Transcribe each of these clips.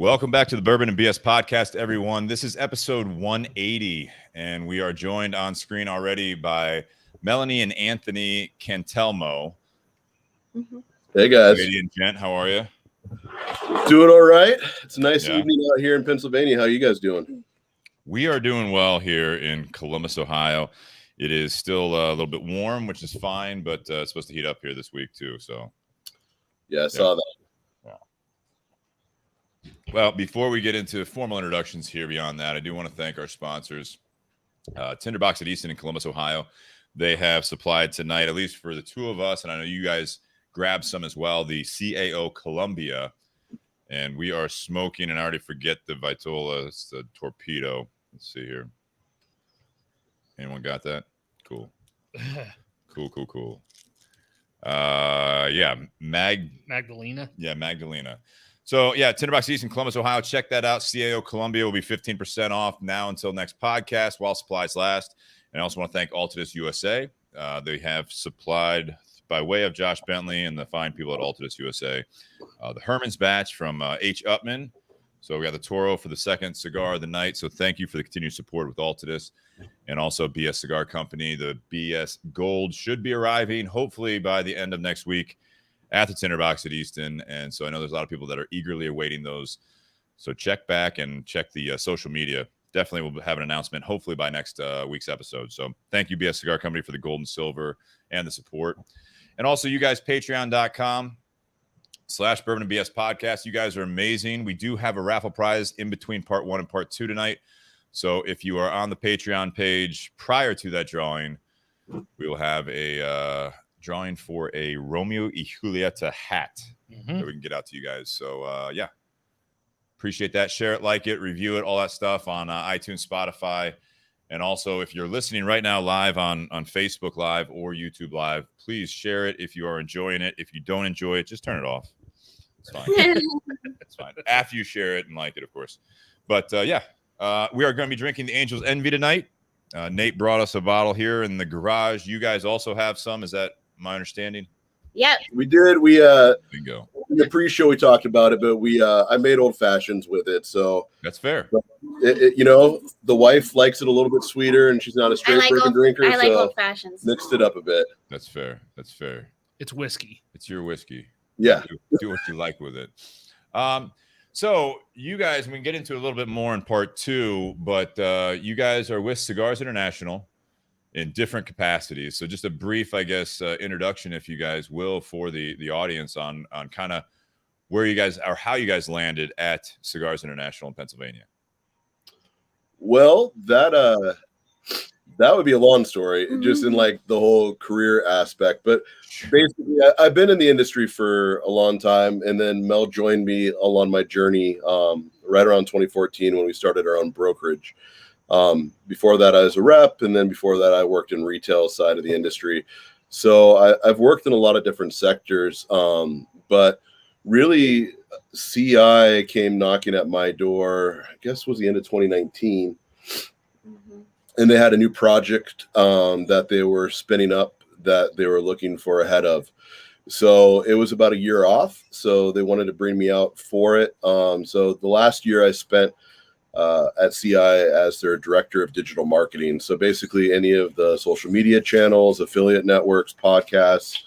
Welcome back to the Bourbon and BS podcast, everyone. This is episode 180, and we are joined on screen already by Melanie and Anthony Cantelmo. Hey, guys. Radiant gent, how are you? Doing all right. It's a nice evening out here in Pennsylvania. How are you guys doing? We are doing well here in Columbus, Ohio. It is still a little bit warm, which is fine, but it's supposed to heat up here this week too. So, yeah, I saw that. Well, before we get into formal introductions here beyond that, I do want to thank our sponsors, Tinder Box at Easton in Columbus, Ohio. They have supplied tonight, at least for the two of us, and I know you guys grabbed some as well, the CAO Columbia. And we are smoking, and I already forget the Vitola. It's the Torpedo. Let's see here. Anyone got that? Cool. Cool. Yeah, Magdalena. Yeah, Magdalena. So, yeah, Tinder Box East in Columbus, Ohio. Check that out. CAO Columbia will be 15% off now until next podcast while supplies last. And I also want to thank Altadis USA. They have supplied, by way of Josh Bentley and the fine people at Altadis USA, the Herman's batch from H. Upman. So we got the Toro for the second cigar of the night. So thank you for the continued support with Altadis. And also BS Cigar Company. The BS Gold should be arriving hopefully by the end of next week at the Tinder Box at Easton. And so I know there's a lot of people that are eagerly awaiting those. So check back and check the social media. Definitely we'll have an announcement hopefully by next week's episode. So thank you, BS Cigar Company, for the gold and silver and the support. And also you guys, patreon.com/Bourbon and BS podcast. You guys are amazing. We do have a raffle prize in between part 1 and part 2 tonight. So if you are on the Patreon page prior to that drawing, we will have a drawing for a Romeo y Julieta hat that we can get out to you guys. So, yeah, appreciate that. Share it, like it, review it, all that stuff on iTunes, Spotify. And also, if you're listening right now live on Facebook Live or YouTube Live, please share it if you are enjoying it. If you don't enjoy it, just turn it off. It's fine. It's fine. After you share it and like it, of course. But, yeah, we are going to be drinking the Angel's Envy tonight. Nate brought us a bottle here in the garage. You guys also have some. Is that my understanding? Yep. We did. Bingo. In the pre-show we talked about it, but I made old fashions with it, so that's fair. The wife likes it a little bit sweeter, and she's not a straight bourbon drinker. I like old fashions. Mixed it up a bit. That's fair. It's whiskey. It's your whiskey. Yeah. Do what you like with it. So you guys, we can get into a little bit more in part 2, but you guys are with Cigars International in different capacities. So just a brief, I guess, introduction, if you guys will, for the audience on kind of where you guys or how you guys landed at Cigars International in Pennsylvania. Well, that would be a long story, just in like the whole career aspect. But basically, I've been in the industry for a long time, and then Mel joined me along my journey right around 2014 when we started our own brokerage. Before that, I was a rep, and then before that, I worked in retail side of the industry. So I've worked in a lot of different sectors, but really, CI came knocking at my door, I guess was the end of 2019. And they had a new project that they were spinning up that they were looking for a head of. So it was about a year off. So they wanted to bring me out for it. So the last year I spent at CI as their director of digital marketing. So basically any of the social media channels, affiliate networks, podcasts,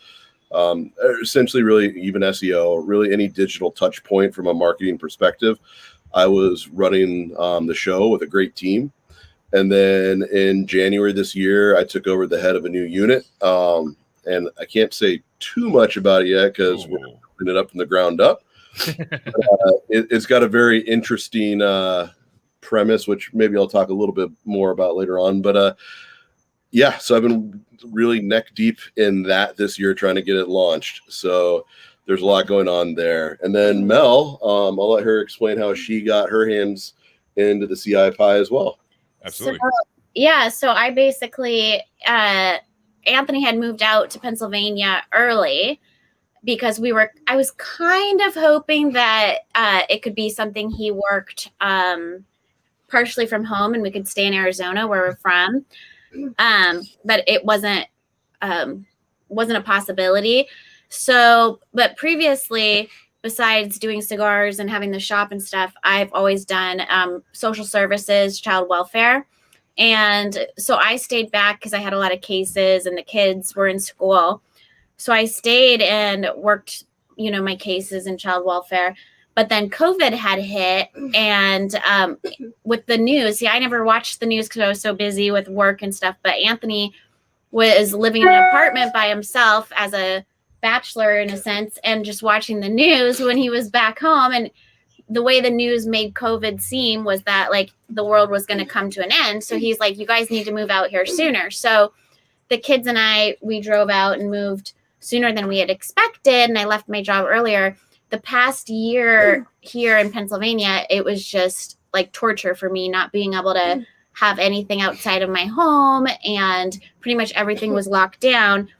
essentially really even SEO, really any digital touch point from a marketing perspective. I was running the show with a great team. And then in January this year, I took over the head of a new unit. And I can't say too much about it yet because we're putting it up from the ground up. It's got a very interesting premise, which maybe I'll talk a little bit more about later on. But yeah, so I've been really neck deep in that this year trying to get it launched. So there's a lot going on there. And then Mel, I'll let her explain how she got her hands into the CI pie as well. Absolutely. So I basically, Anthony had moved out to Pennsylvania early because I was kind of hoping that it could be something he worked partially from home and we could stay in Arizona where we're from. But it wasn't a possibility. So, but previously besides doing cigars and having the shop and stuff, I've always done social services, child welfare. And so I stayed back because I had a lot of cases and the kids were in school. So I stayed and worked, my cases in child welfare. But then COVID had hit, and with the news, I never watched the news because I was so busy with work and stuff. But Anthony was living in an apartment by himself as a bachelor in a sense, and just watching the news when he was back home. And the way the news made COVID seem was that like the world was going to come to an end. So he's like, you guys need to move out here sooner. So the kids and we drove out and moved sooner than we had expected. And I left my job earlier. The past year here in Pennsylvania, it was just like torture for me not being able to have anything outside of my home, and pretty much everything was locked down.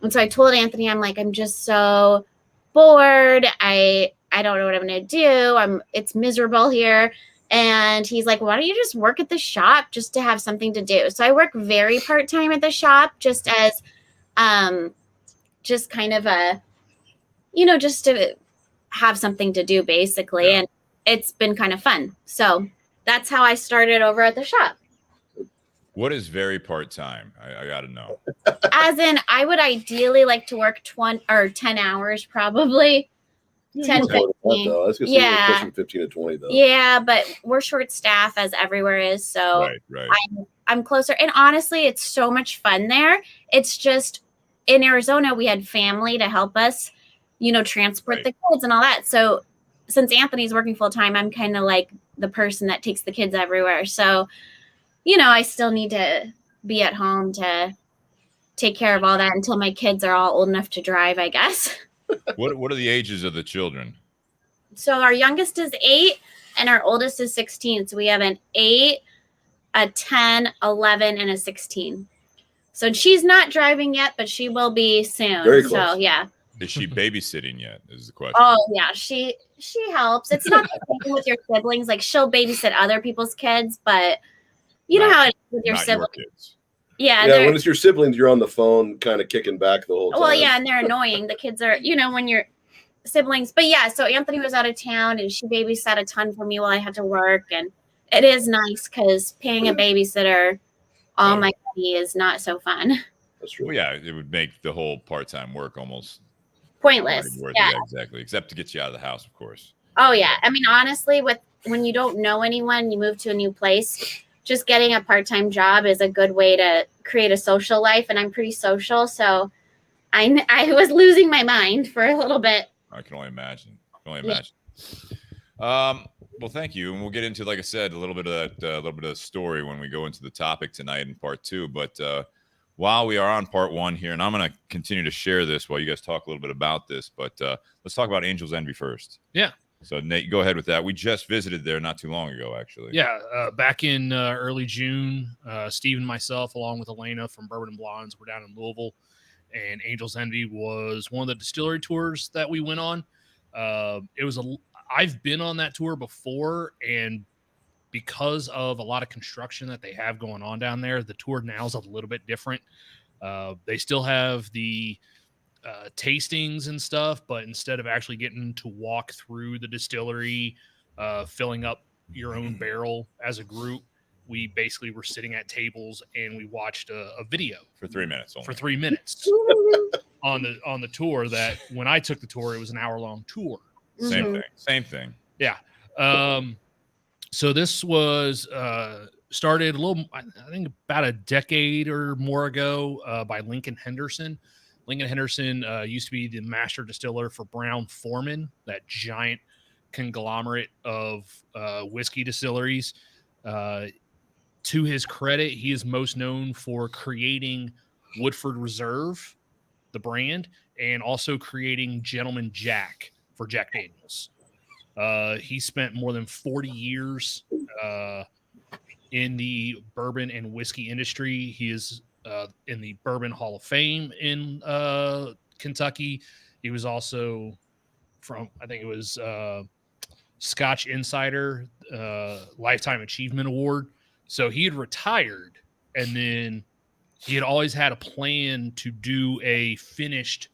And so I told Anthony, I'm like, I'm just so bored. I don't know what I'm going to do. It's miserable here. And he's like, why don't you just work at the shop just to have something to do? So I work very part-time at the shop just as just kind of just to have something to do basically. Yeah. And it's been kind of fun. So that's how I started over at the shop. What is very part-time? I got to know. As in, I would ideally like to work 10 hours probably. 10, 15. I was going to say Yeah. pushing 15 to 20 though. Yeah, but we're short staff as everywhere is. So Right. I'm closer. And honestly, it's so much fun there. It's just in Arizona, we had family to help us, transport the kids and all that. So since Anthony's working full time, I'm kind of like the person that takes the kids everywhere. So, I still need to be at home to take care of all that until my kids are all old enough to drive, I guess. What are the ages of the children? So our youngest is 8 and our oldest is 16. So we have an 8, a 10, 11, and a 16. So she's not driving yet, but she will be soon. Very close. So yeah. Is she babysitting yet? Is the question. Oh yeah, she helps. It's not the same with your siblings. Like she'll babysit other people's kids, but you know how it is with your Not siblings. your kids. Yeah, Yeah, when it's your siblings, you're on the phone kind of kicking back the whole time. well, yeah, and they're annoying. The kids are, when you're siblings. But yeah, so Anthony was out of town and she babysat a ton for me while I had to work. And it is nice because paying a babysitter all my money is not so fun. That's true. Well, yeah, it would make the whole part-time work almost Pointless. Yeah. Exactly. Except to get you out of the house, of course. Oh yeah. I mean, honestly, when you don't know anyone, you move to a new place, just getting a part-time job is a good way to create a social life. And I'm pretty social. So I was losing my mind for a little bit. I can only imagine. Well, thank you. And we'll get into, like I said, a little bit of that, little bit of the story when we go into the topic tonight in part 2. But while we are on part 1 here, and I'm going to continue to share this while you guys talk a little bit about this, but let's talk about Angel's Envy first. Yeah. So Nate, go ahead with that. We just visited there not too long ago, actually. Yeah. Back in early June, Steve and myself, along with Elena from Bourbon and Blondes, were down in Louisville, and Angel's Envy was one of the distillery tours that we went on. I've been on that tour before, and because of a lot of construction that they have going on down there, the tour now is a little bit different. They still have the tastings and stuff, but instead of actually getting to walk through the distillery, filling up your own barrel as a group, we basically were sitting at tables and we watched a video For 3 minutes only. for 3 minutes on the tour. That when I took the tour, it was an hour-long tour. Same thing. Yeah. So this was started I think about a decade or more ago by Lincoln Henderson. Lincoln Henderson used to be the master distiller for Brown-Forman, that giant conglomerate of whiskey distilleries. To his credit, he is most known for creating Woodford Reserve, the brand, and also creating Gentleman Jack for Jack Daniels. He spent more than 40 years in the bourbon and whiskey industry. He is in the Bourbon Hall of Fame in Kentucky. He was also from, I think it was Scotch Insider Lifetime Achievement Award. So he had retired, and then he had always had a plan to do a finished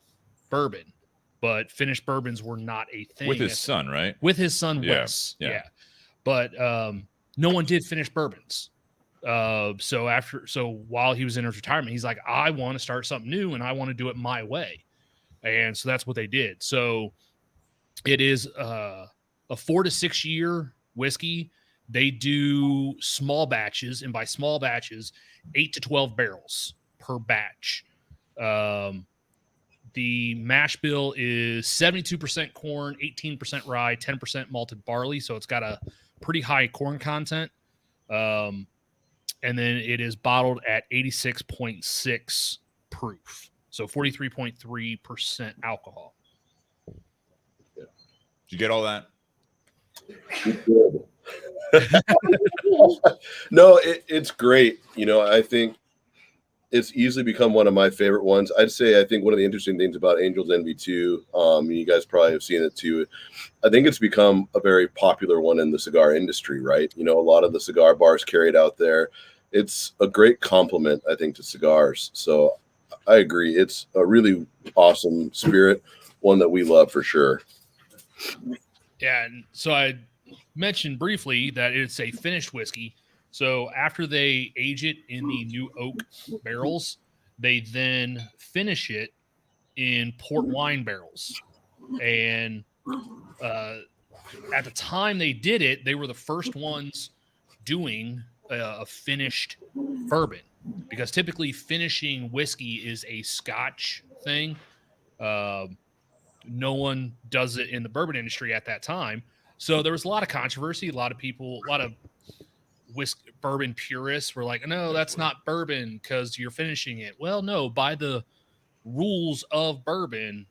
bourbon. but finished bourbons were not a thing. With his son, right? With his son, Yeah, Wes. yeah. Yeah. But no one did finished bourbons. So while he was in his retirement, he's like, I want to start something new and I want to do it my way. And so that's what they did. So it is a 4 to 6 year whiskey. They do small batches, and by small batches, 8 to 12 barrels per batch. The mash bill is 72% corn, 18% rye, 10% malted barley. So it's got a pretty high corn content. And then it is bottled at 86.6 proof. So 43.3% alcohol. Did you get all that? No, it's great. I think it's easily become one of my favorite ones. I'd say I think one of the interesting things about Angel's Envy 2, you guys probably have seen it too. I think it's become a very popular one in the cigar industry, right? A lot of the cigar bars carry it out there. It's a great compliment, I think, to cigars. So I agree. It's a really awesome spirit, one that we love for sure. Yeah, and so I mentioned briefly that it's a finished whiskey. So after they age it in the new oak barrels, they then finish it in port wine barrels. And at the time they did it, they were the first ones doing a finished bourbon, because typically finishing whiskey is a Scotch thing. No one does it in the bourbon industry at that time. So there was a lot of controversy. A lot of people, a lot of bourbon purists were like, no, that's not bourbon because you're finishing it. Well, no, by the rules of bourbon,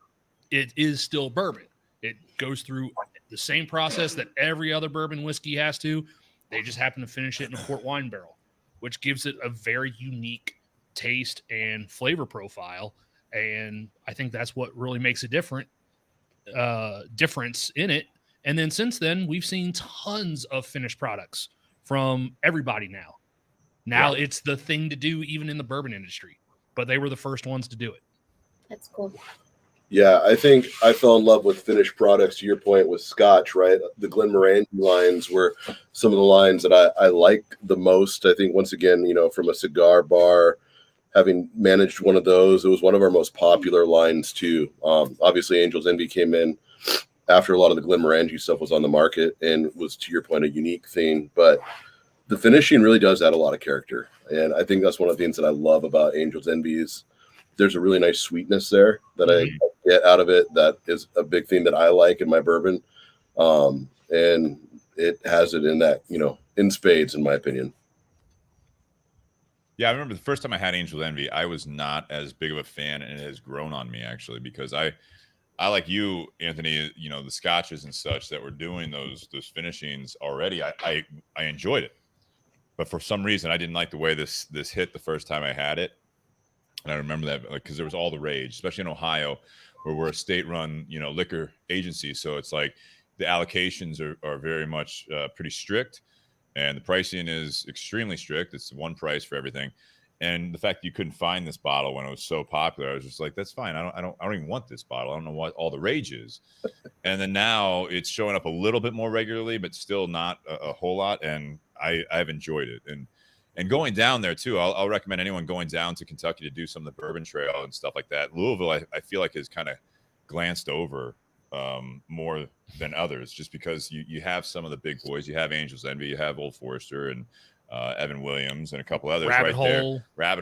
it is still bourbon. It goes through the same process that every other bourbon whiskey has to. They just happen to finish it in a port wine barrel, which gives it a very unique taste and flavor profile. And I think that's what really makes a difference in it. And then since then, we've seen tons of finished products from everybody now. Now it's the thing to do even in the bourbon industry, but they were the first ones to do it. That's cool. Yeah, I think I fell in love with finished products, to your point, with Scotch, right? The Glenmorangie lines were some of the lines that I like the most. I think, once again, from a cigar bar, having managed one of those, it was one of our most popular lines too. Obviously, Angel's Envy came in after a lot of the Glenmorangie stuff was on the market and was, to your point, a unique thing. But the finishing really does add a lot of character. And I think that's one of the things that I love about Angel's Envy is there's a really nice sweetness there that I get out of it. That is a big thing that I like in my bourbon. And it has it in that, in spades, in my opinion. Yeah, I remember the first time I had Angel's Envy, I was not as big of a fan, and it has grown on me actually, because I like you, Anthony, the scotches and such that were doing those finishings already. I enjoyed it, but for some reason I didn't like the way this hit the first time I had it. And I remember that because there was all the rage, especially in Ohio, where we're a state-run, liquor agency. So it's like the allocations are very much pretty strict, and the pricing is extremely strict. It's one price for everything. And the fact that you couldn't find this bottle when it was so popular, I was just like, that's fine. I don't even want this bottle. I don't know what all the rage is. And then now it's showing up a little bit more regularly, but still not a whole lot. And I've enjoyed it. And going down there too, I'll recommend anyone going down to Kentucky to do some of the bourbon trail and stuff like that. Louisville, I feel like has kind of glanced over more than others, just because you have some of the big boys. You have Angel's Envy, you have Old Forester and Evan Williams and a couple others Rabbit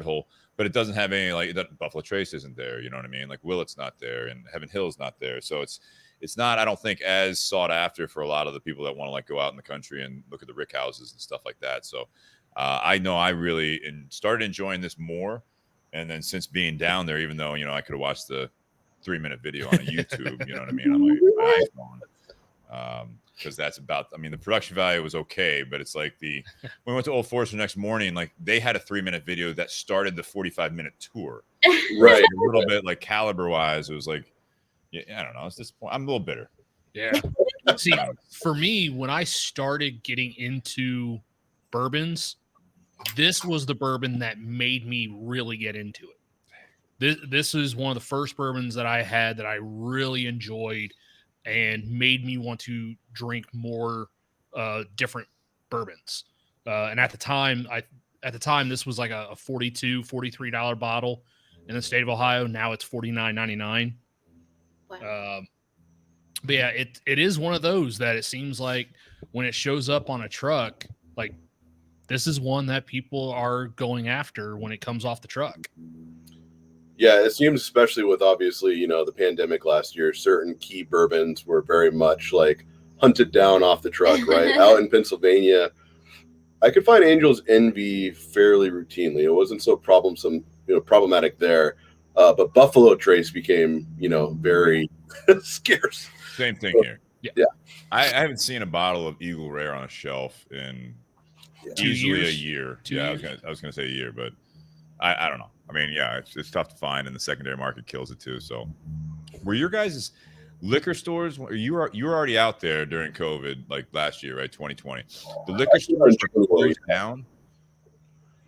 Hole, but it doesn't have any, like, that Buffalo Trace isn't there, you know what I mean? Like Willet's not there and Heaven Hill's not there. So it's not, I don't think, as sought after for a lot of the people that want to like go out in the country and look at the rick houses and stuff like that. So I know I really started enjoying this more. And then since being down there, even though, I could have watched the 3-minute video on a YouTube, you know what I mean, on my iPhone. Because that's about, the production value was okay, but it's like when we went to Old Forester the next morning, like they had a 3-minute video that started the 45-minute tour. Right. A little bit like caliber wise, it was like, yeah, I don't know. It's this point. I'm a little bitter. Yeah. See, for me, when I started getting into bourbons, this was the bourbon that made me really get into it. This is one of the first bourbons that I had that I really enjoyed and made me want to drink more different bourbons. And at the time, this was like a $43 bottle in the state of Ohio. Now it's $49.99. Wow. But yeah, it is one of those that it seems like when it shows up on a truck, like this is one that people are going after when it comes off the truck. Yeah, it seems, especially with obviously, the pandemic last year, certain key bourbons were very much like hunted down off the truck, right? Out in Pennsylvania, I could find Angel's Envy fairly routinely. It wasn't so problematic there. But Buffalo Trace became, very scarce. Same thing here. Yeah. I haven't seen a bottle of Eagle Rare on a shelf in easily a year. I was gonna say a year, but I don't know. I mean, yeah, it's tough to find, and the secondary market kills it too. So, were your guys' liquor stores? You were already out there during COVID, like last year, right? 2020. The liquor stores were closed down.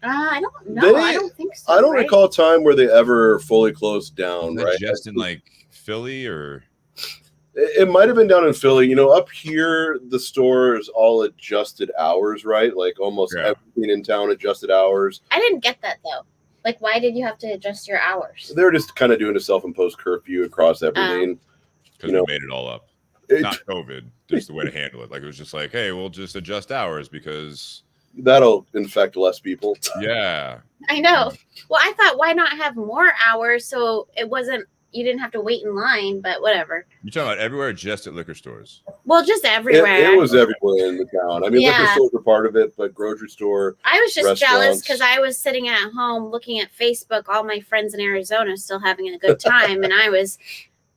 I don't know. I don't think so. I don't recall a time where they ever fully closed down. Right? Just in like Philly, or it might have been down in Philly. Up here, the stores all adjusted hours, right? Like almost everything in town adjusted hours. I didn't get that though. Like, why did you have to adjust your hours? They're just kind of doing a self-imposed curfew across everything. Because we made it all up. Not COVID, just the way to handle it. Like, it was just like, hey, we'll just adjust hours because that'll infect less people. Yeah. I know. Well, I thought, why not have more hours so you didn't have to wait in line, but whatever. You're talking about everywhere, just at liquor stores? Well, just everywhere. It was everywhere in the town. I mean, liquor stores were part of it, but grocery store. I was just jealous because I was sitting at home looking at Facebook, all my friends in Arizona still having a good time, and I was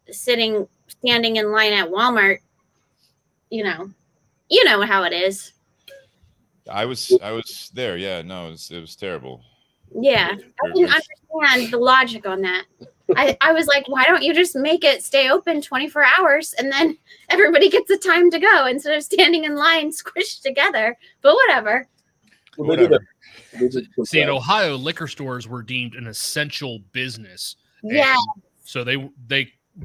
standing in line at Walmart. You know how it is. I was there. Yeah, no, it was terrible. Yeah, I didn't understand the logic on that. I was like, why don't you just make it stay open 24 hours and then everybody gets the time to go instead of standing in line squished together? But whatever. See, in Ohio, liquor stores were deemed an essential business. Yeah. So they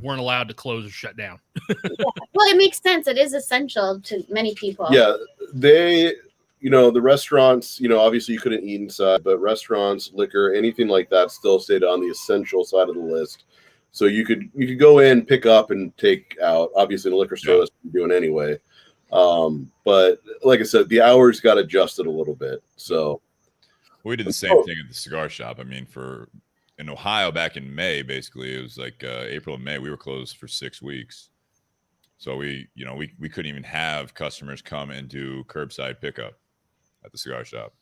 weren't allowed to close or shut down. Well, it makes sense. It is essential to many people. Yeah, the restaurants, obviously you couldn't eat inside, but restaurants, liquor, anything like that still stayed on the essential side of the list. So you could go in, pick up, and take out. Obviously, the liquor store that's doing anyway. But like I said, the hours got adjusted a little bit. So we did the same thing at the cigar shop. I mean, in Ohio back in May, basically, it was like April and May, we were closed for 6 weeks. So we couldn't even have customers come and do curbside pickup at the cigar shop.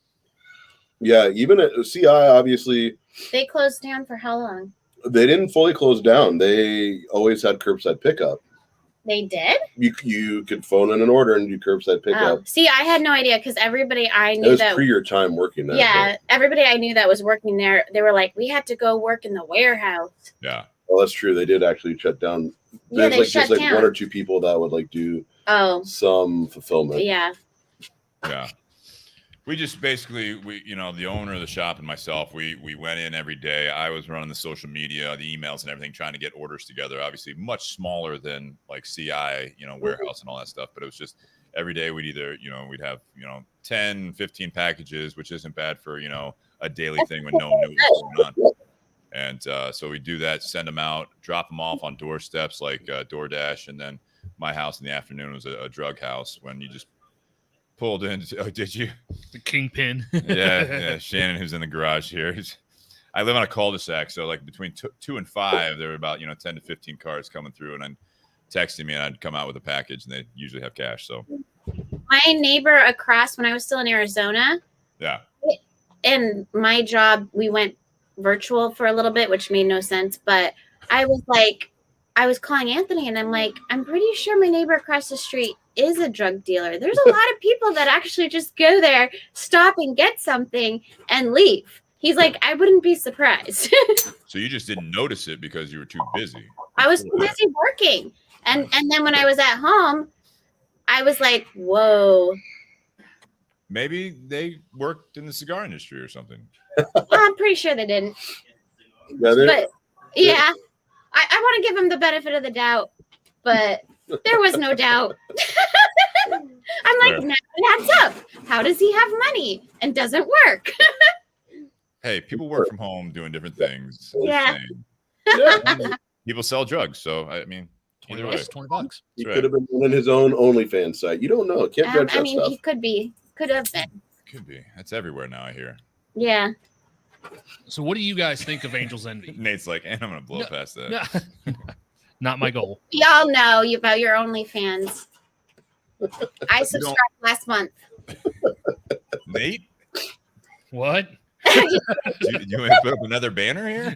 Yeah, even at CI, obviously. They closed down for how long? They didn't fully close down. They always had curbside pickup. They did? You could phone in an order and do curbside pickup. Oh. See, I had no idea because everybody I knew it was pre your time working there. Yeah, everybody I knew that was working there, they were like, we had to go work in the warehouse. Yeah. Well, that's true. They did actually shut down. Yeah, There's just like one or two people that would like do some fulfillment. Yeah. Yeah. We just basically, the owner of the shop and myself, we went in every day. I was running the social media, the emails and everything, trying to get orders together. Obviously much smaller than like CI, warehouse and all that stuff. But it was just every day we'd have, 10, 15 packages, which isn't bad for, a daily thing when no one knew what was going on. And so we do that, send them out, drop them off on doorsteps like DoorDash. And then my house in the afternoon was a drug house when you just pulled in. Oh, did you? The kingpin. yeah. Shannon, who's in the garage here. I live on a cul-de-sac, so like between 2 and 5, there were about 10 to 15 cars coming through, and then texting me, and I'd come out with a package, and they usually have cash. So my neighbor across, when I was still in Arizona, and my job, we went virtual for a little bit, which made no sense, but I was calling Anthony, and I'm like, I'm pretty sure my neighbor across the street is a drug dealer. There's a lot of people that actually just go there, stop and get something and leave. He's like, I wouldn't be surprised. So you just didn't notice it because you were too busy. I was too busy working. And then when I was at home, I was like, whoa. Maybe they worked in the cigar industry or something. Well, I'm pretty sure they didn't. But yeah, I want to give him the benefit of the doubt, but there was no doubt. I'm like, no, that's up. How does he have money and doesn't work? Hey, people work from home doing different things. Yeah. People sell drugs, so I mean, either way, $20. He could have been running his own OnlyFans site. You don't know. Can't judge that I mean, stuff. he could have been. Could be. That's everywhere now, I hear. Yeah. So what do you guys think of Angel's Envy? Nate's like, and I'm gonna blow past that. Not my goal. Y'all know about your OnlyFans. I subscribed last month. Nate? What? you want to put up another banner here?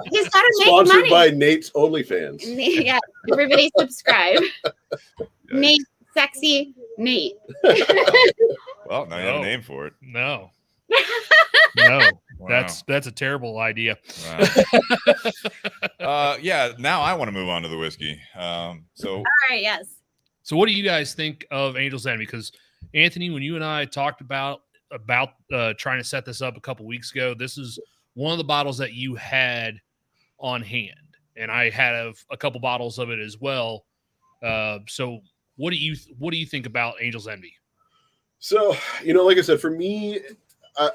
He's got to make Sponsored money. by Nate's OnlyFans. Yeah, everybody subscribe. Nate, sexy Nate. Well, now you have a name for it. No. No. Wow. That's a terrible idea. Wow. Yeah, now I want to move on to the whiskey. All right, yes. So what do you guys think of Angel's Envy? Because Anthony, when you and I talked about trying to set this up a couple weeks ago, this is one of the bottles that you had on hand, and I had a couple bottles of it as well. So what do you think about Angel's Envy? So, like I said, for me,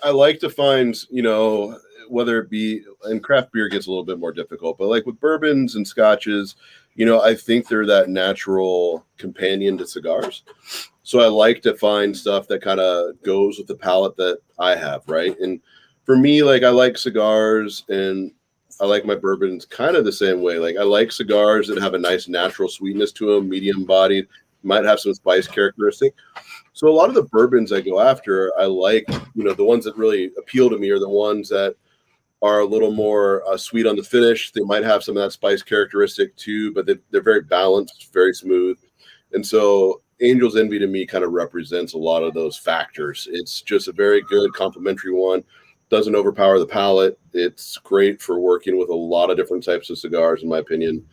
I like to find, whether it be, and craft beer gets a little bit more difficult, but like with bourbons and scotches, I think they're that natural companion to cigars. So I like to find stuff that kind of goes with the palate that I have, right? And for me, like I like cigars and I like my bourbons kind of the same way. Like I like cigars that have a nice natural sweetness to them, medium bodied, might have some spice characteristic. So a lot of the bourbons I go after, I like, the ones that really appeal to me are the ones that are a little more sweet on the finish. They might have some of that spice characteristic too, but they're very balanced, very smooth. And so Angel's Envy to me kind of represents a lot of those factors. It's just a very good complementary one. Doesn't overpower the palate. It's great for working with a lot of different types of cigars, in my opinion.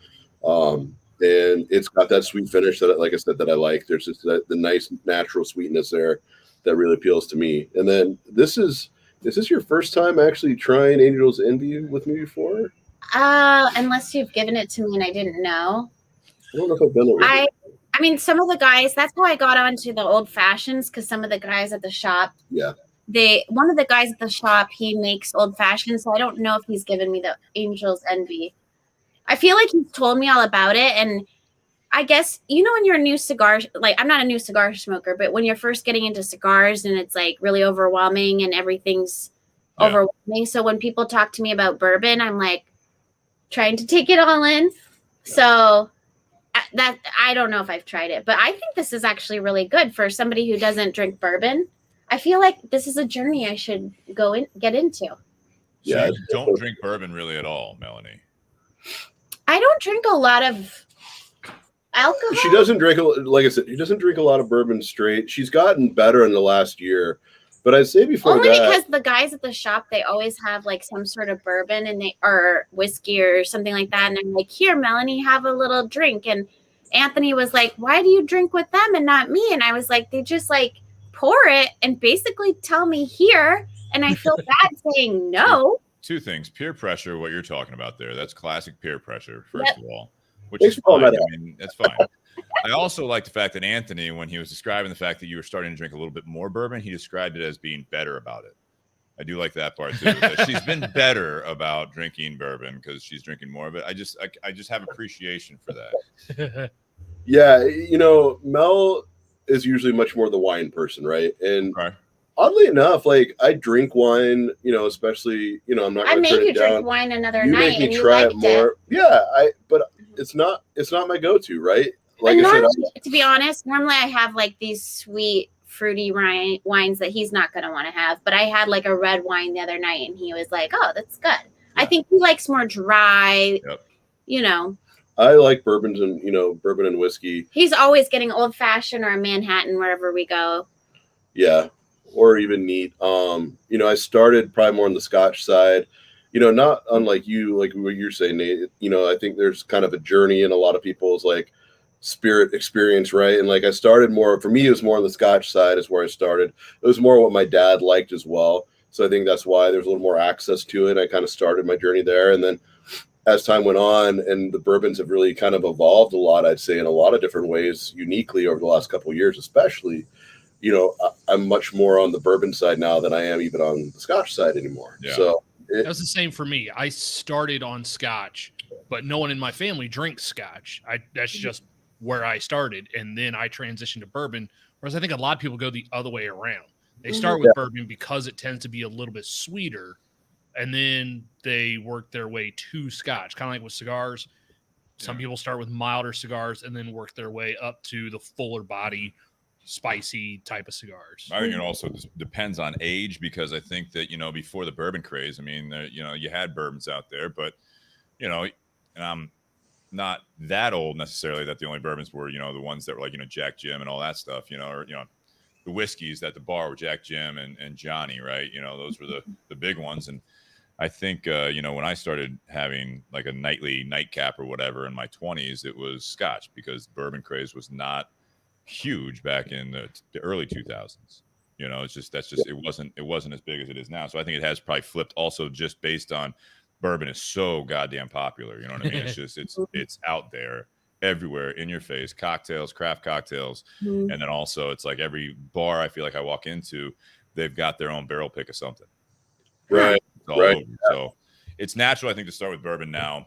And it's got that sweet finish that, like I said, that I like. There's just the nice natural sweetness there that really appeals to me. And then is this your first time actually trying Angel's Envy with me before? Unless you've given it to me and I didn't know. I don't know if I've done it with you. I mean, some of the guys, that's how I got onto the old fashions, because some of the guys at the shop, one of the guys at the shop, he makes old fashions. So I don't know if he's given me the Angel's Envy. I feel like he's told me all about it. And I guess, when you're a new cigar, like I'm not a new cigar smoker, but when you're first getting into cigars and it's like really overwhelming and everything's overwhelming. So when people talk to me about bourbon, I'm like trying to take it all in. So that I don't know if I've tried it, but I think this is actually really good for somebody who doesn't drink bourbon. I feel like this is a journey I should get into. So you don't drink bourbon really at all, Melanie? I don't drink a lot of alcohol. She doesn't drink, like I said, she doesn't drink a lot of bourbon straight. She's gotten better in the last year. But I'd say before only that, because the guys at the shop, they always have like some sort of bourbon or whiskey or something like that. And I'm like, here, Melanie, have a little drink. And Anthony was like, why do you drink with them and not me? And I was like, they just like pour it and basically tell me here. And I feel bad saying no. Two things. Peer pressure, what you're talking about there. That's classic peer pressure, first of all. Which Thanks is for fine. calling I mean, that's fine. I also like the fact that Anthony, when he was describing the fact that you were starting to drink a little bit more bourbon, he described it as being better about it. I do like that part too. That she's been better about drinking bourbon because she's drinking more of it. I just have appreciation for that. Yeah, Mel is usually much more the wine person, right? And oddly enough, like I drink wine, especially, I'm not. I made you drink down. wine another you night, make me and you try liked it more. Yeah, but it's not my go-to, right? Like I said, to be honest, normally I have like these sweet, fruity wines that he's not going to want to have. But I had like a red wine the other night, and he was like, "Oh, that's good." Yeah. I think he likes more dry. Yep. I like bourbons and bourbon and whiskey. He's always getting old fashioned or a Manhattan wherever we go. Yeah, or even neat. I started probably more on the Scotch side. Not unlike you, like what you're saying, Nate. I think there's kind of a journey in a lot of people's like spirit experience, right? And like I started more, for me, it was more on the Scotch side is where I started. It was more what my dad liked as well. So I think that's why there's a little more access to it. I kind of started my journey there. And then as time went on and the bourbons have really kind of evolved a lot, I'd say in a lot of different ways, uniquely over the last couple of years, especially, I'm much more on the bourbon side now than I am even on the Scotch side anymore. Yeah. So that was the same for me. I started on Scotch, but no one in my family drinks Scotch. That's just where I started. And then I transitioned to bourbon, whereas I think a lot of people go the other way around. They start with bourbon because it tends to be a little bit sweeter, and then they work their way to Scotch, kind of like with cigars. Some people start with milder cigars and then work their way up to the fuller body, spicy type of cigars. I think it also depends on age, because I think that, before the bourbon craze, I mean, you had bourbons out there, but, and I'm not that old necessarily that the only bourbons were, the ones that were like, Jack Jim and all that stuff, or, the whiskeys at the bar were Jack Jim and Johnny, right? Those were the big ones. And I think, when I started having like a nightly nightcap or whatever in my 20s, it was Scotch, because bourbon craze was not huge back in the early 2000s. It wasn't as big as it is now. So I think it has probably flipped also just based on bourbon is so goddamn popular. You know what I mean? It's just, it's out there everywhere in your face, cocktails, craft cocktails. And then also it's like every bar I feel like I walk into, they've got their own barrel pick of something. Right. Over. So it's natural, I think, to start with bourbon now.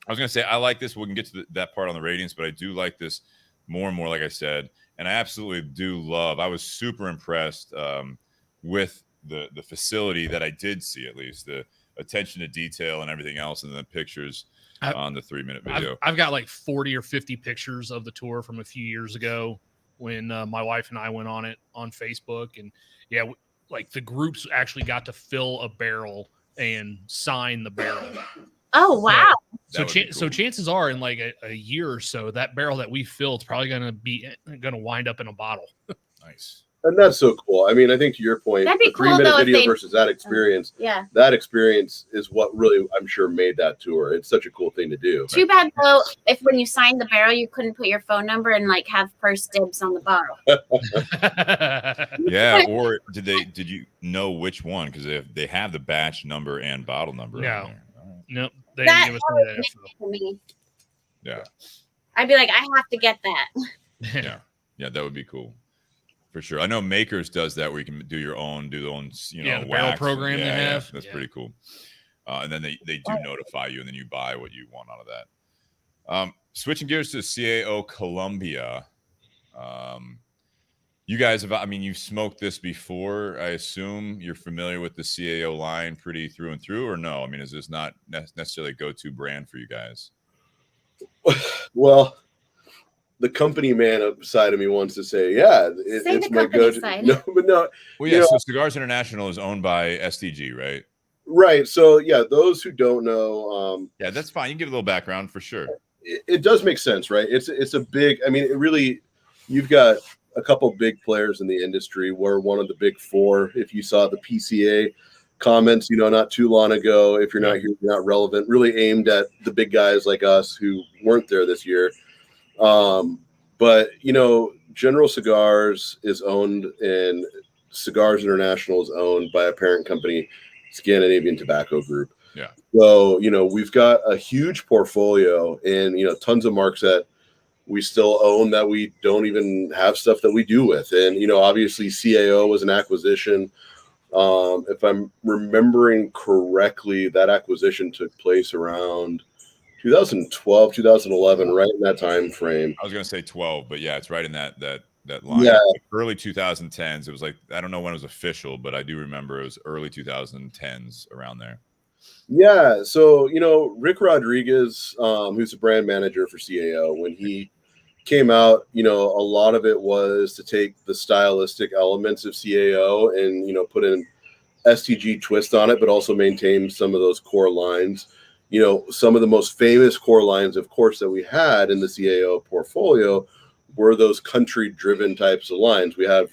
I was going to say, I like this. We can get to that part on the ratings, but I do like this more and more, like I said, and I absolutely do love. I was super impressed with the facility that I did see, at least the attention to detail and everything else, and the pictures on the 3-minute video. I've got like 40 or 50 pictures of the tour from a few years ago when my wife and I went on it on Facebook, and like the groups actually got to fill a barrel and sign the barrel. Oh, wow. So chances are in like a year or so, that barrel that we filled is probably going to wind up in a bottle. Nice. And that's so cool. I mean, I think to your point, That'd be the cool, 3-minute though, if video they- versus that experience, Yeah. that experience is what really, I'm sure, made that tour. It's such a cool thing to do. Too bad though, if when you signed the barrel, you couldn't put your phone number and like have first dibs on the bottle. Yeah, or did you know which one? Because they have the batch number and bottle number. No. On there. All right. Nope. They didn't give us any of that info. For me, Yeah. I'd be like, I have to get that. Yeah, that would be cool. For sure. I know Makers does that, where you can do the own, the barrel wax. program they have. That's pretty cool. And then they do notify you, and then you buy what you want out of that. Switching gears to CAO Columbia. You guys have, you've smoked this before. I assume you're familiar with the CAO line pretty through and through, or no? Is this not necessarily a go-to brand for you guys? Well, the company man side of me wants to say, it's my good. Side. No, but no. Well, yeah. So Cigars International is owned by STG, right? Right. So those who don't know, yeah, that's fine. You can give a little background for sure. It does make sense, right? It's a big. It really. You've got a couple big players in the industry. We're one of the big four. If you saw the PCA comments, not too long ago, if you're not here, you're not relevant. Really aimed at the big guys like us who weren't there this year. But General Cigars is owned, and Cigars International is owned by a parent company, Scandinavian Tobacco Group. Yeah. So, we've got a huge portfolio and, tons of marks that we still own that we don't even have stuff that we do with. And, obviously CAO was an acquisition. If I'm remembering correctly, that acquisition took place around 2012, 2011, right in that time frame. I was going to say 12, but yeah, it's right in that line. Yeah. Early 2010s. It was like, I don't know when it was official, but I do remember it was early 2010s around there. Yeah. So, Rick Rodriguez, who's the brand manager for CAO, when he came out, a lot of it was to take the stylistic elements of CAO and, put an STG twist on it, but also maintain some of those core lines. Some of the most famous core lines, of course, that we had in the CAO portfolio were those country-driven types of lines. We have,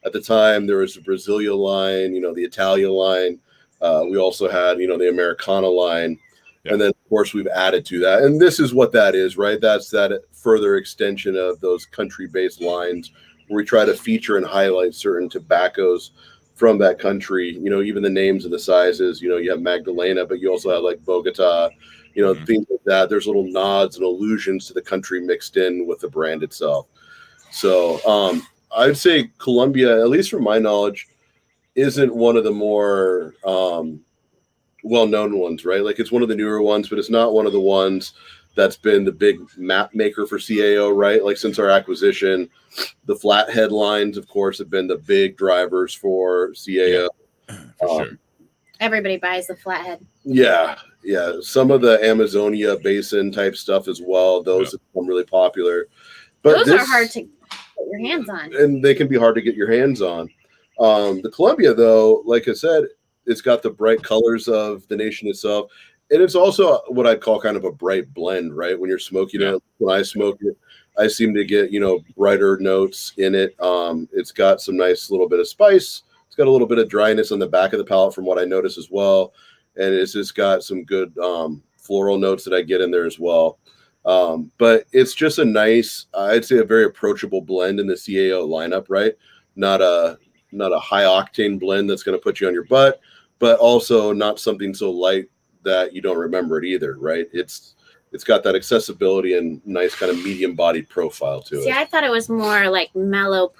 at the time, there was the Brasilia line, the Italia line. We also had, the Americana line. Yeah. And then, of course, we've added to that. And this is what that is, right? That's that further extension of those country-based lines where we try to feature and highlight certain tobaccos from that country. You know, even the names and the sizes. You know, you have Magdalena, but you also have like Bogota. You know, things like that. There's little nods and allusions to the country mixed in with the brand itself. So I'd say Columbia, at least from my knowledge, isn't one of the more well-known ones, right? Like it's one of the newer ones, but it's not one of the ones that's been the big map maker for CAO, right? Like since our acquisition, the flathead lines, of course, have been the big drivers for CAO. Yeah, for sure. Everybody buys the flathead. Yeah. Some of the Amazonia basin type stuff as well. Those have become really popular. But those are hard to get your hands on. And they can be hard to get your hands on. The Columbia, though, like I said, it's got the bright colors of the nation itself. And it's also what I'd call kind of a bright blend, right? When you're smoking it, when I smoke it, I seem to get, brighter notes in it. It's got some nice little bit of spice. It's got a little bit of dryness on the back of the palate from what I notice as well. And it's just got some good floral notes that I get in there as well. But it's just a nice, I'd say a very approachable blend in the CAO lineup, right? Not a high octane blend that's going to put you on your butt, but also not something so light that you don't remember it either, right? It's got that accessibility and nice kind of medium bodied profile to it. See, I thought it was more like mellow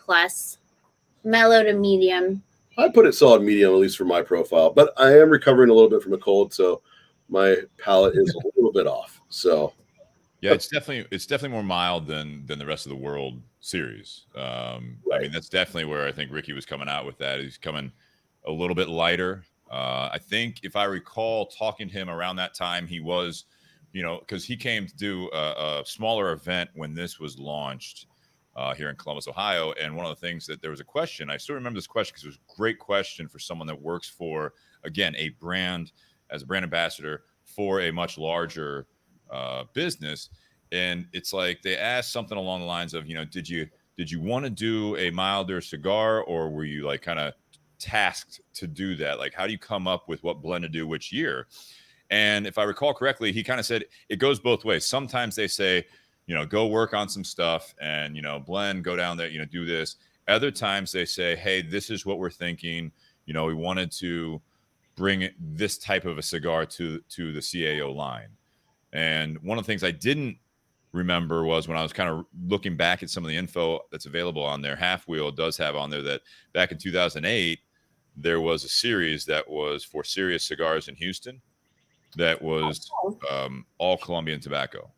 to medium. I put it solid medium, at least for my profile, but I am recovering a little bit from a cold, so my palate is a little bit off. So yeah, it's definitely more mild than the rest of the world series. I mean, that's definitely where I think Ricky was coming out with that. He's coming a little bit lighter. I think if I recall talking to him around that time, he was, because he came to do a smaller event when this was launched here in Columbus, Ohio. And one of the things that there was a question, I still remember this question because it was a great question for someone that works for, again, a brand as a brand ambassador for a much larger business. And it's like they asked something along the lines of, did you want to do a milder cigar, or were you like kind of tasked to do that? Like, how do you come up with what blend to do which year? And if I recall correctly, he kind of said it goes both ways. Sometimes they say, go work on some stuff and, blend, go down there, do this. Other times they say, hey, this is what we're thinking. We wanted to bring this type of a cigar to the CAO line. And one of the things I didn't remember was when I was kind of looking back at some of the info that's available on there, Half Wheel does have on there that back in 2008, there was a series that was for Serious Cigars in Houston that was all Colombian tobacco.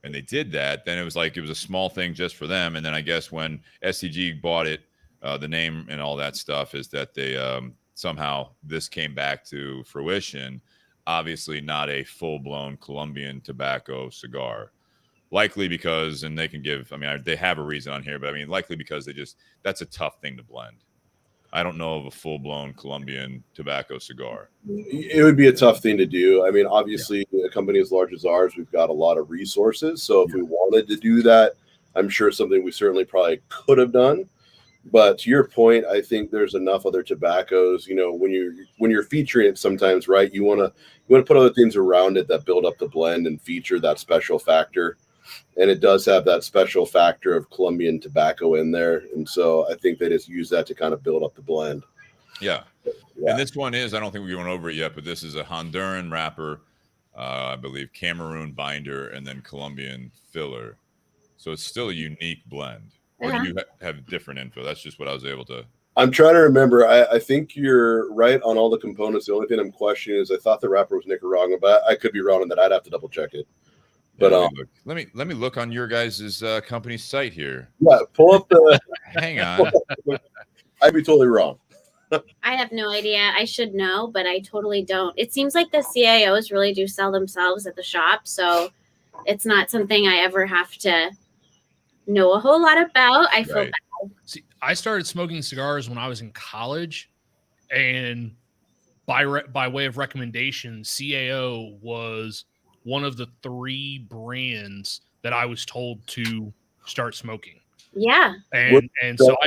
And they did that. Then it was a small thing just for them. And then I guess when SCG bought it, the name and all that stuff is that they somehow this came back to fruition. Obviously not a full-blown Colombian tobacco cigar. Likely because, and they can give, they have a reason on here, but likely because that's a tough thing to blend. I don't know of a full-blown Colombian tobacco cigar. It would be a tough thing to do. Obviously, a company as large as ours, we've got a lot of resources. So if we wanted to do that, I'm sure it's something we certainly probably could have done. But to your point, I think there's enough other tobaccos. When you're featuring it, sometimes, right? You want to put other things around it that build up the blend and feature that special factor. And it does have that special factor of Colombian tobacco in there. And so I think they just use that to kind of build up the blend. Yeah. And this one is, I don't think we went over it yet, but this is a Honduran wrapper, I believe, Cameroon binder, and then Colombian filler. So it's still a unique blend. Or do you have different info? That's just what I was able to. I'm trying to remember. I think you're right on all the components. The only thing I'm questioning is I thought the wrapper was Nicaraguan, but I could be wrong on that. I'd have to double check it. But let me look on your guys' company's site here. Yeah, pull up the. Hang on. I'd be totally wrong. I have no idea. I should know, but I totally don't. It seems like the CAOs really do sell themselves at the shop, so it's not something I ever have to know a whole lot about. I feel bad. See, I started smoking cigars when I was in college, and by way of recommendation, CAO was one of the 3 brands that I was told to start smoking. Yeah. And so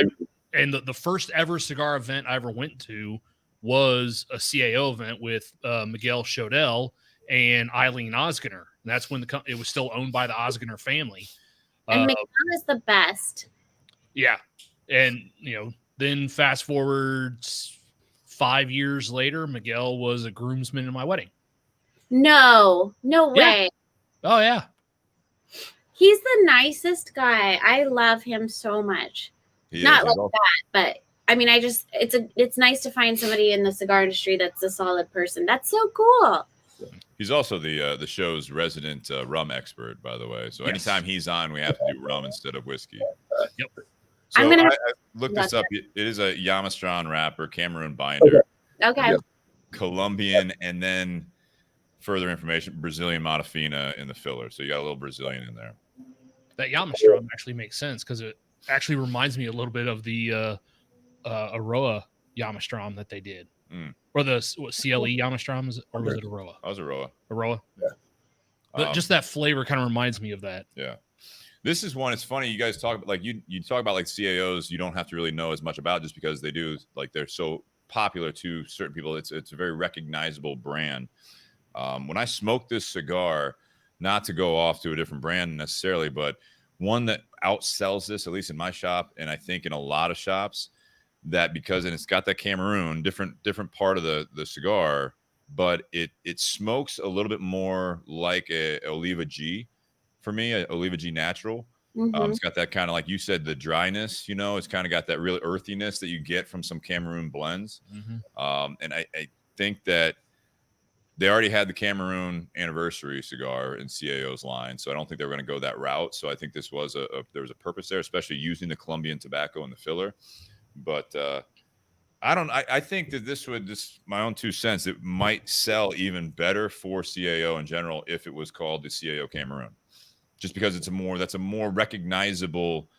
the first ever cigar event I ever went to was a CAO event with Miguel Chodel and Eileen Osgener. And that's when it was still owned by the Osgener family. And Miguel is the best. Yeah. And, Then fast forward 5 years later, Miguel was a groomsman in my wedding. No Yeah. way. Oh yeah. He's the nicest guy. I love him so much. He Not is. like that, but I mean, it's nice to find somebody in the cigar industry that's a solid person. That's so cool. He's also the show's resident rum expert, by the way. So anytime he's on, we have to do rum instead of whiskey. Yep. So I'm gonna I looked this up. It is a Yamastron wrapper, Cameroon binder, Okay. Yep. Colombian, and then further information, Brazilian Matafina in the filler. So you got a little Brazilian in there. That Yamastrom actually makes sense because it actually reminds me a little bit of the Aroa Yamastrom that they did. Or the CLE Yamastrom, or was it Aroa? That was Aroa. Aroa? Yeah. Just that flavor kind of reminds me of that. Yeah. This is one, it's funny, you guys talk about, like, you talk about, like, CAOs you don't have to really know as much about just because they do, like, they're so popular to certain people. It's a very recognizable brand. When I smoked this cigar, not to go off to a different brand necessarily, but one that outsells this, at least in my shop, and I think in a lot of shops, that because, and it's got that Cameroon, different part of the cigar, but it smokes a little bit more like a Oliva G for me, a Oliva G Natural. It's got that kind of, like you said, the dryness, it's kind of got that real earthiness that you get from some Cameroon blends. And I think that they already had the Cameroon anniversary cigar in CAO's line, so I don't think they were going to go that route. So I think this was there was a purpose there, especially using the Colombian tobacco in the filler. But I think that this my own 2 cents, it might sell even better for CAO in general if it was called the CAO Cameroon, just because that's a more recognizable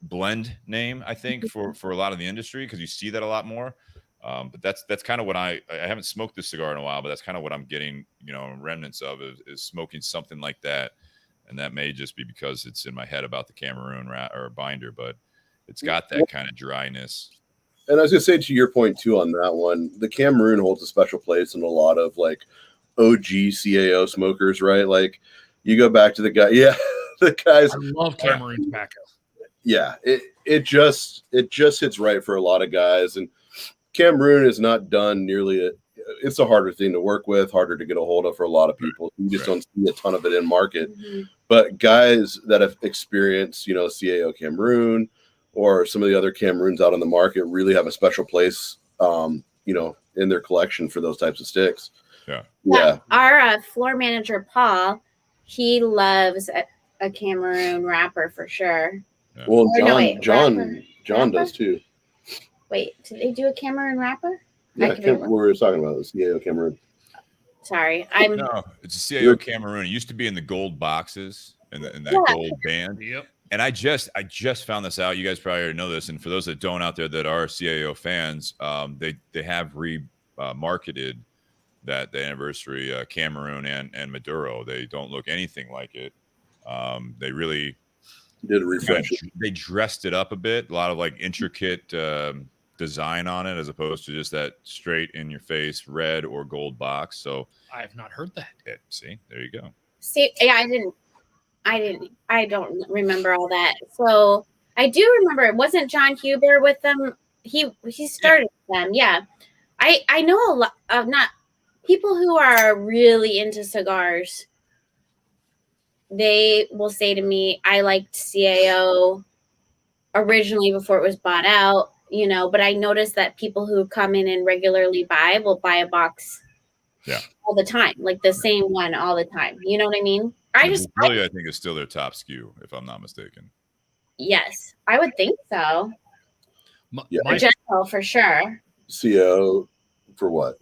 blend name, I think, for a lot of the industry, because you see that a lot more. But that's kind of what I haven't smoked this cigar in a while, but that's kind of what I'm getting, remnants of is smoking something like that. And that may just be because it's in my head about the Cameroon or binder, but it's got that kind of dryness. And I was going to say, to your point too on that one, the Cameroon holds a special place in a lot of like OG CAO smokers, right? Like you go back to the guys. I love Cameroon tobacco. Yeah, it just hits right for a lot of guys, and Cameroon is not done nearly. It's a harder thing to work with, harder to get a hold of for a lot of people. You just don't see a ton of it in market. But guys that have experienced, CAO Cameroon or some of the other Cameroons out on the market really have a special place, in their collection for those types of sticks. Yeah. Our floor manager, Paul, he loves a Cameroon wrapper for sure. Yeah. Well, John Wrapper? does too. Wait, did they do a Cameroon wrapper? Yeah, we were talking about the CAO Cameroon. Sorry, No, it's a CAO Cameroon. It used to be in the gold boxes and that gold band. Yep. And I just found this out. You guys probably already know this. And for those that don't out there that are CAO fans, they have marketed that the anniversary Cameroon and Maduro. They don't look anything like it. They really did a refresh. They dressed it up a bit. A lot of like intricate design on it, as opposed to just that straight in your face red or gold box. So I have not heard that. See, there you go. See, yeah, I don't remember all that. So I do remember it wasn't John Huber with them. He started them. Yeah. I know a lot of not people who are really into cigars. They will say to me, I liked CAO originally before it was bought out, but I noticed that people who come in and regularly buy will buy a box all the time, like the same one all the time. You know what I mean? I think it's still their top SKU, if I'm not mistaken. Yes, I would think so. For general, for sure. CAO for what?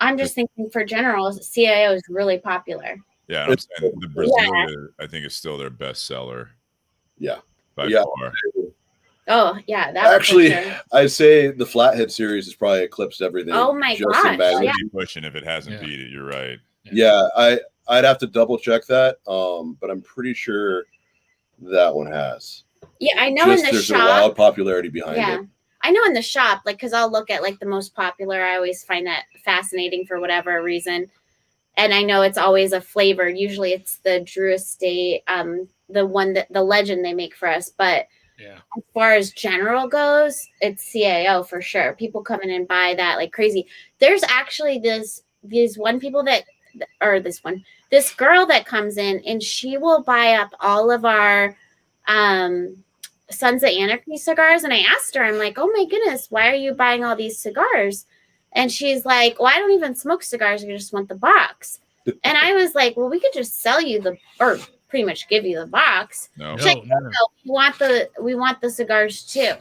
I'm just thinking for general, CAO is really popular. Yeah, I'm saying the Brazilian, I think, is still their best seller. Yeah. By far. Oh, yeah. Actually, I'd say the Flathead series has probably eclipsed everything. Oh, my gosh. Yeah. Be pushing if it hasn't beat it. You're right. Yeah, I'd have to double check that, but I'm pretty sure that one has. Yeah, I know in the there's shop. There's a wild popularity behind it. I know in the shop, like, because I'll look at, like, the most popular. I always find that fascinating for whatever reason. And I know it's always a flavor. Usually it's the Drew Estate, the one that the legend they make for us. But Yeah. As far as general goes, it's CAO for sure. People come in and buy that like crazy. There's actually this girl that comes in and she will buy up all of our Sons of Anarchy cigars. And I asked her, I'm like, oh my goodness, why are you buying all these cigars? And she's like, well, I don't even smoke cigars. I just want the box. And I was like, well, we could just sell you or pretty much give you the box. No. She's like, no, we want the cigars too.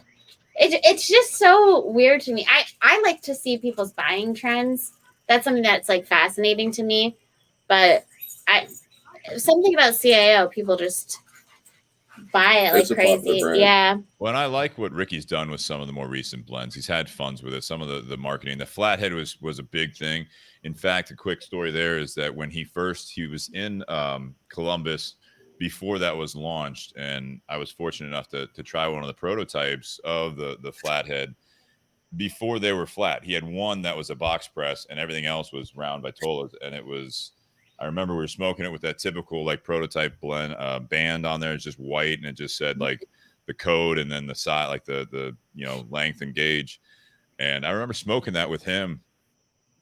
It's just so weird to me. I like to see people's buying trends. That's something that's like fascinating to me. But something about CAO, people just buy it like crazy. Yeah. Well, and I like what Ricky's done with some of the more recent blends. He's had funds with it. Some of the marketing, the flathead was a big thing. In fact, a quick story there is that when he was in Columbus before that was launched, and I was fortunate enough to try one of the prototypes of the flathead before they were flat. He had one that was a box press, and everything else was round vitolas, and it was. I remember we were smoking it with that typical like prototype blend band on there. It's just white, and it just said like the code and then the side, like the length and gauge. And I remember smoking that with him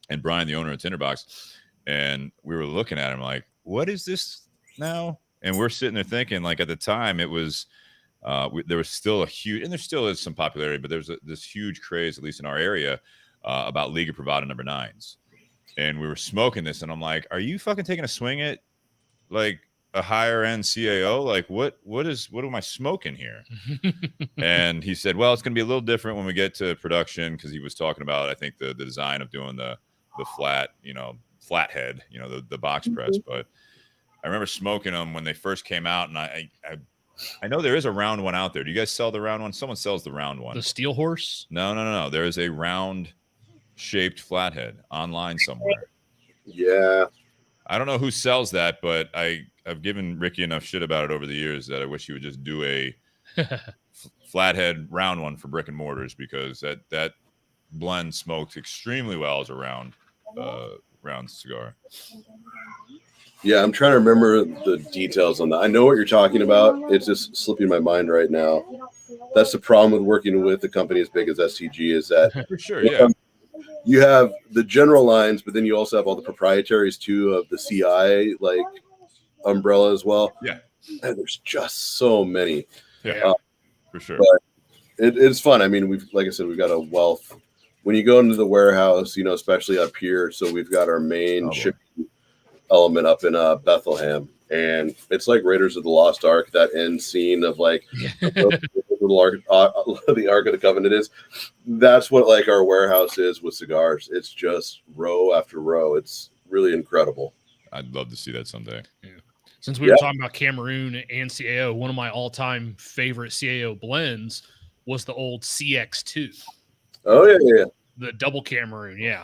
and Brian, the owner of Tinder Box, and we were looking at him like, "What is this now?" And we're sitting there thinking, like at the time, it was there was still a huge, and there still is some popularity, but there's this huge craze, at least in our area, about Liga Privada number 9s. And we were smoking this, and I'm like, "Are you fucking taking a swing at like a higher end CAO? Like, what am I smoking here?" And he said, "Well, it's going to be a little different when we get to production," because he was talking about, I think, the design of doing the flat, flathead, the box press. But I remember smoking them when they first came out, and I know there is a round one out there. Do you guys sell the round one? Someone sells the round one. The Steel Horse? No. There is a round shaped flathead online somewhere. Yeah. I don't know who sells that, but I've given Ricky enough shit about it over the years that I wish he would just do a flathead round one for brick and mortars, because that blend smokes extremely well as a round cigar. Yeah, I'm trying to remember the details on that. I know what you're talking about. It's just slipping my mind right now. That's the problem with working with a company as big as STG, is that for sure, yeah. You have the general lines, but then you also have all the proprietaries too of the CI like umbrella as well. Yeah, and there's just so many. Yeah, for sure. But it's fun. I mean, like I said, we've got a wealth. When you go into the warehouse, especially up here, so we've got our main shipping element up in Bethlehem, and it's like Raiders of the Lost Ark. That end scene of like the Ark of the Covenant is. That's what like our warehouse is with cigars. It's just row after row. It's really incredible. I'd love to see that someday. Yeah. Since we were talking about Cameroon and CAO, one of my all-time favorite CAO blends was the old CX2. Oh yeah. The double Cameroon, yeah.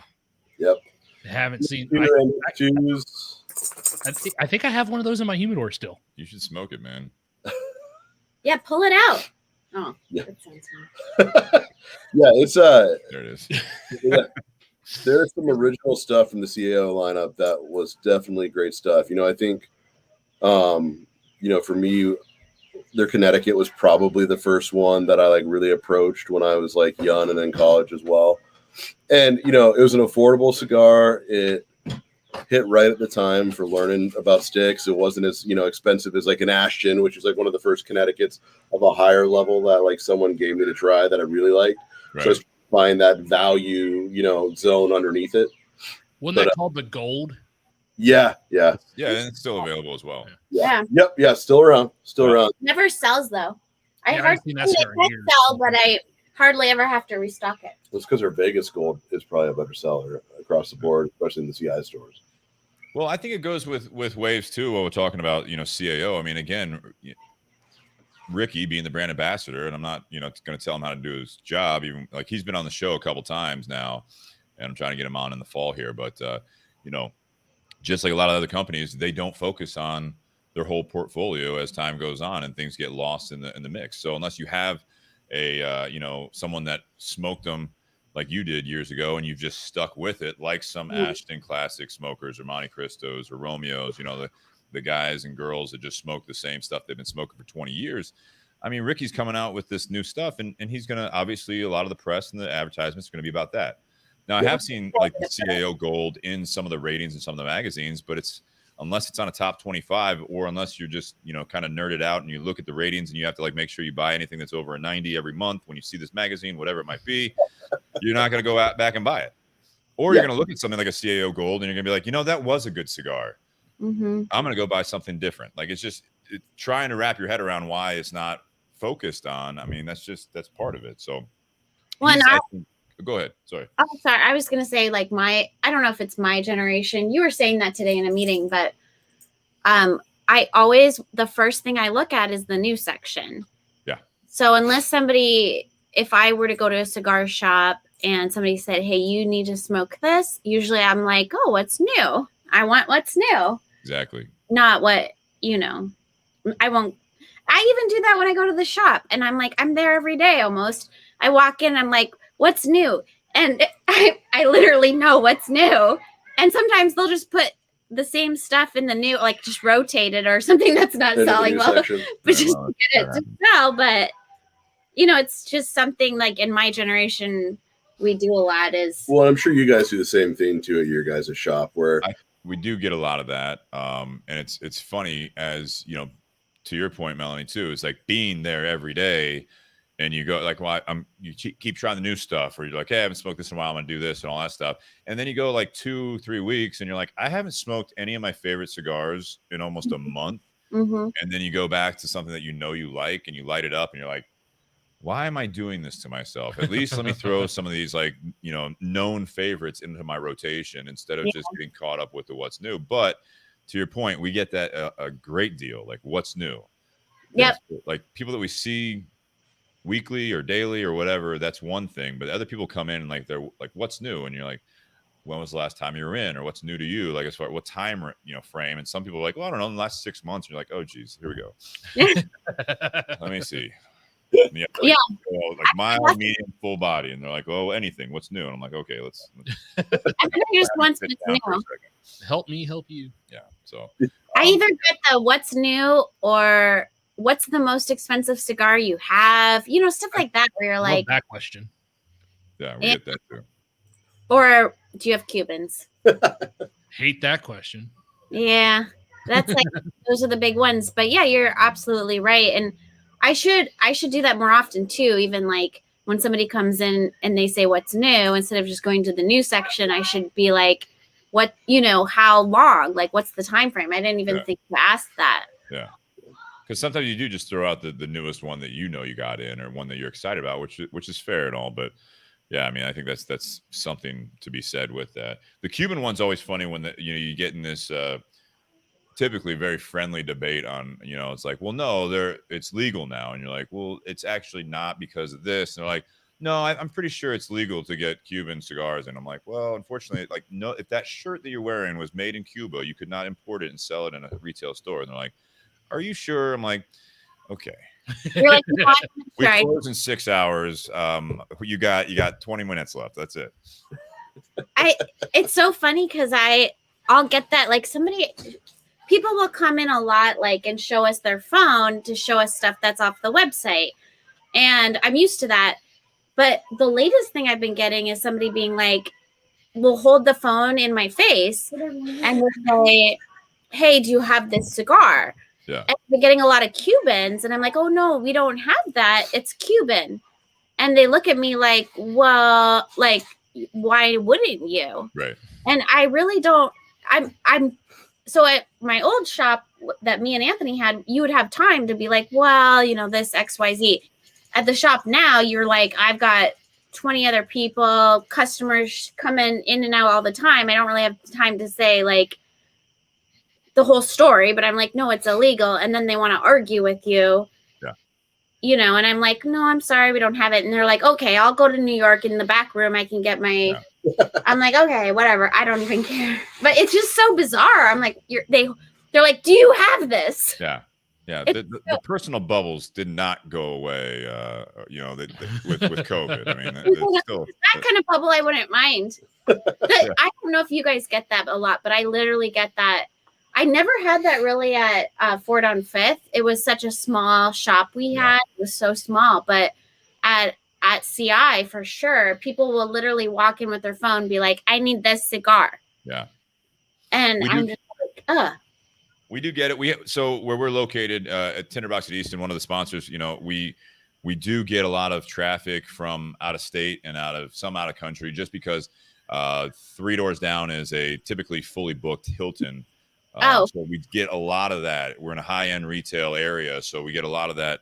Yep. I haven't seen. I think I have one of those in my humidor still. You should smoke it, man. Yeah, pull it out. Oh, yeah. That sounds nice. Yeah, it's there it is. Yeah. There's some original stuff from the CAO lineup that was definitely great stuff. I think, for me, their Connecticut was probably the first one that I like really approached when I was like young and in college as well. And, it was an affordable cigar. It hit right at the time for learning about sticks. It wasn't as, expensive as like an Ashton, which is like one of the first Connecticut's of a higher level that like someone gave me to try that I really liked. Right. So I was find that value, zone underneath it. Wasn't that called the Gold? Yeah. Yeah, and it's still available as well. Yeah. Yep. Yeah. Still around. Never sells though. I Yeah, hardly sell, but I hardly ever have to restock it. It's because our Vegas Gold is probably a better seller across the board, especially in the CI stores. Well, I think it goes with waves too. While we're talking about CAO, I mean, again, Ricky being the brand ambassador, and I'm not going to tell him how to do his job. Even like he's been on the show a couple times now, and I'm trying to get him on in the fall here. But just like a lot of other companies, they don't focus on their whole portfolio as time goes on, and things get lost in the mix. So unless you have a someone that smoked them like you did years ago, and you've just stuck with it, like some Ashton Classic smokers or Monte Cristos or Romeos, the guys and girls that just smoke the same stuff they've been smoking for 20 years. I mean, Ricky's coming out with this new stuff, and he's going to, obviously, a lot of the press and the advertisements are going to be about that. Now, I have seen like the CAO Gold in some of the ratings in some of the magazines, but it's, unless it's on a top 25, or unless you're just, you know, kind of nerded out and you look at the ratings and you have to like make sure you buy anything that's over a 90 every month when you see this magazine, whatever it might be, you're not going to go out back and buy it. Or you're going to look at something like a CAO Gold and you're going to be like, you know, that was a good cigar. I'm going to go buy something different. Like, it's just trying to wrap your head around why it's not focused on. I mean, that's part of it. So, well, go ahead. Sorry. Oh, sorry. I was going to say, like, I don't know if it's my generation. You were saying that today in a meeting, but I always, the first thing I look at is the new section. Yeah. So if I were to go to a cigar shop and somebody said, hey, you need to smoke this, usually I'm like, oh, what's new? I want what's new. Exactly. Not what, you know, I even do that when I go to the shop, and I'm like, I'm there every day almost. I walk in, I'm like, what's new? And I literally know what's new. And sometimes they'll just put the same stuff in the new, like just rotate it or something that's not selling well, but just get it to sell. But, you know, it's just something like in my generation, we do a lot is. Well, I'm sure you guys do the same thing too at your guys' shop where we do get a lot of that. And it's funny, as you know, to your point, Melanie, too, it's like being there every day. And you go like, well, you keep trying the new stuff, or you're like, hey, I haven't smoked this in a while, I'm gonna do this and all that stuff. And then you go like 2-3 weeks and you're like, I haven't smoked any of my favorite cigars in almost a month. And then you go back to something that you know you like and you light it up and you're like, why am I doing this to myself? At least let me throw some of these, like, you know, known favorites into my rotation instead of just getting caught up with the what's new. But to your point, we get that a great deal, like what's new. Yep. Like people that we see weekly or daily or whatever, that's one thing. But other people come in and like, they're like, what's new? And you're like, when was the last time you were in? Or what's new to you? Like, as far what time, you know, frame. And some people are like, well, I don't know, in the last 6 months. And you're like, oh geez, here we go. Let me see. Yeah. Like mild, medium, full body. And they're like, oh, anything, what's new? And I'm like, okay, let's I think just wants what's new. Help me help you. Yeah. So I either get the what's new or what's the most expensive cigar you have, you know, stuff like that, where you're like, that question. Yeah, we get that too. Or do you have Cubans? Hate that question. Yeah, that's like those are the big ones. But yeah, you're absolutely right. And I should do that more often too. Even like when somebody comes in and they say what's new, instead of just going to the new section, I should be like, what, you know, how long? Like, what's the time frame? I didn't even think to ask that. Yeah. Because sometimes you do just throw out the newest one that you know you got in, or one that you're excited about, which is fair and all. But yeah, I mean, I think that's something to be said with that. The Cuban one's always funny when you get in this typically very friendly debate on, you know, it's like, well, no, it's legal now, and you're like, well, it's actually not because of this. And they're like, no, I'm pretty sure it's legal to get Cuban cigars. And I'm like, well, unfortunately, like, no, if that shirt that you're wearing was made in Cuba, you could not import it and sell it in a retail store. And they're like, are you sure? I'm like, okay. You're like, we close in 6 hours. You got 20 minutes left. That's it. It's so funny because I'll get that, like, people will come in a lot, like, and show us their phone to show us stuff that's off the website. And I'm used to that. But the latest thing I've been getting is somebody being like, will hold the phone in my face and will say, hey, do you have this cigar? Yeah. And we're getting a lot of Cubans. And I'm like, oh, no, we don't have that. It's Cuban. And they look at me like, well, like, why wouldn't you? Right. And I really don't. So at my old shop that me and Anthony had, you would have time to be like, well, you know, this XYZ. At the shop now, you're like, I've got 20 other people, customers coming in and out all the time. I don't really have time to say, like, the whole story, but I'm like, no, it's illegal. And then they want to argue with you. Yeah. You know, and I'm like, no, I'm sorry, we don't have it. And they're like, okay, I'll go to New York in the back room. I can get my, I'm like, okay, whatever. I don't even care. But it's just so bizarre. I'm like, they're like, do you have this? Yeah. Yeah. The personal bubbles did not go away, you know, with COVID. I mean, that kind of bubble I wouldn't mind. I don't know if you guys get that a lot, but I literally get that I never had that really at Ford on Fifth. It was such a small shop we had. It was so small, but at CI for sure, people will literally walk in with their phone, be like, "I need this cigar." Yeah, and I'm just like, We do get it. So where we're located at Tinder Box at Easton, one of the sponsors, we do get a lot of traffic from out of state and out of country, just because 3 doors down is a typically fully booked Hilton. So we get a lot of that. We're in a high end retail area, so we get a lot of that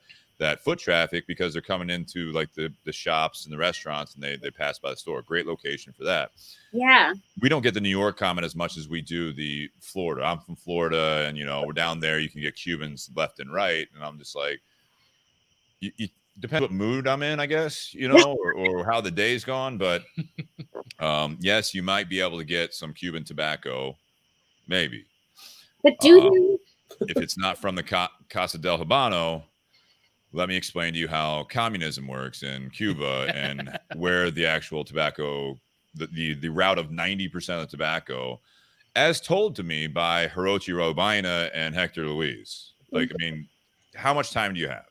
foot traffic because they're coming into like the shops and the restaurants, and they pass by the store. Great location for that. yeah. We don't get the New York comment as much as we do the Florida. I'm from Florida, and we're down there. You can get Cubans left and right, and I'm just like, you depends what mood I'm in, I guess, or how the day's gone. But yes, you might be able to get some Cuban tobacco, maybe. But do you? If it's not from the Casa del Habano, let me explain to you how communism works in Cuba and where the actual tobacco, the route of 90% of the tobacco, as told to me by Hirochi Robina and Hector Luis. Like, I mean, how much time do you have?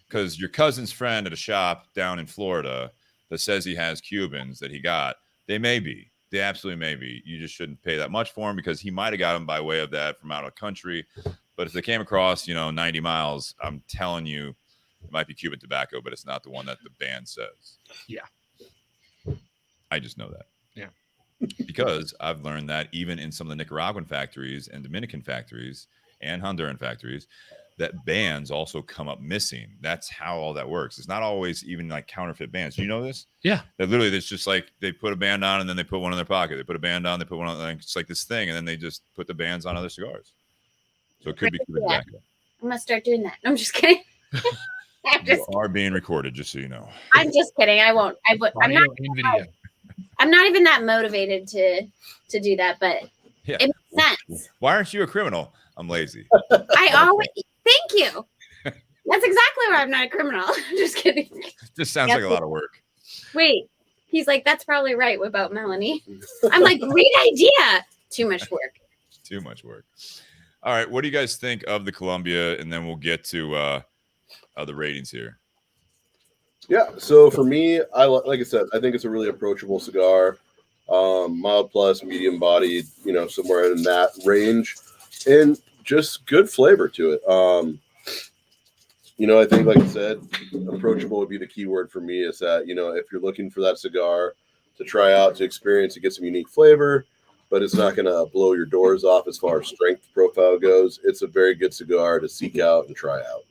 Because your cousin's friend at a shop down in Florida that says he has Cubans that he got, they absolutely may be. You just shouldn't pay that much for them, because he might have got them by way of that from out of country. But if they came across, 90 miles, I'm telling you, it might be Cuban tobacco, but it's not the one that the band says. Yeah. I just know that. Yeah. Because I've learned that even in some of the Nicaraguan factories and Dominican factories and Honduran factories, that bands also come up missing. That's how all that works. It's not always even like counterfeit bands. Do you know this? Yeah. That literally, it's just like they put a band on and then they put one in their pocket. They put a band on, they put one on. Like, it's like this thing, and then they just put the bands on other cigars. So it could be Cuban tobacco. I'm gonna start doing that. I'm just kidding. You are being recorded, just so you know. I'm just kidding. I won't. I'm not. Video. I'm not even that motivated to do that, but Yeah. it makes sense. Why aren't you a criminal? I'm lazy. I always thank you. That's exactly why I'm not a criminal. Just kidding. Just sounds like a lot of work. Wait, he's like, that's probably right about Melanie. I'm like, great idea. Too much work. Too much work. All right, what do you guys think of the Columbia? And then we'll get to the ratings here. Yeah, so for me, like I said, I think it's a really approachable cigar, mild plus, medium bodied, somewhere in that range, and just good flavor to it. I think, like I said, approachable would be the key word for me. Is that if you're looking for that cigar to try out, to experience, to get some unique flavor, but it's not going to blow your doors off as far as strength profile goes. It's a very good cigar to seek out and try out.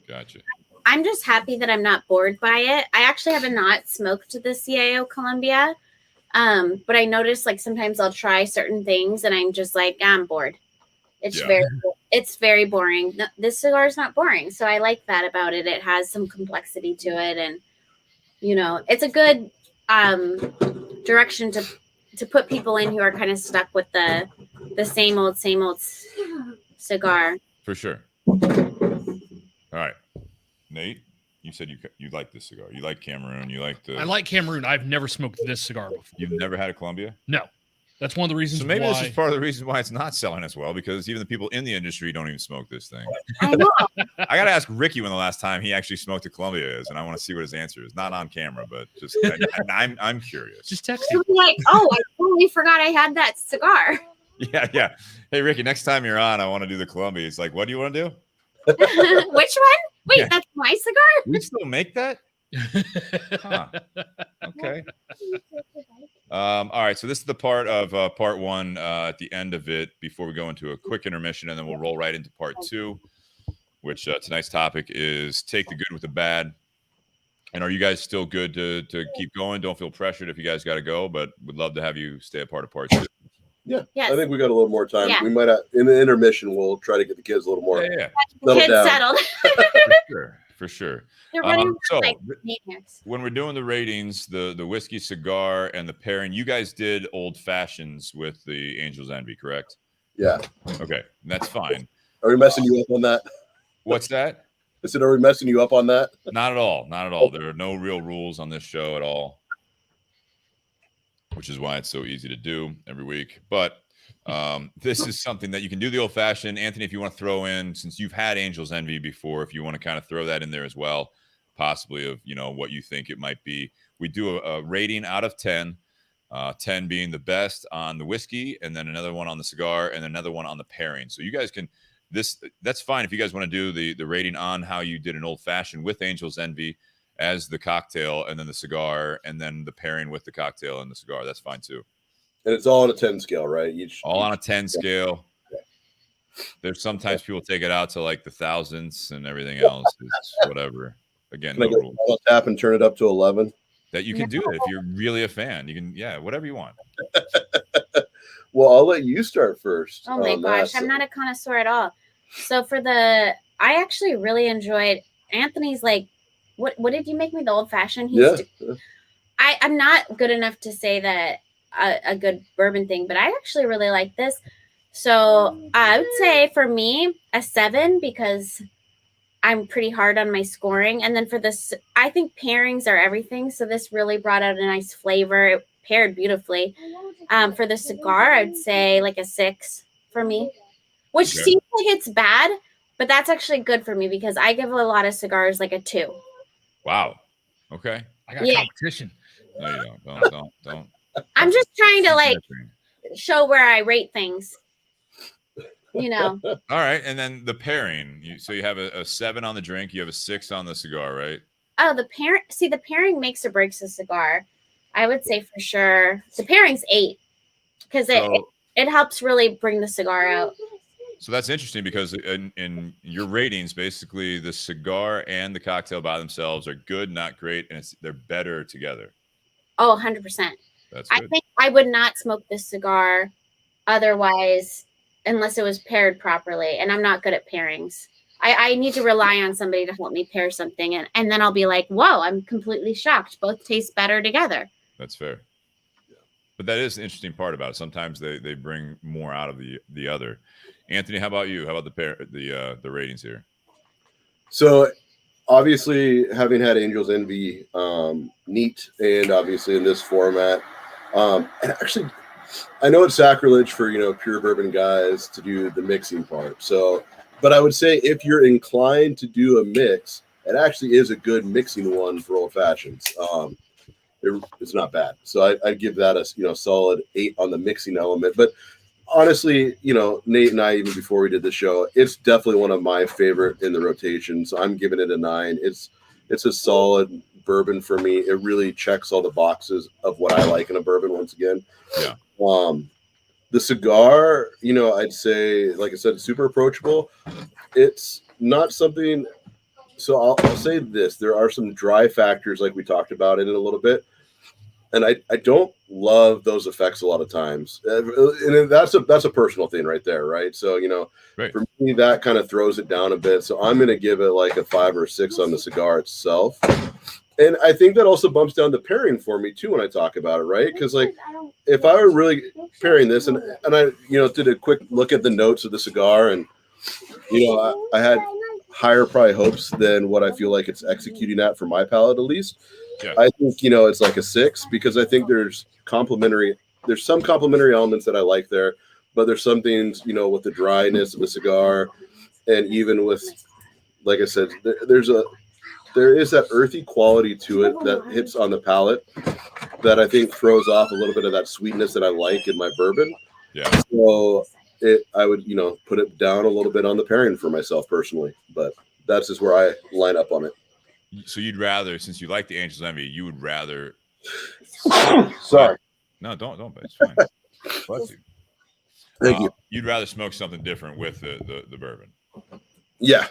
Gotcha. I'm just happy that I'm not bored by it. I actually have not smoked the CAO Columbia, but I notice like sometimes I'll try certain things and I'm just like, I'm bored. It's very boring. No, this cigar is not boring, so I like that about it. It has some complexity to it, and it's a good direction to put people in who are kind of stuck with the same old cigar. For sure. All right, Nate, you said you like this cigar. You like Cameroon. You like the. I like Cameroon. I've never smoked this cigar before. You've never had a Columbia? No. That's one of the reasons. So maybe why... this is part of the reason why it's not selling as well, because even the people in the industry don't even smoke this thing. I know. I got to ask Ricky when the last time he actually smoked a Columbia is, and I want to see what his answer is. Not on camera, but just I'm curious. Just text him. Like, oh, I totally forgot I had that cigar. Yeah. Hey, Ricky, next time you're on, I want to do the Columbia. It's like, what do you want to do? Which one? Wait, Yeah. That's my cigar? We still make that? Huh. Okay. All right. So this is the part of part one at the end of it before we go into a quick intermission, and then we'll roll right into part two, which tonight's topic is take the good with the bad. And are you guys still good to keep going? Don't feel pressured if you guys got to go, but would love to have you stay a part of part two. Yeah, Yes. I think we got a little more time. Yeah. We might have, in the intermission, we'll try to get the kids a little more. Yeah. Kids down. settled. For sure. They're running So like maniacs. when we're doing the ratings, the whiskey cigar and the pairing, you guys did old fashions with the Angel's Envy, correct? Yeah. Okay, that's fine. Are we messing you up on that? What's that? I said, are we messing you up on that? Not at all. Not at all. There are no real rules on this show at all, which is why it's so easy to do every week. But This is something that you can do the old fashioned. Anthony, if you want to throw in, since you've had Angel's Envy before, if you want to kind of throw that in there as well, possibly of, what you think it might be. We do a rating out of 10, 10 being the best on the whiskey, and then another one on the cigar, and another one on the pairing. So you guys can, that's fine if you guys want to do the rating on how you did an old fashioned with Angel's Envy as the cocktail, and then the cigar, and then the pairing with the cocktail and the cigar. That's fine too. And it's all on a 10 scale, right? All on a 10 scale. There's sometimes people take it out to like the thousands and everything else. It's whatever. Again, Can I go tap and turn it up to 11? That you can do it if you're really a fan. You can, whatever you want. Well, I'll let you start first. Oh my gosh, I'm not a connoisseur at all. So I actually really enjoyed Anthony's. Like, what did you make me, the old fashioned? Yeah. I'm not good enough to say that a good bourbon thing, but I actually really like this. So I would say for me a 7, because I'm pretty hard on my scoring. And then for this, I think pairings are everything. So this really brought out a nice flavor. It paired beautifully. For the cigar, I'd say like a 6 for me, which seems like it's bad, but that's actually good for me because I give a lot of cigars like a 2. Wow. Okay. I got competition. No, you don't. Don't. I'm just trying to like show where I rate things. All right, and then the pairing. So you have a 7 on the drink. You have a 6 on the cigar, right? Oh, the pairing makes or breaks a cigar. I would say for sure the pairing's 8 because it helps really bring the cigar out. So that's interesting because in your ratings, basically the cigar and the cocktail by themselves are good, not great, and they're better together. Oh, 100%. That's good. I think I would not smoke this cigar otherwise unless it was paired properly, and I'm not good at pairings. I need to rely on somebody to help me pair something, and then I'll be like, whoa, I'm completely shocked. Both taste better together. That's fair. But that is the interesting part about it. Sometimes they bring more out of the other. Anthony, how about you? How about the ratings here? So obviously, having had Angel's Envy, neat, and obviously in this format, and actually, I know it's sacrilege for pure bourbon guys to do the mixing part. So, but I would say if you're inclined to do a mix, it actually is a good mixing one for old fashions. It's not bad. So I'd give that a solid 8 on the mixing element. But honestly, Nate and I, even before we did the show, it's definitely one of my favorite in the rotation. So I'm giving it a 9. It's a solid bourbon for me. It really checks all the boxes of what I like in a bourbon once again. Yeah. The cigar, I'd say, like I said, super approachable. It's not something. So I'll say this: there are some dry factors, like we talked about in it a little bit, and I don't love those effects a lot of times. And that's a personal thing right there, right? So right. For me, that kind of throws it down a bit. So I'm going to give it like a 5 or 6 on the cigar itself. And I think that also bumps down the pairing for me too when I talk about it, right? Because like if I were really pairing this, and I did a quick look at the notes of the cigar, and I had higher probably hopes than what I feel like it's executing at for my palate at least. Yeah. I think it's like a 6 because I think there's some complementary elements that I like there, but there's some things with the dryness of the cigar, and even with, like I said, there is that earthy quality to it that hits on the palate that I think throws off a little bit of that sweetness that I like in my bourbon. Yeah. So I would, put it down a little bit on the pairing for myself personally, but that's just where I line up on it. So you'd rather, since you like the Angel's Envy, you would rather. Sorry. No, don't. It's fine. Bless you. Thank you. You'd rather smoke something different with the bourbon. Yeah.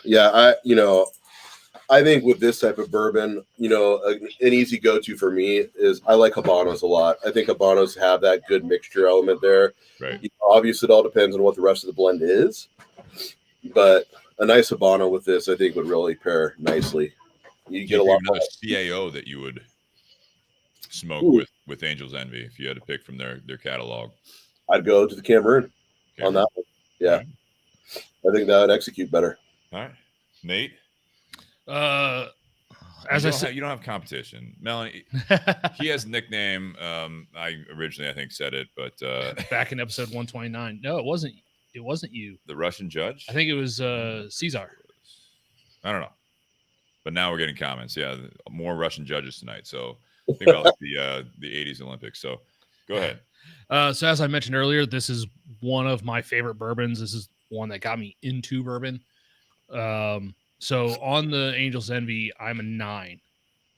I think with this type of bourbon, an easy go-to for me is I like Habanos a lot. I think Habanos have that good mixture element there. Right. Obviously, it all depends on what the rest of the blend is, but a nice Habano with this, I think, would really pair nicely. You get a lot of CAO that you would smoke with Angel's Envy if you had to pick from their catalog. I'd go to the Cameroon on that one. Yeah. Right. I think that would execute better. All right. Nate? as I said, you don't have competition. Melanie, he has a nickname. I originally, I think, said it, but back in episode 129. No, it wasn't. It wasn't you. the Russian judge. I think it was Caesar. I don't know, but now we're getting comments. Yeah, more Russian judges tonight. So think about the '80s Olympics. So go ahead. So as I mentioned earlier, this is one of my favorite bourbons. This is one that got me into bourbon. So on the Angel's Envy, I'm a 9.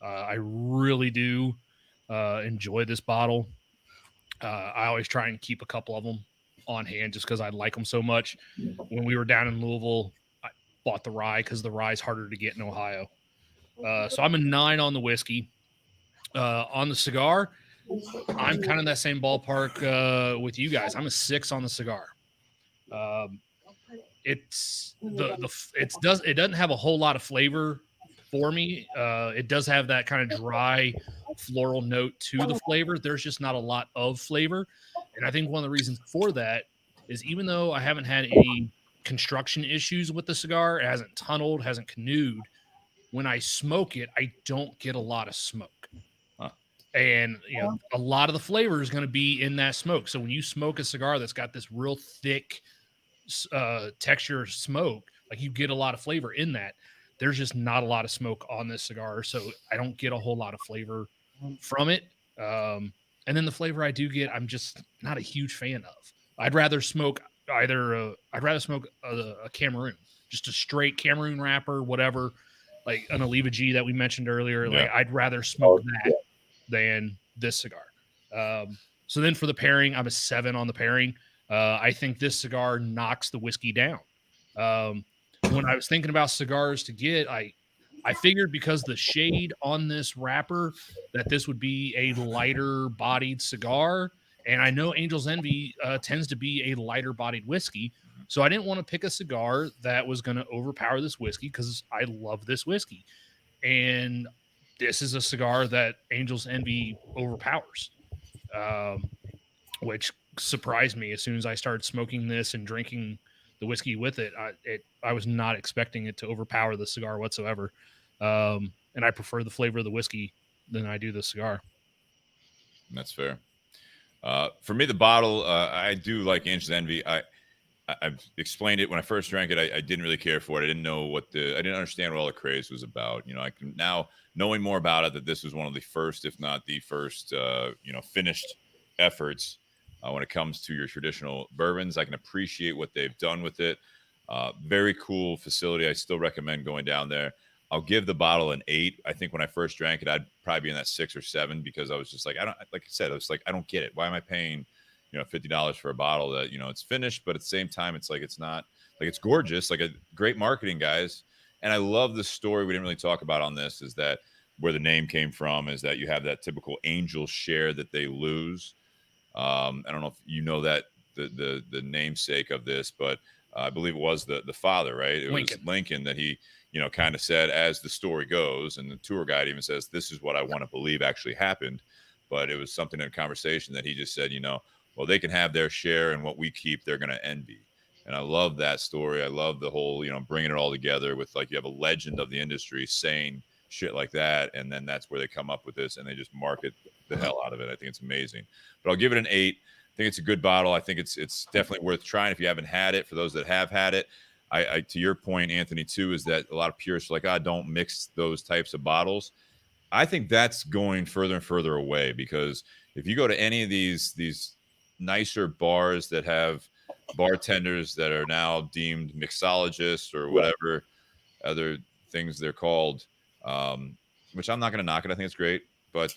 I really do enjoy this bottle. I always try and keep a couple of them on hand just because I like them so much. When we were down in Louisville, I bought the rye because the rye is harder to get in Ohio. So I'm a 9 on the whiskey. On the cigar, I'm kind of that same ballpark with you guys. I'm a 6 on the cigar. It doesn't have a whole lot of flavor for me. It does have that kind of dry floral note to the flavor. There's just not a lot of flavor. And I think one of the reasons for that is even though I haven't had any construction issues with the cigar, it hasn't tunneled, hasn't canoed. When I smoke it, I don't get a lot of smoke. And a lot of the flavor is going to be in that smoke. So when you smoke a cigar that's got this real thick texture smoke, like you get a lot of flavor in that. There's just not a lot of smoke on this cigar, so I don't get a whole lot of flavor from it. And then the flavor I do get, I'm just not a huge fan of. I'd rather smoke a Cameroon, just a straight Cameroon wrapper, whatever, like an Oliva G that we mentioned earlier. Yeah. Like I'd rather smoke that than this cigar. So then for the pairing, I'm a 7 on the pairing. I think this cigar knocks the whiskey down. When I was thinking about cigars to get, I figured because the shade on this wrapper that this would be a lighter bodied cigar. And I know Angel's Envy tends to be a lighter bodied whiskey. So I didn't want to pick a cigar that was going to overpower this whiskey because I love this whiskey. And this is a cigar that Angel's Envy overpowers, which surprised me as soon as I started smoking this and drinking the whiskey with it. I was not expecting it to overpower the cigar whatsoever. And I prefer the flavor of the whiskey than I do the cigar. That's fair. For me, the bottle, I do like Angel's Envy. I've explained it when I first drank it. I didn't really care for it. I didn't know I didn't understand what all the craze was about. I can now, knowing more about it, that this was one of the first, if not the first, finished efforts when it comes to your traditional bourbons. I can appreciate what they've done with it. Very cool facility. I still recommend going down there. I'll give the bottle an 8. I think when I first drank it, I'd probably be in that 6 or 7 because I was just like, I don't get it. Why am I paying, $50 for a bottle that, it's finished, but at the same time, it's like, it's not like, it's gorgeous, like a great marketing, guys. And I love the story we didn't really talk about on this, is that where the name came from is that you have that typical angel share that they lose. I don't know if you know that the namesake of this, but I believe it was the father, right? It was Lincoln that he, kind of said, as the story goes, and the tour guide even says, this is what I want to believe actually happened. But it was something in a conversation that he just said, well, they can have their share, and what we keep, they're going to envy. And I love that story. I love the whole, bringing it all together with, like, you have a legend of the industry saying shit like that. And then that's where they come up with this, and they just market the hell out of it. I think it's amazing. But I'll give it an 8. I think it's a good bottle. I think it's definitely worth trying if you haven't had it. For those that have had it, I to your point, Anthony, too, is that a lot of purists are like, don't mix those types of bottles. I think that's going further and further away, because if you go to any of these nicer bars that have bartenders that are now deemed mixologists or whatever other things they're called, which I'm not going to knock it. I think it's great, but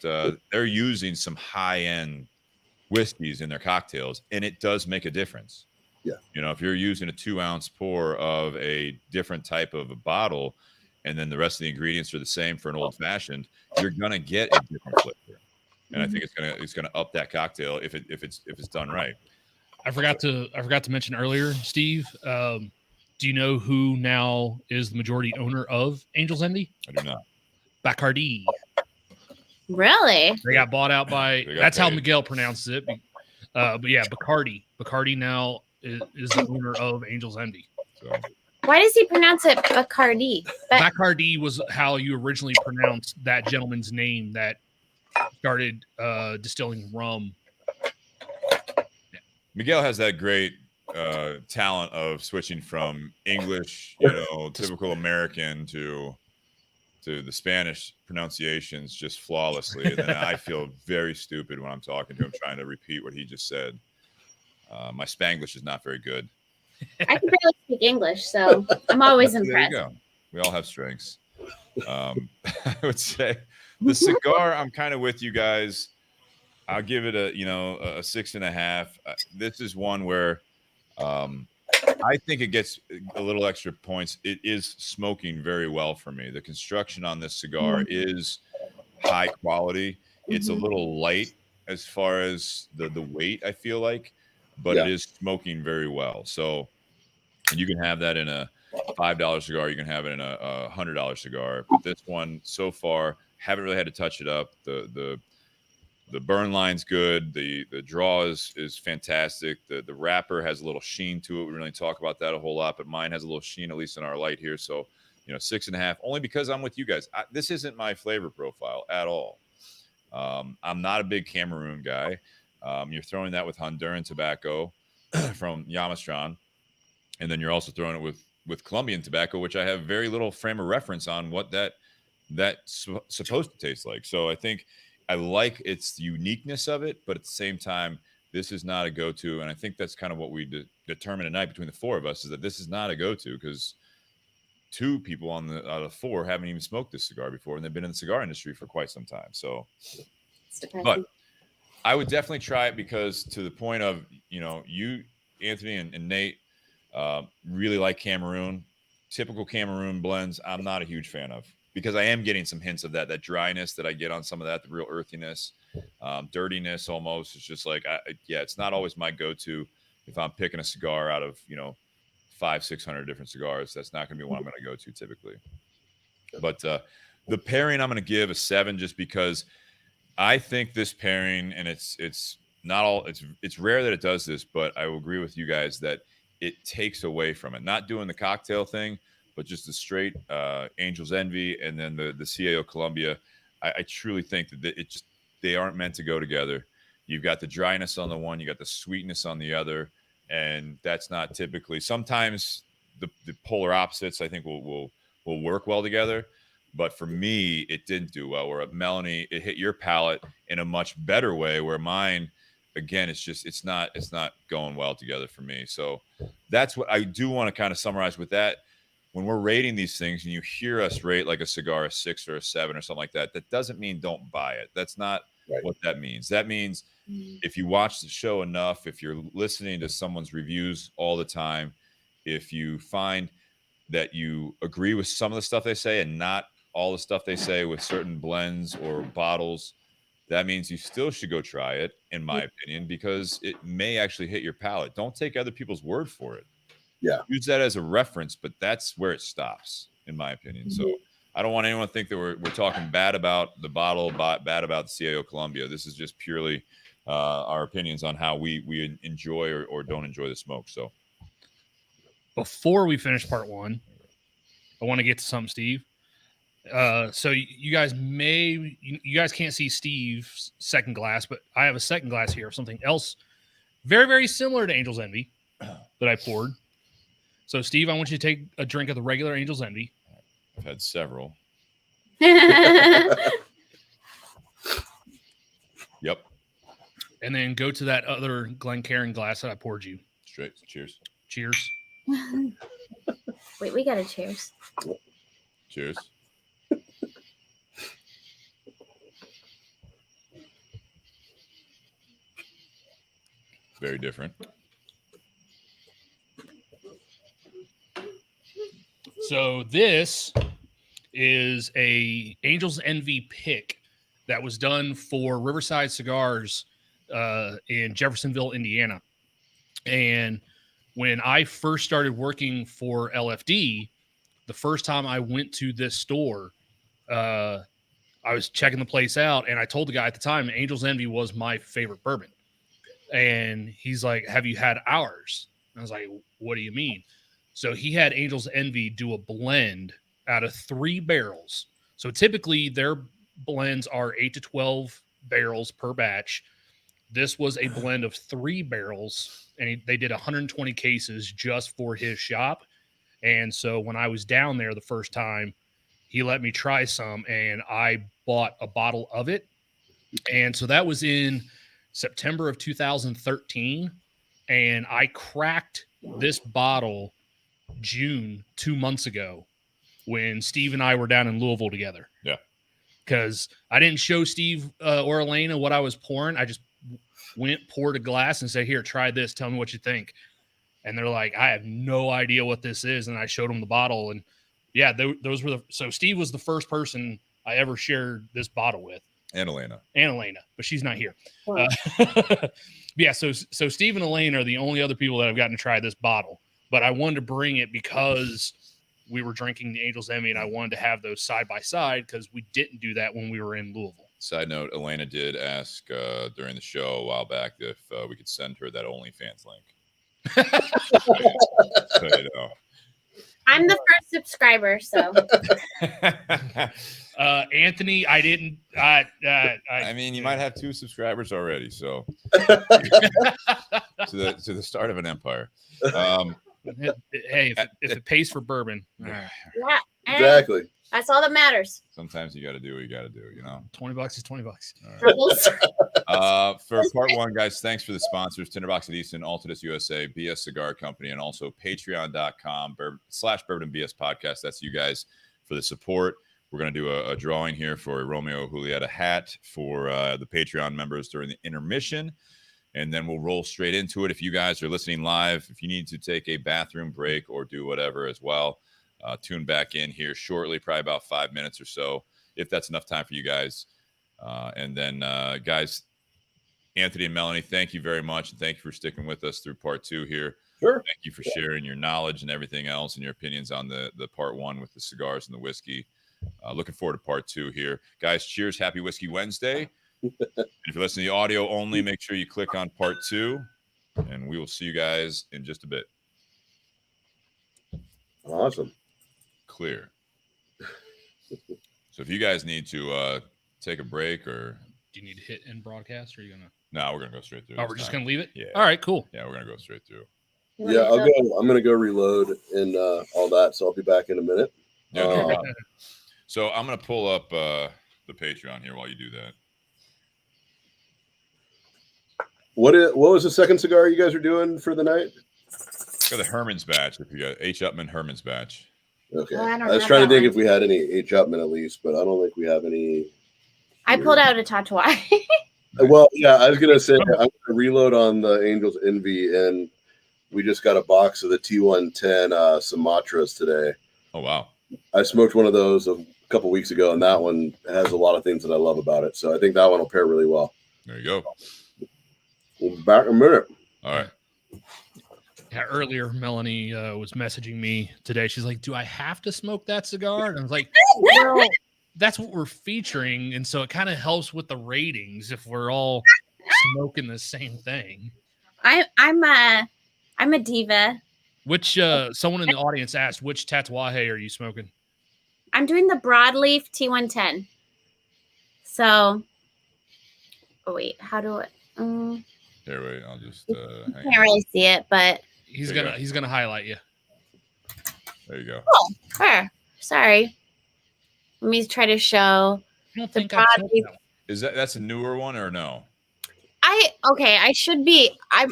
they're using some high-end whiskeys in their cocktails, and it does make a difference. Yeah. If you're using a 2-ounce pour of a different type of a bottle, and then the rest of the ingredients are the same for an old fashioned, you're going to get a different flavor. And I think it's gonna up that cocktail if it's done right. I forgot to mention earlier, Steve. Do you know who now is the majority owner of Angel's Envy? I do not. Bacardi. Really? They got bought out by. That's how Miguel pronounces it. But yeah, Bacardi. Bacardi now is the owner of Angel's Envy. So Why does he pronounce it Bacardi? Bacardi was how you originally pronounced that gentleman's name that started distilling rum. Miguel has that great talent of switching from English, typical American to the Spanish pronunciations just flawlessly. And then I feel very stupid when I'm talking to him, trying to repeat what he just said. My Spanglish is not very good. I can barely speak English, so I'm always impressed. There you go. We all have strengths. I would say the cigar, I'm kind of with you guys. I'll give it a 6.5. This is one where I think it gets a little extra points. It is smoking very well for me. The construction on this cigar is high quality. It's a little light as far as the weight, I feel like, but it is smoking very well. So you can have that in a $5 cigar. You can have it in a $100 cigar. But this one so far, haven't really had to touch it up. The burn line's good. The draw is fantastic. The wrapper has a little sheen to it. We really talk about that a whole lot, but mine has a little sheen, at least in our light here. So, 6.5, only because I'm with you guys. This isn't my flavor profile at all. I'm not a big Cameroon guy. You're throwing that with Honduran tobacco from Yamastran, and then you're also throwing it with Colombian tobacco, which I have very little frame of reference on what that's supposed to taste like. So I think I like its uniqueness of it, but at the same time, this is not a go-to. And I think that's kind of what we determined tonight between the four of us, is that this is not a go-to because 2 people out of 4 haven't even smoked this cigar before, and they've been in the cigar industry for quite some time. So, but I would definitely try it because, to the point of, you, Anthony and Nate, really like Cameroon. Typical Cameroon blends, I'm not a huge fan of, because I am getting some hints of that dryness that I get on some of that, the real earthiness, dirtiness almost. It's just like, it's not always my go-to. If I'm picking a cigar out of, 500-600 different cigars, that's not going to be one I'm going to go to typically. But the pairing, I'm going to give a 7, just because I think this pairing, and it's not all, it's rare that it does this, but I will agree with you guys that it takes away from it. Not doing the cocktail thing, but just the straight Angel's Envy and then the CAO Columbia. I truly think that they aren't meant to go together. You've got the dryness on the one, you got the sweetness on the other, and that's not typically. Sometimes the polar opposites, I think, will work well together. But for me, it didn't do well. Where Melanie, it hit your palate in a much better way, where mine, again, it's not going well together for me. So that's what I do want to kind of summarize with that. When we're rating these things and you hear us rate like a cigar a 6 or a 7 or something like that, that doesn't mean don't buy it. That's not what that means. That means if you watch the show enough, if you're listening to someone's reviews all the time, if you find that you agree with some of the stuff they say and not all the stuff they say with certain blends or bottles, that means you still should go try it, in my opinion, because it may actually hit your palate. Don't take other people's word for it. Yeah. Use that as a reference, but that's where it stops, in my opinion. So I don't want anyone to think that we're talking bad about the bottle, bad about the CAO Columbia. This is just purely our opinions on how we enjoy or don't enjoy the smoke. So before we finish part 1, I want to get to something, Steve. So you guys can't see Steve's second glass, but I have a second glass here of something else very, very similar to Angel's Envy that I poured. So, Steve, I want you to take a drink of the regular Angel's Envy. I've had several. Yep. And then go to that other Glencairn glass that I poured you. Straight. Cheers. Cheers. Wait, we got a cheers. Cheers. Very different. So this is a Angel's Envy pick that was done for Riverside Cigars in Jeffersonville, Indiana. And when I first started working for LFD, the first time I went to this store, I was checking the place out, and I told the guy at the time, Angel's Envy was my favorite bourbon. And he's like, have you had ours? And I was like, what do you mean? So he had Angel's Envy do a blend out of 3 barrels. So typically their blends are 8 to 12 barrels per batch. This was a blend of 3 barrels, and they did 120 cases just for his shop. And so when I was down there the first time, he let me try some, and I bought a bottle of it. And so that was in September of 2013, and I cracked this bottle June 2 months ago when Steve and I were down in Louisville together. Yeah. Because I didn't show Steve or Elena what I was pouring. I just poured a glass and said, here, try this. Tell me what you think. And they're like, I have no idea what this is. And I showed them the bottle. And yeah, those were so Steve was the first person I ever shared this bottle with. And Elena, but she's not here. Wow. Yeah. So Steve and Elena are the only other people that have gotten to try this bottle, but I wanted to bring it because we were drinking the Angel's Envy and I wanted to have those side by side because we didn't do that when we were in Louisville. Side note, Elena did ask during the show a while back if we could send her that OnlyFans link. So, you know. I'm the first subscriber, so. Anthony, I didn't. I mean, you might have 2 subscribers already, so to the start of an empire. Hey, if it pays for bourbon, Yeah, Exactly. that's all that matters. Sometimes you got to do what you got to do, you know. $20 is $20. All right. For part 1, guys, thanks for the sponsors: Tinder Box at Easton, Altadis USA, BS Cigar Company, and also patreon.com/bourbonbs podcast. That's you guys for the support. We're going to do a drawing here for a Romeo Julieta hat for the Patreon members during the intermission. And then we'll roll straight into it. If you guys are listening live, if you need to take a bathroom break or do whatever as well, tune back in here shortly, probably about 5 minutes or so, if that's enough time for you guys. And then, guys, Anthony and Melanie, thank you very much. And thank you for sticking with us through part 2 here. Sure. Thank you for sharing your knowledge and everything else and your opinions on the part 1 with the cigars and the whiskey. Looking forward to part 2 here. Guys, cheers. Happy Whiskey Wednesday. And if you're listening to the audio only, make sure you click on part 2, and we will see you guys in just a bit. Awesome. Clear. So if you guys need to take a break, or do you need to hit end broadcast, or are you gonna? No, we're gonna go straight through. Oh, we're just gonna leave it. Yeah. All right. Cool. Yeah, we're gonna go straight through. Yeah, I'll go. I'm gonna go reload and all that, so I'll be back in a minute. Yeah, no problem. So I'm gonna pull up the Patreon here while you do that. What was the second cigar you guys are doing for the night? Got the Herman's batch. If you got H. Upman Herman's batch. Okay. Well, I was trying to think if we had any H. Upman at least, but I don't think we have any. I pulled out a Tatuai. Well, yeah, I was gonna say I'm gonna reload on the Angel's Envy, and we just got a box of the T110 Sumatras today. Oh wow! I smoked one of those a couple weeks ago, and that one has a lot of things that I love about it. So I think that one will pair really well. There you go. We'll be back in a minute. All right. Yeah, earlier Melanie was messaging me today. She's like, "Do I have to smoke that cigar?" And I was like, "Well, that's what we're featuring, and so it kind of helps with the ratings if we're all smoking the same thing." I'm a diva. Which someone in the audience asked, which Tatuaje are you smoking? I'm doing the broadleaf T110. So, wait, how do I? Here, wait. I'll just. You can't really see it, but He's gonna highlight you. There you go. oh, her. Sorry. Let me try to show. I don't The think I smoked that one. Is that's a newer one or no? I should be. I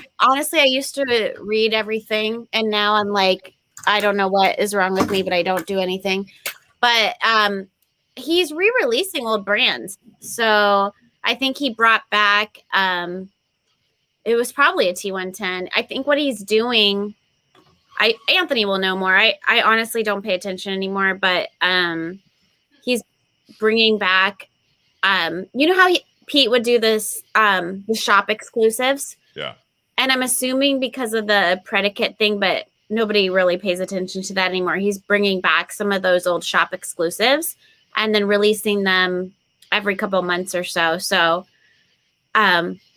used to read everything, and now I'm like, I don't know what is wrong with me, but I don't do anything. But he's re-releasing old brands, so I think he brought back. It was probably a T110. I think what he's doing. Anthony will know more. I honestly don't pay attention anymore, but he's bringing back. You know how Pete would do this, the shop exclusives. Yeah. And I'm assuming because of the predicate thing, but nobody really pays attention to that anymore. He's bringing back some of those old shop exclusives and then releasing them every couple of months or so. So,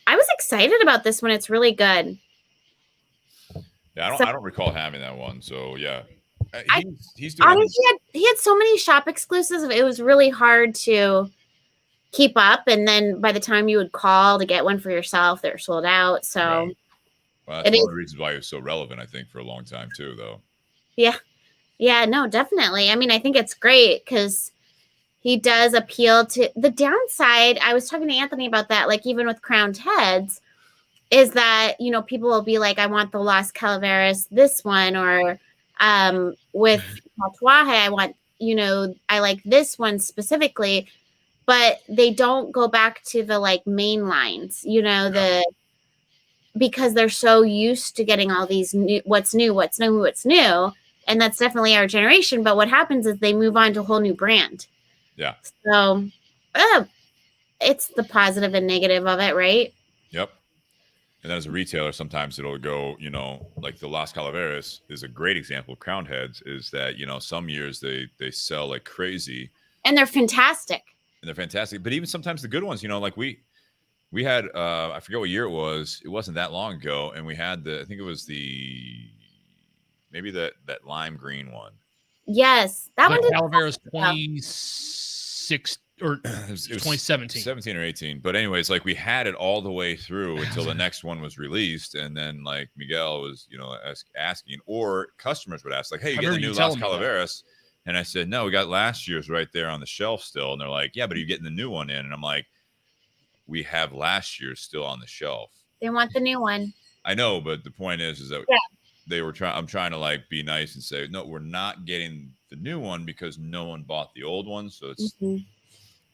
I was excited about this one. It's really good. Yeah, So- I don't recall having that one. So yeah, he's doing. Honestly, he had so many shop exclusives. It was really hard to keep up. And then by the time you would call to get one for yourself, they're sold out. So Right. Well, that's one of the reasons why he was so relevant, I think, for a long time too, though. yeah, no, definitely. I mean, I think it's great because he does appeal to the downside. I was talking to Anthony about that, like even with crowned heads, is that, you know, people will be like, I want the Las Calaveras, this one, or with Tatuaje, I want, you know, I like this one specifically, but they don't go back to the like main lines, you know, because they're so used to getting all these new, what's new. And that's definitely our generation. But what happens is they move on to a whole new brand. Yeah. So it's the positive and negative of it, right? Yep. And then as a retailer, sometimes it'll go, you know, like the Las Calaveras is a great example of crowned heads, is that, you know, some years they sell like crazy. And they're fantastic. But even sometimes the good ones, you know, like we had I forget what year it wasn't that long ago, and we had I think it was maybe that lime green one. Yes, that one did. Calaveras 26 or it was 2017, 17 or 18. But anyways, like we had it all the way through until the next one was released, and then like Miguel was, you know, asking, or customers would ask, like, "Hey, you get the new Las Calaveras?" And I said, "No, we got last year's right there on the shelf still." And they're like, "Yeah, but are you getting the new one in?" And I'm like, "We have last year's still on the shelf. They want the new one." I know, but the point is that they were trying. I'm trying to like be nice and say, "No, we're not getting the new one because no one bought the old one." So it's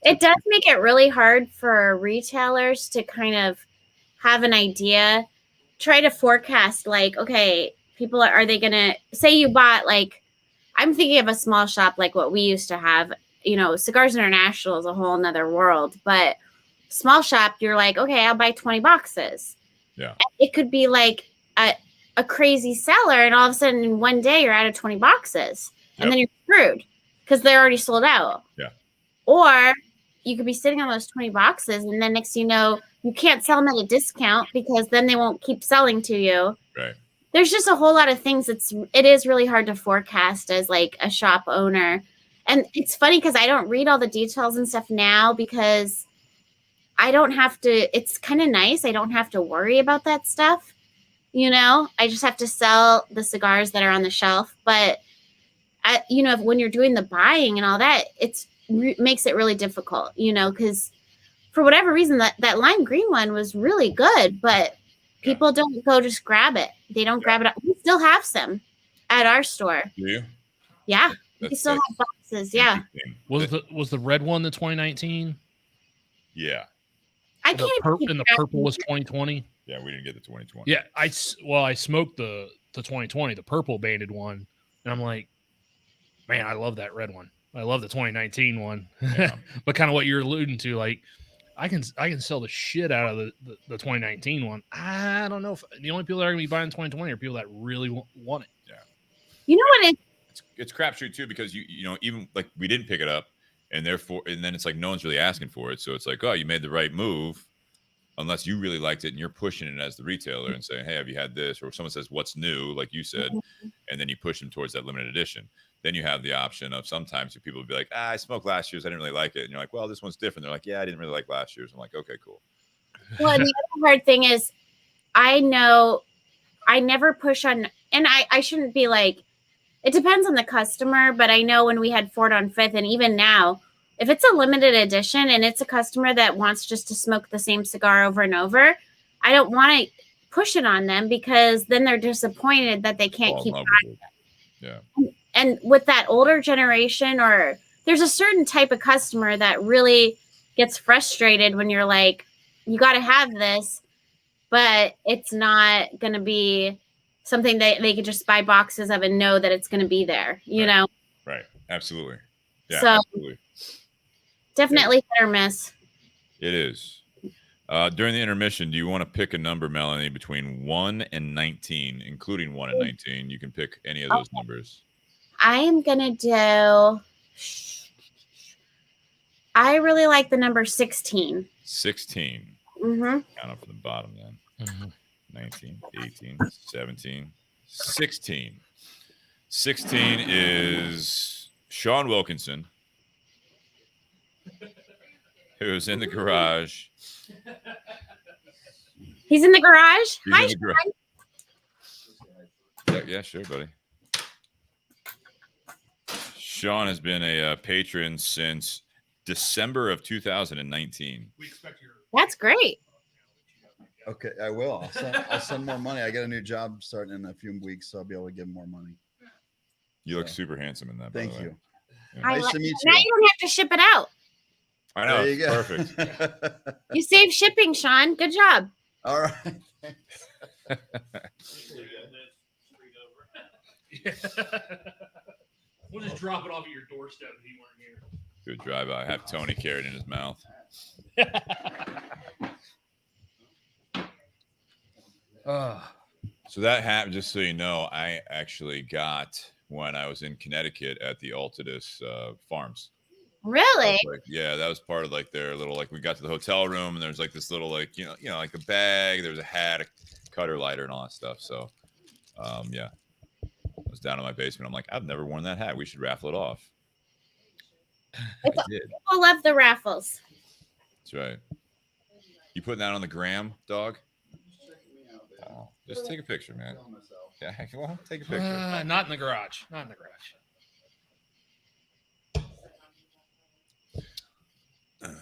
it does make it really hard for retailers to kind of have an idea, try to forecast, like, okay, people are they gonna say you bought, like, I'm thinking of a small shop like what we used to have, you know, Cigars International is a whole nother world, but small shop, you're like, okay, I'll buy 20 boxes. Yeah. And it could be like a crazy seller, and all of a sudden in one day you're out of 20 boxes. And then you're screwed because they're already sold out. Yeah. Or you could be sitting on those 20 boxes, and then next thing you know, you can't sell them at a discount because then they won't keep selling to you. Right. There's just a whole lot of things. It is really hard to forecast as like a shop owner. And it's funny because I don't read all the details and stuff now because I don't have to, it's kind of nice. I don't have to worry about that stuff. You know, I just have to sell the cigars that are on the shelf. But, you know, when you're doing the buying and all that, makes it really difficult, you know, because for whatever reason, that lime green one was really good, but people don't go just grab it. They don't grab it. We still have some at our store. Do you? Yeah. We still have boxes. Yeah. Was the red one the 2019? Yeah. I can't. And the purple was 2020. Yeah, we didn't get the 2020. Yeah, I smoked the 2020, the purple banded one, and I'm like, man, I love that red one. I love the 2019 one. Yeah. But kind of what you're alluding to, like, I can sell the shit out of the 2019 one. I don't know if the only people that are going to be buying 2020 are people that really want it. Yeah. You know what? It's crapshoot too, because you know, even like we didn't pick it up, and therefore, and then it's like no one's really asking for it. So it's like, oh, you made the right move, unless you really liked it and you're pushing it as the retailer and saying, hey, have you had this? Or if someone says what's new, like you said, and then you push them towards that limited edition. Then you have the option of sometimes people will be like, I smoked last year's, I didn't really like it. And you're like, well, this one's different. They're like, yeah, I didn't really like last year's. I'm like, okay, cool. Well, and the other hard thing is, I know I never push on, and I shouldn't be like, it depends on the customer, but I know when we had Ford on Fifth, and even now, if it's a limited edition and it's a customer that wants just to smoke the same cigar over and over, I don't want to push it on them because then they're disappointed that they can't keep buying it. Yeah. And with that older generation, or there's a certain type of customer that really gets frustrated when you're like, you got to have this, but it's not going to be something that they could just buy boxes of and know that it's going to be there, you know? Right. Absolutely. Yeah. So absolutely. Definitely hit or miss. It is. During the intermission, do you want to pick a number, Melanie, between 1 and 19, including 1 and 19? You can pick any of those numbers. I am going to do, I really like the number 16. 16. Mm-hmm. Count up from the bottom then. 19, 18, 17, 16. 16 is Sean Wilkinson, who's in the garage. He's in the garage. He's Hi, in the garage. Sean. Yeah, sure, buddy. Sean has been a patron since December of 2019. We expect your. That's great. Okay, I will. I'll send more money. I got a new job starting in a few weeks, so I'll be able to give more money. You look super handsome in that. Thank by the way. you. Yeah. Nice to meet Now you. you don't have to ship it out. I know. There you go. Perfect. You saved shipping, Sean. Good job. All right. We'll just drop it off at your doorstep if you weren't here. Do a drive-by. Have Tony carried in his mouth. So that happened. Just so you know, I actually got when I was in Connecticut at the Altadis farms. Really? Yeah, that was part of like their little like we got to the hotel room and there's like this little like you know like a bag. There was a hat, a cutter lighter, and all that stuff. So, yeah, I was down in my basement. I'm like, I've never worn that hat. We should raffle it off. I did. People love the raffles. That's right. You putting that on the gram, dog? Oh, just take a picture, man. Yeah, well, take a picture. Not in the garage. Not in the garage.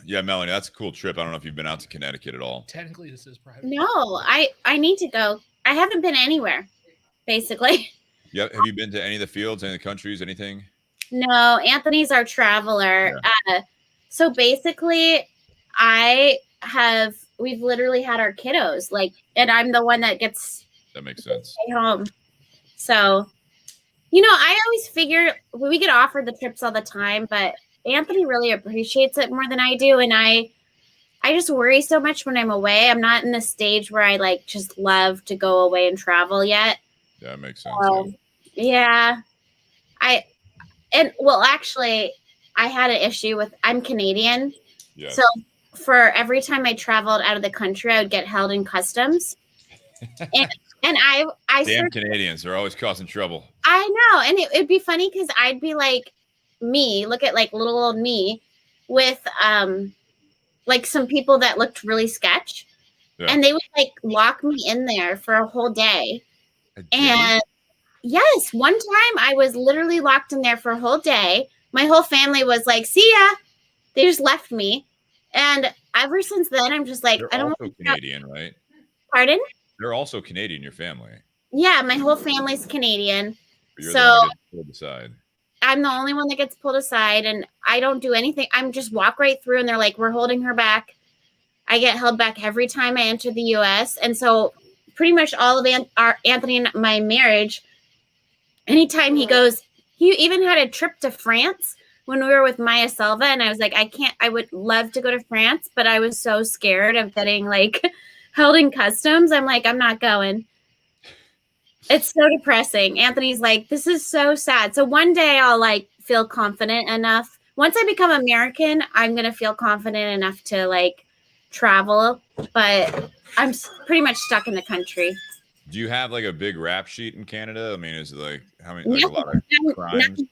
Yeah, Melanie, that's a cool trip. I don't know if you've been out to Connecticut at all. Technically, this is private. No, I need to go. I haven't been anywhere, basically. Yeah, have you been to any of the fields, any of the countries, anything? No, Anthony's our traveler. So basically, we've literally had our kiddos, like, and I'm the one that gets That makes sense. stay home. So, you know, I always figure we get offered the trips all the time, but Anthony really appreciates it more than I do. And I just worry so much when I'm away. I'm not in the stage where I like just love to go away and travel yet. Yeah, that makes sense. Yeah. Actually, I had an issue with, I'm Canadian. Yeah. So for every time I traveled out of the country, I would get held in customs. and I Damn Canadians, they're always causing trouble. I know. And it'd be funny because I'd be like, look at like little old me with like some people that looked really sketch. Yeah. And they would like lock me in there for a whole day. And yes, one time I was literally locked in there for a whole day. My whole family was like, see ya. They just left me. And ever since then, I'm just like, They're I don't also Canadian, right? Pardon? They're also Canadian, your family. Yeah, my whole family's Canadian. But you're So- the one that gets pulled aside. I'm the only one that gets pulled aside and I don't do anything. I'm just walk right through and they're like, we're holding her back. I get held back every time I enter the US. And so pretty much all of our Anthony and my marriage, anytime he goes, he even had a trip to France when we were with Maya Selva. And I was like, I would love to go to France, but I was so scared of getting like held in customs. I'm like, I'm not going. It's so depressing. Anthony's like, this is so sad. So one day I'll like feel confident enough. Once I become American, I'm going to feel confident enough to like travel, but I'm pretty much stuck in the country. Do you have like a big rap sheet in Canada? I mean, is it like how many like a lot of crimes?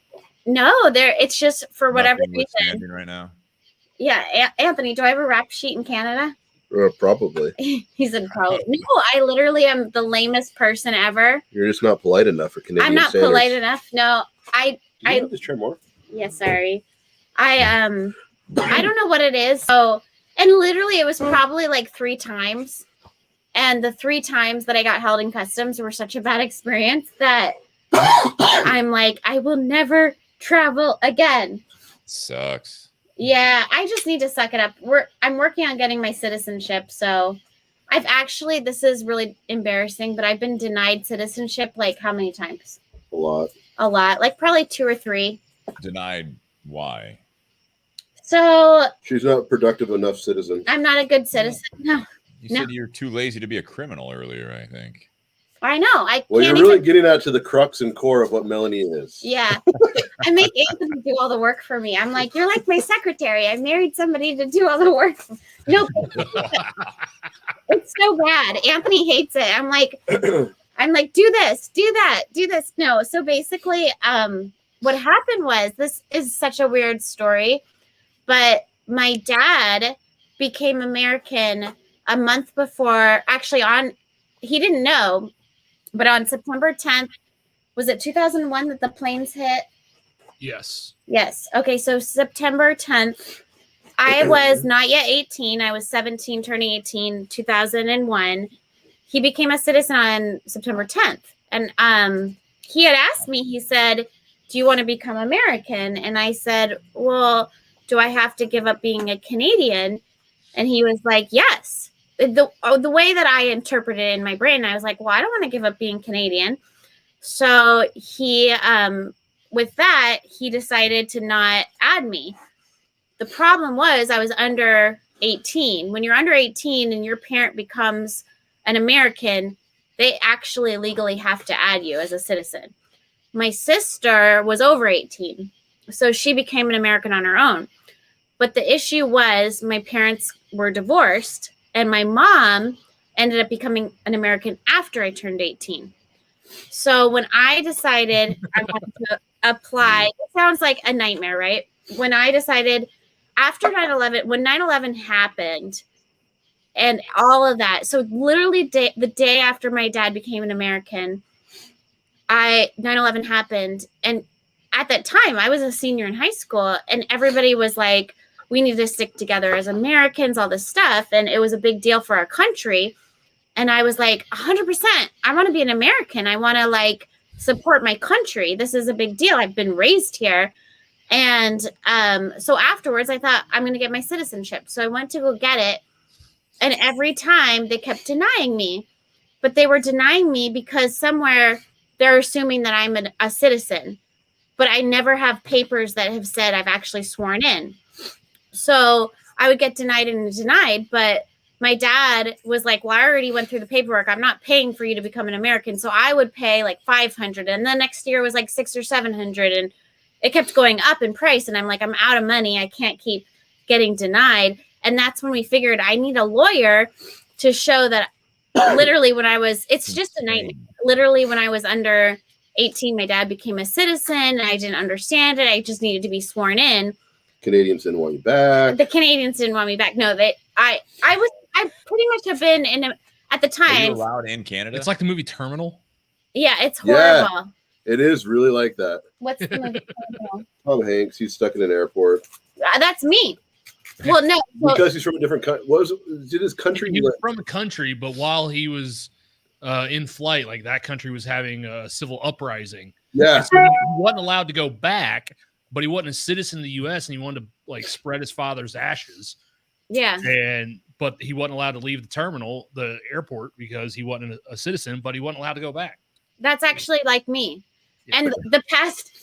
No, it's just for whatever Nothing reason. withstanding right now. Yeah, Anthony, do I have a rap sheet in Canada? Probably. He's in probably. No, I literally am the lamest person ever. You're just not polite enough for Canadian I'm not standards. polite enough. No, I Just try more. yeah, sorry. I don't know what it is. So, and literally it was probably like 3 times. And the 3 times that I got held in customs were such a bad experience that I'm like, I will never travel again. Sucks. Yeah, I just need to suck it up. I'm working on getting my citizenship. So I've actually, this is really embarrassing, but I've been denied citizenship like how many times? A lot. A lot, like probably 2 or 3. Denied why? So She's not a productive enough citizen. I'm not a good citizen. No, You No. said you're too lazy to be a criminal earlier, I think. I know. I Well, can't you're really even. getting out to the crux and core of what Melanie is. Yeah, I make Anthony do all the work for me. I'm like, you're like my secretary. I married somebody to do all the work. No, it's so bad. Anthony hates it. I'm like, I'm like, do this, do that, do this. No. So basically, what happened was, this is such a weird story, but my dad became American a month before, actually he didn't know, but on September 10th, was it 2001 that the planes hit? Yes. Yes. Okay. So September 10th, I was not yet 18. I was 17, turning 18, 2001. He became a citizen on September 10th. And he had asked me, he said, do you want to become American? And I said, well, do I have to give up being a Canadian? And he was like, yes. The way that I interpreted it in my brain, I was like, well, I don't want to give up being Canadian. So he, with that, he decided to not add me. The problem was I was under 18. When you're under 18 and your parent becomes an American, they actually legally have to add you as a citizen. My sister was over 18, so she became an American on her own. But the issue was my parents were divorced, and my mom ended up becoming an American after I turned 18. So when I decided I wanted to apply, it sounds like a nightmare, right? When I decided after 9/11, when 9/11 happened and all of that, so literally the day after my dad became an American, 9/11 happened. And at that time, I was a senior in high school, and everybody was like, we need to stick together as Americans, all this stuff. And it was a big deal for our country. And I was like, 100%, I want to be an American. I want to like support my country. This is a big deal. I've been raised here. And so afterwards, I thought, I'm going to get my citizenship. So I went to go get it. And every time they kept denying me. But they were denying me because somewhere they're assuming that I'm a citizen. But I never have papers that have said I've actually sworn in. So I would get denied and denied. But my dad was like, well, I already went through the paperwork. I'm not paying for you to become an American. So I would pay like $500. And the next year was like $600 or $700. And it kept going up in price. And I'm like, I'm out of money. I can't keep getting denied. And that's when we figured I need a lawyer to show that literally when I was, it's just a nightmare. Literally when I was under 18, my dad became a citizen. I didn't understand it. I just needed to be sworn in. Canadians didn't want you back. The Canadians didn't want me back. No, I pretty much have been at the Are time. you allowed in Canada? It's like the movie Terminal. Yeah, it's horrible. Yeah, it is really like that. What's the movie? Tom Hanks, he's stuck in an airport. That's me. Well, no. Because he's from a different country. What was it? His country? He was from a country, but while he was in flight, like that country was having a civil uprising. Yeah. So he wasn't allowed to go back, but he wasn't a citizen of the U.S. and he wanted to like spread his father's ashes. Yeah. But he wasn't allowed to leave the airport, because he wasn't a citizen, but he wasn't allowed to go back. That's actually like me. Yeah. And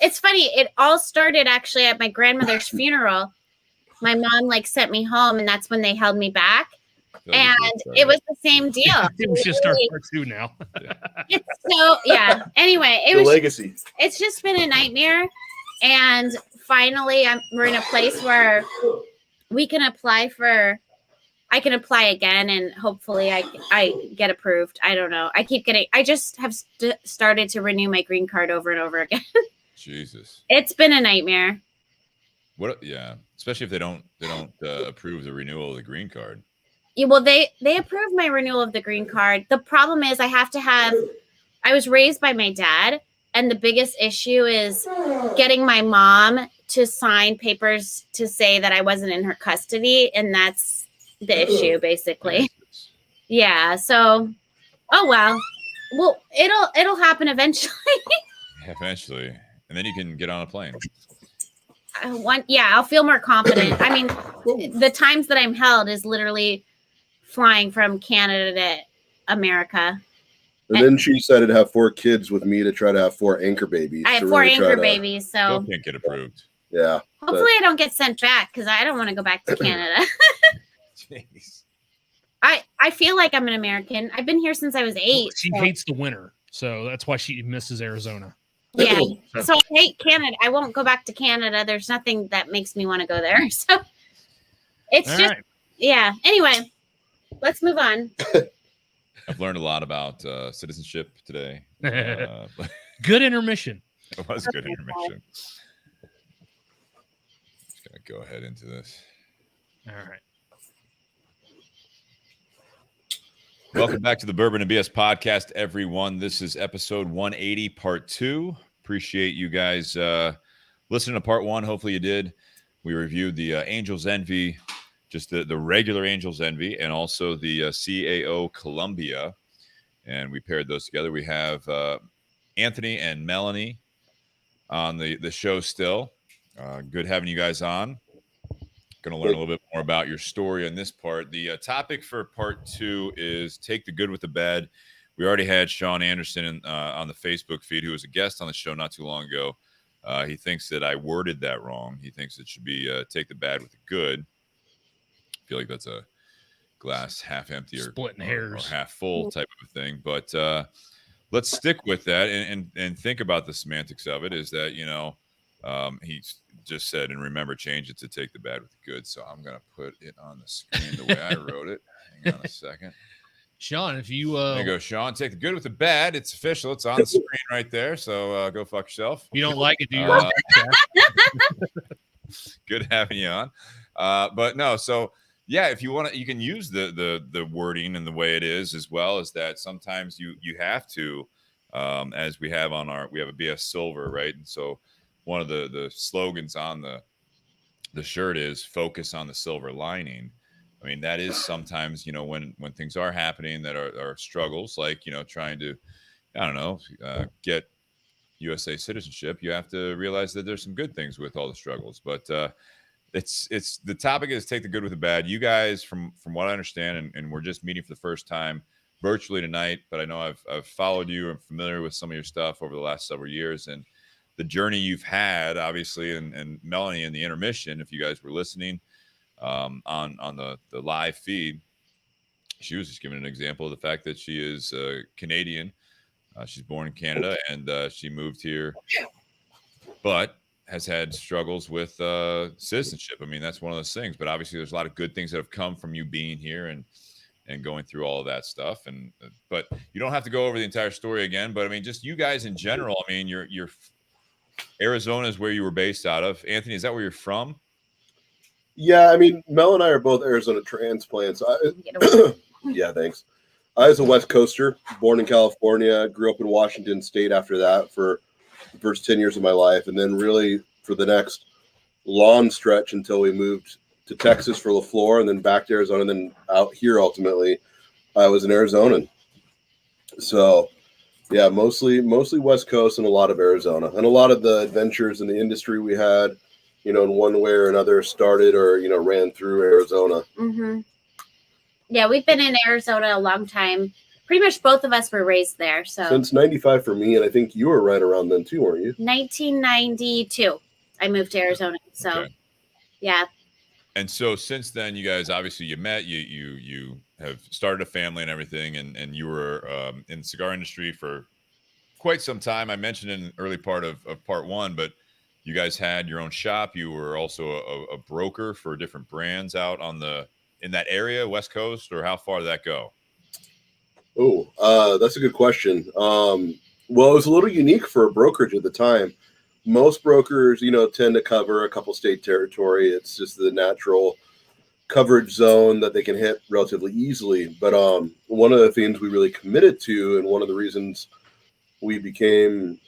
it's funny. It all started actually at my grandmother's funeral. My mom like sent me home, and that's when they held me back. And it was the same deal. It was just our part two now. It's so, yeah. Anyway, the legacy. It's just been a nightmare. And finally, we're in a place where we can apply I can apply again, and hopefully I get approved. I don't know. I just have started to renew my green card over and over again. Jesus. It's been a nightmare. What? Yeah. Especially if they don't approve the renewal of the green card. Yeah, well, they approved my renewal of the green card. The problem is I was raised by my dad, and the biggest issue is getting my mom to sign papers to say that I wasn't in her custody, and that's the issue, basically. Yeah. So, oh well. Well, it'll happen eventually. Eventually, and then you can get on a plane. I'll feel more confident. I mean, the times that I'm held is literally flying from Canada to America. And then she decided to have 4 kids with me to try to have 4 anchor babies. I have 4 anchor babies, so can't get approved. Yeah. Hopefully I don't get sent back, because I don't want to go back to Canada. Jeez. I feel like I'm an American. I've been here since I was 8. She hates the winter, so that's why she misses Arizona. Yeah. So I hate Canada. I won't go back to Canada. There's nothing that makes me want to go there. So it's All just, right. yeah. Anyway, let's move on. I've learned a lot about citizenship today. Good intermission. It was good intermission. Just gonna go ahead into this. All right. Welcome back to the Bourbon and BS podcast, everyone. This is episode 180, part 2. Appreciate you guys listening to part 1. Hopefully you did. We reviewed the Angel's Envy, just the regular Angel's Envy, and also the CAO Columbia. And we paired those together. We have Anthony and Melanie on the show still. Good having you guys on. Going to learn a little bit more about your story on this part. The topic for part 2 is take the good with the bad. We already had Sean Anderson on the Facebook feed, who was a guest on the show not too long ago. He thinks that I worded that wrong. He thinks it should be take the bad with the good. I feel like that's a glass half empty or half full type of a thing. But let's stick with that and think about the semantics of it. Is that, he just said, and remember, change it to take the bad with the good. So I'm going to put it on the screen the way I wrote it. Hang on a second. Sean, if you there you go, Sean. Take the good with the bad. It's official. It's on the screen right there. So go fuck yourself. If you don't like it, do your good having you on. But no, so yeah, if you want to, you can use the wording and the way it is, as well as that. Sometimes you have to, as we have we have a BS Silver, right? And so one of the slogans on the shirt is focus on the silver lining. I mean, that is sometimes, when things are happening that are struggles, like, trying to, I don't know, get USA citizenship, you have to realize that there's some good things with all the struggles. But it's the topic is take the good with the bad. You guys, from what I understand, and we're just meeting for the first time virtually tonight, but I know I've followed you and familiar with some of your stuff over the last several years, and the journey you've had, obviously, and Melanie in the intermission, if you guys were listening on the live feed, she was just giving an example of the fact that she is Canadian. She's born in Canada, and she moved here, but has had struggles with citizenship. I mean, that's one of those things. But obviously, there's a lot of good things that have come from you being here and going through all of that stuff. But you don't have to go over the entire story again. But I mean, just you guys in general. I mean, you're Arizona is where you were based out of. Anthony, is that where you're from? Yeah, I mean, Mel and I are both Arizona transplants. Yeah, thanks. I was a West Coaster, born in California, grew up in Washington State after that for the first 10 years of my life, and then really for the next long stretch until we moved to Texas for LaFleur, and then back to Arizona, and then out here ultimately, I was an Arizonan. So yeah, mostly West Coast and a lot of Arizona. And a lot of the adventures in the industry we had, in one way or another started or, ran through Arizona. Mm-hmm. Yeah, we've been in Arizona a long time. Pretty much both of us were raised there. So since 95 for me, and I think you were right around then too, weren't you? 1992, I moved to Arizona. So, okay. Yeah. And so since then, you guys, obviously you met, you have started a family and everything, and you were in the cigar industry for quite some time. I mentioned in the early part of part 1, but you guys had your own shop. You were also a broker for different brands out in that area, West Coast, or how far did that go? Oh, that's a good question. Well, it was a little unique for a brokerage at the time. Most brokers, tend to cover a couple state territory. It's just the natural coverage zone that they can hit relatively easily. But one of the things we really committed to, and one of the reasons we became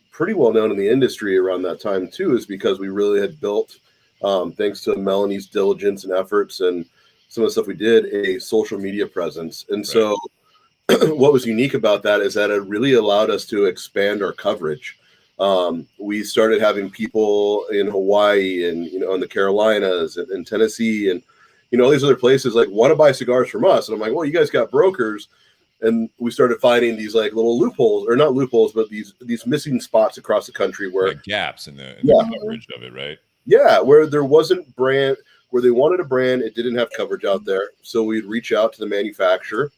pretty well known in the industry around that time too, is because we really had built, thanks to Melanie's diligence and efforts and some of the stuff we did, a social media presence. And so what was unique about that is that it really allowed us to expand our coverage. We started having people in Hawaii and, in the Carolinas and Tennessee and, all these other places like want to buy cigars from us. And I'm like, well, you guys got brokers. And we started finding these like little loopholes, or not loopholes, but these missing spots across the country where like gaps in the coverage of it, right? Yeah, where there wasn't brand, where they wanted a brand, it didn't have coverage out there. So we'd reach out to the manufacturer,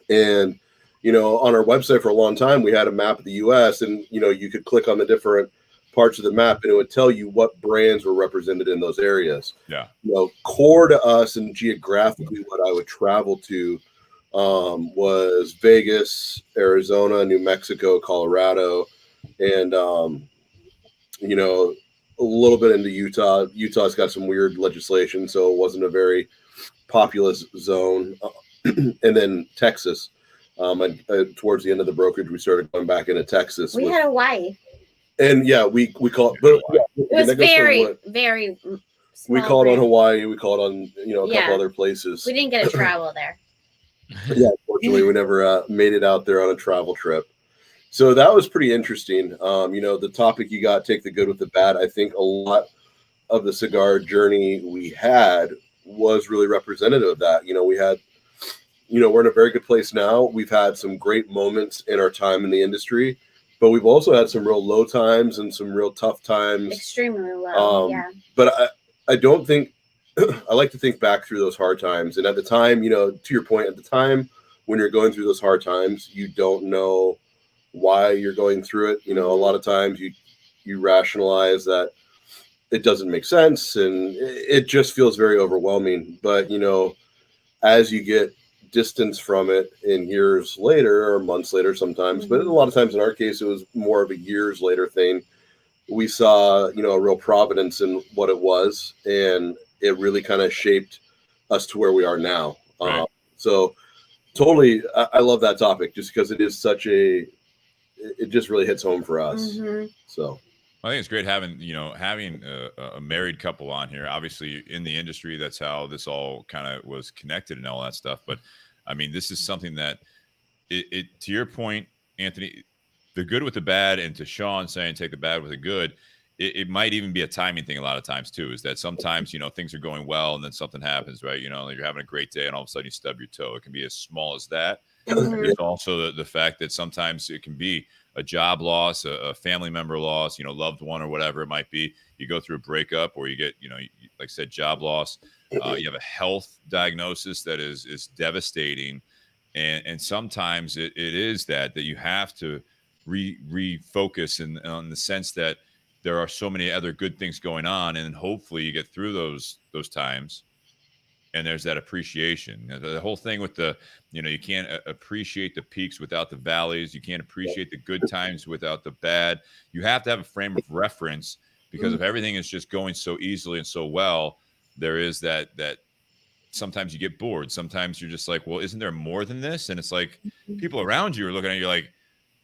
and on our website for a long time, we had a map of the U.S. and you could click on the different parts of the map, and it would tell you what brands were represented in those areas. Yeah, core to us and geographically what I would travel to was Vegas, Arizona, New Mexico, Colorado, and you know, a little bit into Utah. Utah's got some weird legislation, so it wasn't a very populous zone. And then Texas. Towards the end of the brokerage, we started going back into Texas. We had Hawaii. And yeah, we call it, but yeah, It was very we small called on group. Hawaii. We called on, you know, a couple Yeah. other places. We didn't get to travel there. Yeah, unfortunately, we never made it out there on a travel trip. So that was pretty interesting. You know, the topic you got, take the good with the bad. I think a lot of the cigar journey we had was really representative of that. You know, we had, you know, we're in a very good place now. We've had some great moments in our time in the industry, but we've also had some real low times and some real tough times. Extremely low, yeah. But I don't think, I like to think back through those hard times. And at the time, you know, to your point, at the time when you're going through those hard times, you don't know why you're going through it. You know, a lot of times you rationalize that it doesn't make sense and it just feels very overwhelming. But, you know, as you get distance from it in years later or months later sometimes, but a lot of times in our case, it was more of a years later thing. We saw, you know, a real providence in what it was, and it really kind of shaped us to where we are now. Right. So totally, I love that topic just because it is it just really hits home for us. So I think it's great having a married couple on here. Obviously, in the industry, that's how this all kind of was connected and all that stuff. But I mean, this is something that it to your point, Anthony, the good with the bad, and to Sean saying take the bad with the good, it might even be a timing thing a lot of times too. Is that sometimes, you know, things are going well and then something happens, right? You know, you're having a great day and all of a sudden you stub your toe. It can be as small as that. There's also the fact that sometimes it can be a job loss, a family member loss, you know, loved one or whatever it might be. You go through a breakup, or you get, you know, like I said, job loss. You have a health diagnosis that is devastating, and sometimes it is that you have to refocus on the sense that there are so many other good things going on, and hopefully you get through those times. And there's that appreciation. The whole thing with you can't appreciate the peaks without the valleys. You can't appreciate the good times without the bad. You have to have a frame of reference, because if everything is just going so easily and so well, there is that sometimes you get bored. Sometimes you're just like, well, isn't there more than this? And it's like people around you are looking at you like,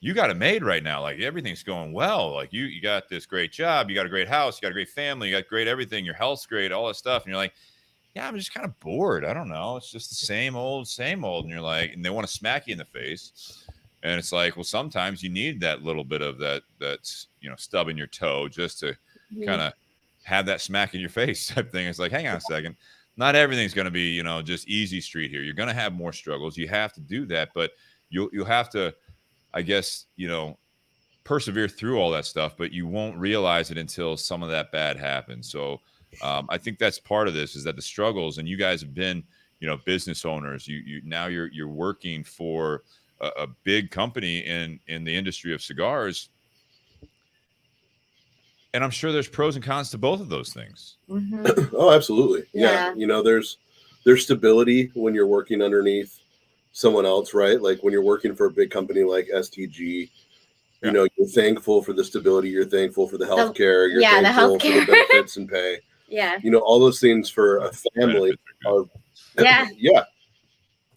you got it made right now. Like everything's going well. Like you got this great job. You got a great house. You got a great family. You got great everything. Your health's great, all that stuff. And you're like, yeah, I'm just kind of bored. I don't know. It's just the same old. And you're like, and they want to smack you in the face. And it's like, well, sometimes you need that little bit of that's, you know, stubbing your toe just to kind of have that smack in your face type thing. It's like, hang on a second. Not everything's going to be, you know, just easy street here. You're going to have more struggles. You have to do that, but you'll have to, I guess, you know, persevere through all that stuff, but you won't realize it until some of that bad happens. So I think that's part of this, is that the struggles, and you guys have been, you know, business owners. Now you're working for a big company in the industry of cigars, and I'm sure there's pros and cons to both of those things. Oh, absolutely. Yeah. You know, there's stability when you're working underneath someone else, right? Like when you're working for a big company like STG, you know, you're thankful for the stability. You're thankful for the healthcare. You're thankful for the benefits and pay. Yeah. You know, all those things for a family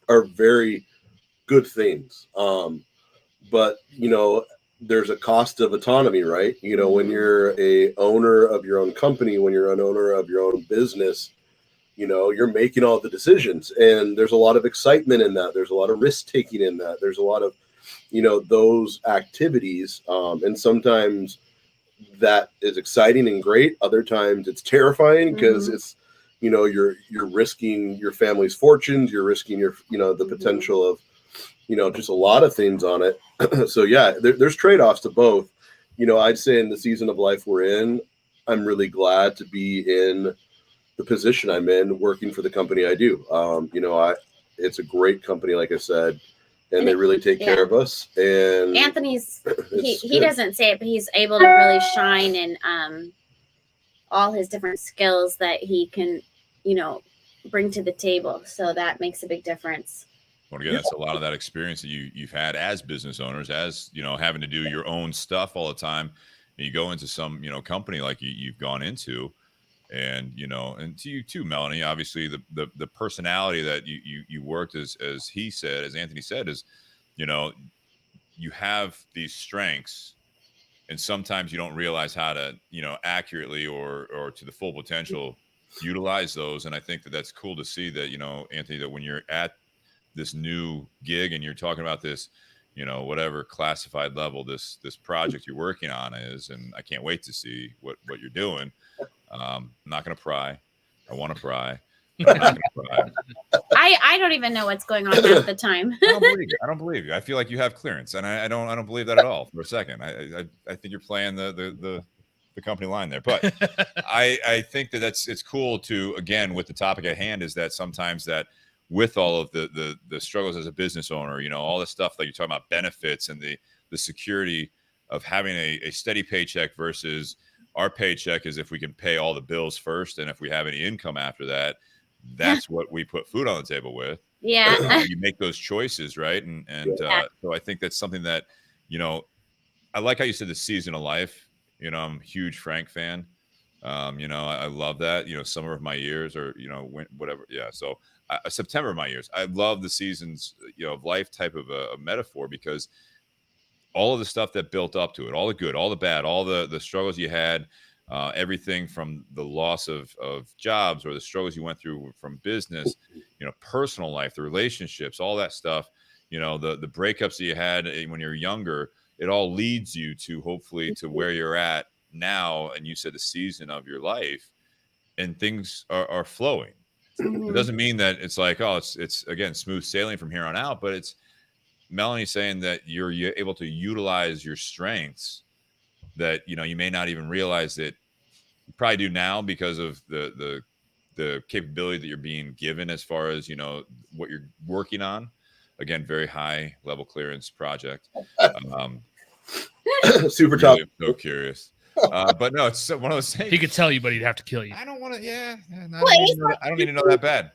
are very good things. But, you know, there's a cost of autonomy, right? You know, when you're a owner of your own company, when you're an owner of your own business, you know, you're making all the decisions, and there's a lot of excitement in that. There's a lot of risk taking in that. There's a lot of, you know, those activities. And sometimes that is exciting and great. Other times it's terrifying because it's, you know, you're risking your family's fortunes. You're risking your, you know, the potential of, you know, just a lot of things on it. So yeah, there's trade-offs to both. You know, I'd say in the season of life we're in, I'm really glad to be in the position I'm in, working for the company I do. You know, it's a great company, like I said, and they really take care of us. And Anthony's he doesn't say it, but he's able to really shine in all his different skills that he can, you know, bring to the table. So that makes a big difference. Well, again, that's a lot of that experience that you've had as business owners, as having to do your own stuff all the time. And you go into some company like you've gone into, and and to you too, Melanie. Obviously, the personality that you worked as Anthony said, is you have these strengths, and sometimes you don't realize how to accurately or to the full potential utilize those. And I think that that's cool to see that Anthony, that when you're at this new gig and you're talking about this whatever classified level this project you're working on is, and I can't wait to see what you're doing. I'm not gonna pry. I want to pry. I'm not gonna pry. I don't even know what's going on half the time. I don't believe you. I feel like you have clearance, and I don't believe that at all for a second. I think you're playing the company line there, but I think that it's cool to, again, with the topic at hand, is that sometimes that with all of the struggles as a business owner, all the stuff that you're talking about, benefits and the security of having a steady paycheck versus our paycheck is if we can pay all the bills first, and if we have any income after that, that's what we put food on the table with. Yeah. You make those choices, right? And so I think that's something that I like how you said the season of life. I'm a huge Frank fan. I love that. Summer of my years, or whatever. Yeah. So September of my years. I love the seasons of life type of a metaphor, because all of the stuff that built up to it, all the good, all the bad, all the struggles you had, everything from the loss of jobs or the struggles you went through from business, personal life, the relationships, all that stuff, the breakups that you had when you're younger, it all leads you to hopefully to where you're at now. And you said the season of your life, and things are flowing. It doesn't mean that it's like, oh, it's again, smooth sailing from here on out, but it's Melanie saying that you're able to utilize your strengths that you may not even realize that you probably do now, because of the capability that you're being given as far as what you're working on. Again, very high level clearance project. Super really, tough. I'm so curious. But no, it's one of those things. He could tell you, but he'd have to kill you. I don't want to. Yeah, I don't need to know that bad.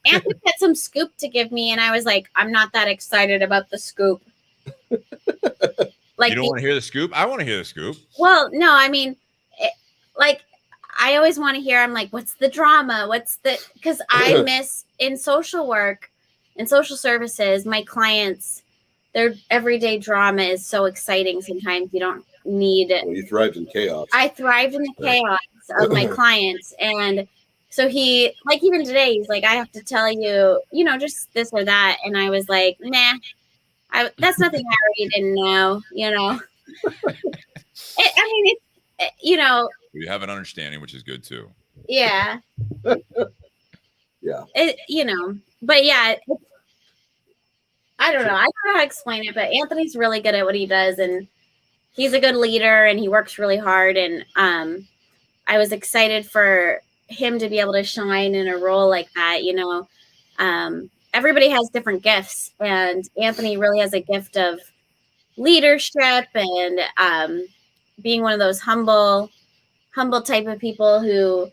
Anthony had some scoop to give me, and I was like, I'm not that excited about the scoop. Like, you don't want to hear the scoop? I want to hear the scoop. Well, no, I mean, I always want to hear. I'm like, what's the drama? Because I miss in social work, in social services, my clients, their everyday drama is so exciting. Sometimes you don't need it. Well, you thrived in chaos. I thrived in the chaos of my clients. And so he, like, even today, he's like, I have to tell you, just this or that. And I was like, nah, that's nothing I already didn't know, We have an understanding, which is good too. Yeah. Yeah. But yeah, I don't know. I don't know how to explain it, but Anthony's really good at what he does, and he's a good leader, and he works really hard. And I was excited for him to be able to shine in a role like that. Everybody has different gifts, and Anthony really has a gift of leadership and being one of those humble type of people who,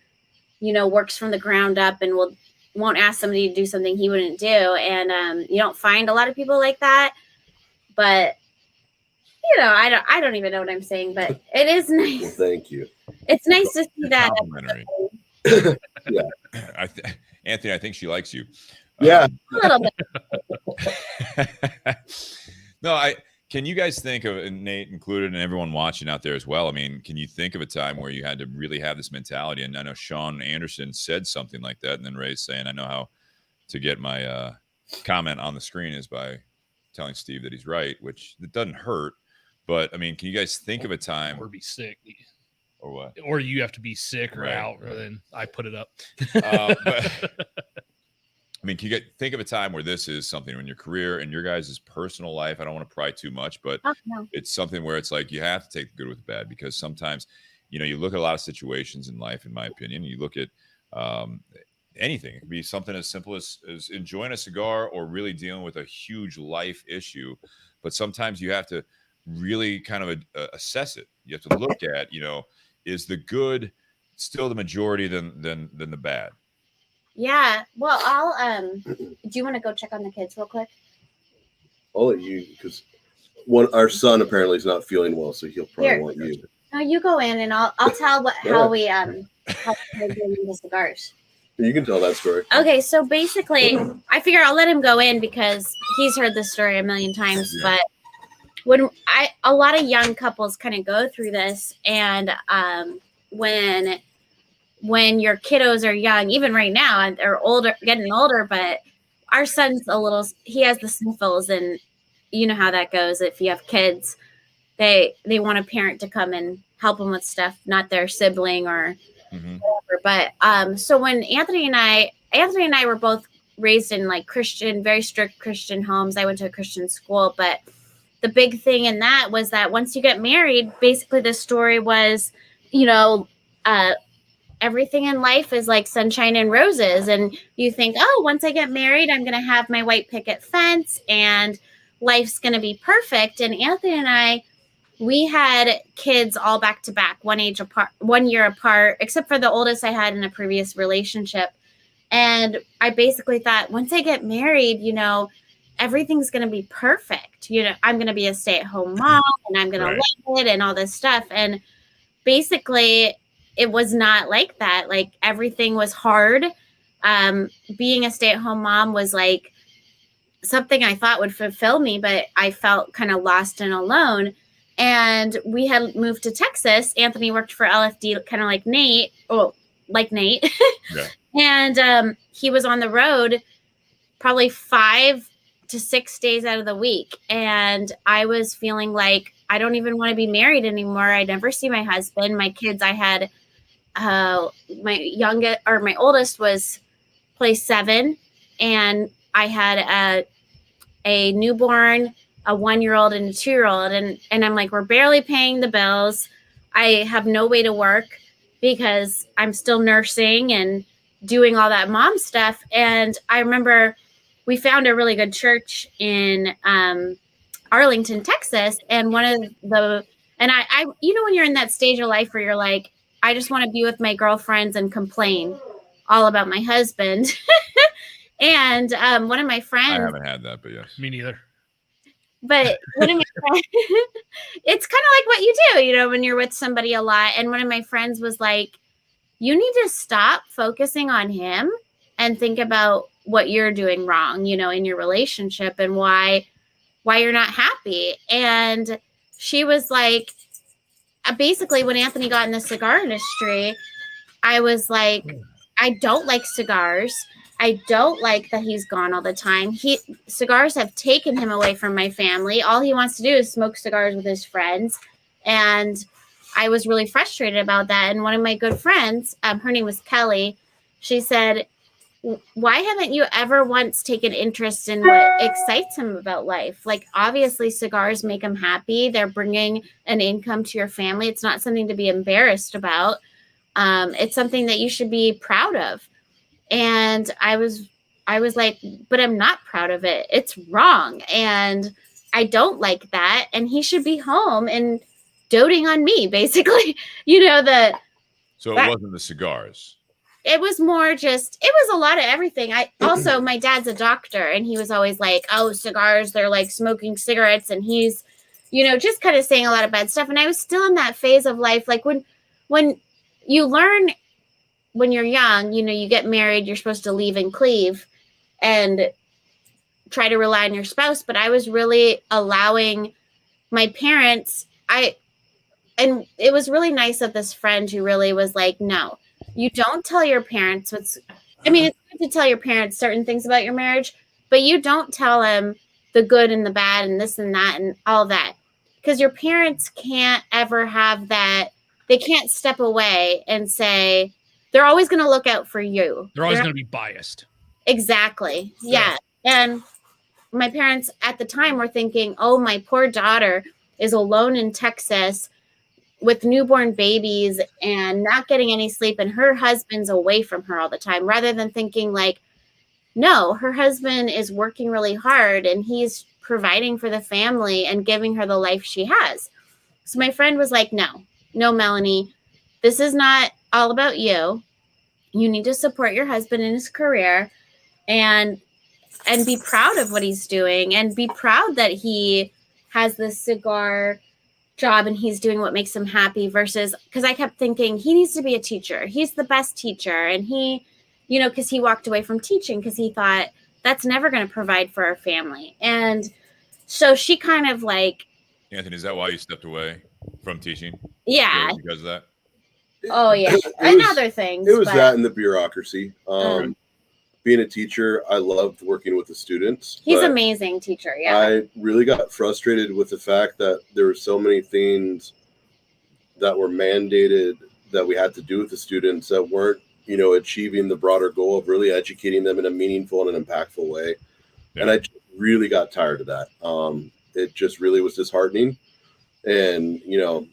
works from the ground up and won't ask somebody to do something he wouldn't do. And you don't find a lot of people like that. But I don't even know what I'm saying, but it is nice. Well, thank you. It's nice to see that. Yeah. Anthony, I think she likes you. Yeah. A little bit. No, can you guys think of, and Nate included, and everyone watching out there as well? I mean, can you think of a time where you had to really have this mentality? And I know Sean Anderson said something like that, and then Ray's saying, I know how to get my comment on the screen is by telling Steve that he's right, which it doesn't hurt. But I mean, can you guys think of a time, or be sick, or what, or you have to be sick or right, out, or then I put it up. But I mean, can you think of a time where this is something in your career and your guys' personal life? I don't want to pry too much, but No. it's something where it's like you have to take the good with the bad, because sometimes, you look at a lot of situations in life, in my opinion. You look at anything. It could be something as simple as enjoying a cigar, or really dealing with a huge life issue. But sometimes you have to really kind of assess it. You have to look at, is the good still the majority than the bad? Yeah. Well, I'll do you want to go check on the kids real quick? I'll let you, because our son apparently is not feeling well, so he'll probably Here. want you. No, you go in and I'll tell how we how we're doing the cigars. You can tell that story. Okay, so basically I figure I'll let him go in because he's heard this story a million times, Yeah. but a lot of young couples kind of go through this, and when your kiddos are young, even right now, and they're older, getting older, but our son's he has the sniffles, and you know how that goes. If you have kids, they want a parent to come and help them with stuff, not their sibling or whatever. But so when Anthony and I were both raised in like Christian, very strict Christian homes. I went to a Christian school, but the big thing in that was that once you get married, basically the story was, everything in life is like sunshine and roses. And you think, oh, once I get married, I'm going to have my white picket fence and life's going to be perfect. And Anthony and I, we had kids all back to back, 1 year apart, except for the oldest I had in a previous relationship. And I basically thought, once I get married, everything's going to be perfect. I'm going to be a stay-at-home mom, and I'm going to love it and all this stuff. And basically it was not like that. Like, everything was hard. Being a stay-at-home mom was like something I thought would fulfill me, but I felt kind of lost and alone. And we had moved to Texas. Anthony worked for LFD, kind of like Nate. Yeah. And he was on the road probably 5 to 6 days out of the week. And I was feeling like I don't even want to be married anymore. I never see my husband. My kids, I had my oldest was play 7, and I had a newborn, a 1-year-old, and a 2-year-old. And I'm like, we're barely paying the bills. I have no way to work because I'm still nursing and doing all that mom stuff. And I remember we found a really good church in Arlington, Texas. And I when you're in that stage of life where you're like, I just want to be with my girlfriends and complain all about my husband. And one of my friends, I haven't had that, but yes. Me neither. But one of my friends, it's kind of like what you do, when you're with somebody a lot. And one of my friends was like, you need to stop focusing on him and think about what you're doing wrong, in your relationship and why you're not happy. And she was like, basically when Anthony got in the cigar industry, I was like, I don't like cigars. I don't like that he's gone all the time. Cigars have taken him away from my family. All he wants to do is smoke cigars with his friends. And I was really frustrated about that. And one of my good friends, her name was Kelly, she said, why haven't you ever once taken interest in what excites him about life? Like, obviously cigars make him happy. They're bringing an income to your family. It's not something to be embarrassed about. It's something that you should be proud of. And I was like, but I'm not proud of it. It's wrong. And I don't like that. And he should be home and doting on me, basically. So it wasn't the cigars. It was more just, it was a lot of everything. My dad's a doctor, and he was always like, oh, cigars, they're like smoking cigarettes. And he's, just kind of saying a lot of bad stuff. And I was still in that phase of life. Like when you learn, when you're young, you get married, you're supposed to leave and cleave and try to rely on your spouse. But I was really allowing my parents, and it was really nice of this friend who really was like, no, you don't tell your parents it's good to tell your parents certain things about your marriage, but you don't tell them the good and the bad and this and that and all that. Because your parents can't ever have that. They can't step away and say, they're always going to look out for you. They're always going to be biased. Exactly. Yeah. And my parents at the time were thinking, oh, my poor daughter is alone in Texas with newborn babies and not getting any sleep, and her husband's away from her all the time, rather than thinking like, no, her husband is working really hard and he's providing for the family and giving her the life she has. So my friend was like, no, Melanie, this is not all about you. you need to support your husband in his career and be proud of what he's doing and be proud that he has this cigar job and he's doing what makes him happy versus, because I kept thinking he needs to be a teacher. He's the best teacher. And he, you know, because he walked away from teaching because he thought that's never going to provide for our family. And so she kind of like, Anthony, is that why you stepped away from teaching? yeah. Because of that? Oh yeah. And other things. It was that and the bureaucracy. Being a teacher, I loved working with the students. He's an amazing teacher. Yeah. I really got frustrated with the fact that there were so many things that were mandated that we had to do with the students that weren't, you know, achieving the broader goal of really educating them in a meaningful and an impactful way. Yeah. And I really got tired of that. It just really was disheartening. And, you know.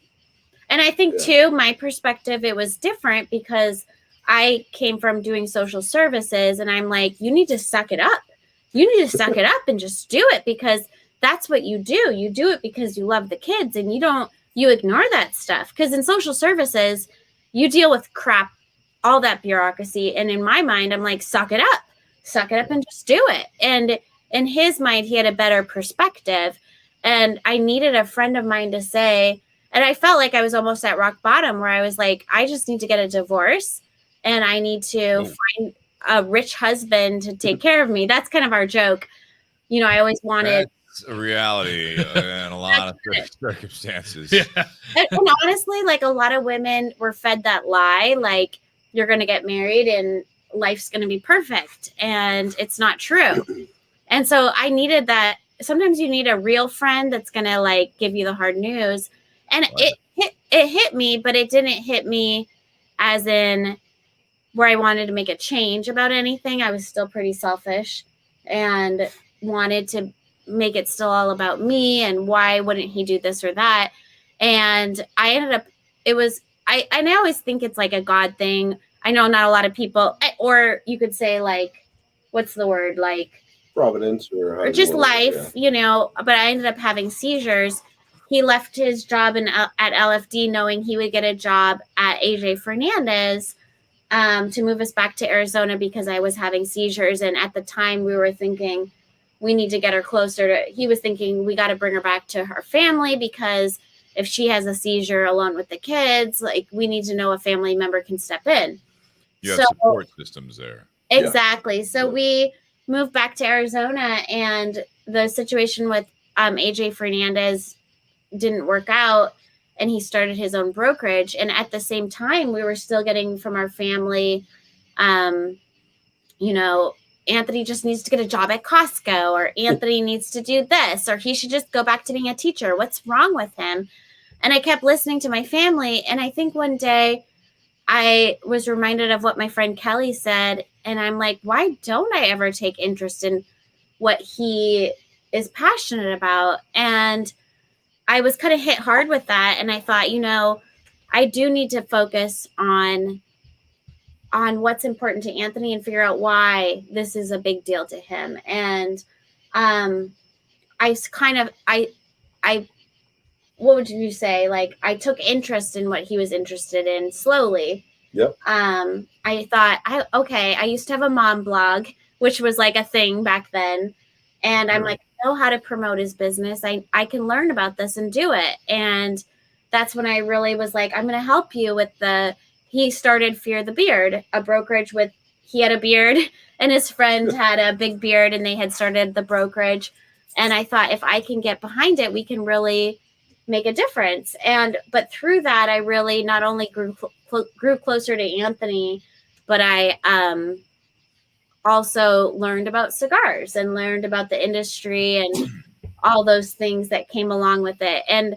And I think too, my perspective, it was different because I came from doing social services and I'm like, you need to suck it up. You need to suck it up and just do it because that's what you do. You do it because you love the kids and you ignore that stuff. Because in social services, you deal with crap, all that bureaucracy. And in my mind, I'm like, suck it up and just do it. And in his mind, he had a better perspective. And I needed a friend of mine to say, and I felt like I was almost at rock bottom where I was like, I just need to get a divorce. And I need to find a rich husband to take care of me. That's kind of our joke. You know, I always wanted. That's a reality in a lot of circumstances. Yeah. And honestly, like a lot of women were fed that lie, like you're going to get married and life's going to be perfect. And it's not true. And so I needed that. Sometimes you need a real friend that's going to like give you the hard news. And it hit me, but it didn't hit me as in where I wanted to make a change about anything. I was still pretty selfish and wanted to make it still all about me and why wouldn't he do this or that. And I ended up, I always think it's like a God thing. I know not a lot of people, or you could say like, what's the word? Like providence or just life, you know, but I ended up having seizures. He left his job at LFD knowing he would get a job at AJ Fernandez to move us back to Arizona because I was having seizures. And at the time we were thinking we need to get her closer to, he was thinking we got to bring her back to her family because if she has a seizure alone with the kids, like we need to know a family member can step in. You have support systems there. Exactly. So we moved back to Arizona and the situation with AJ Fernandez didn't work out. And he started his own brokerage. And at the same time, we were still getting from our family, you know, Anthony just needs to get a job at Costco, or Anthony needs to do this, or he should just go back to being a teacher. What's wrong with him? And I kept listening to my family. And I think one day I was reminded of what my friend Kelly said. And I'm like, why don't I ever take interest in what he is passionate about? And I was kind of hit hard with that. And I thought, you know, I do need to focus on what's important to Anthony and figure out why this is a big deal to him. And I what would you say? Like I took interest in what he was interested in slowly. Yep. I thought, I used to have a mom blog, which was like a thing back then. And I'm like, I know how to promote his business. I can learn about this and do it. And that's when I really was like, I'm going to help you with he started Fear the Beard, a brokerage he had a beard and his friend had a big beard and they had started the brokerage. And I thought if I can get behind it, we can really make a difference. But through that, I really not only grew closer to Anthony, but I, also learned about cigars and learned about the industry and all those things that came along with it. And,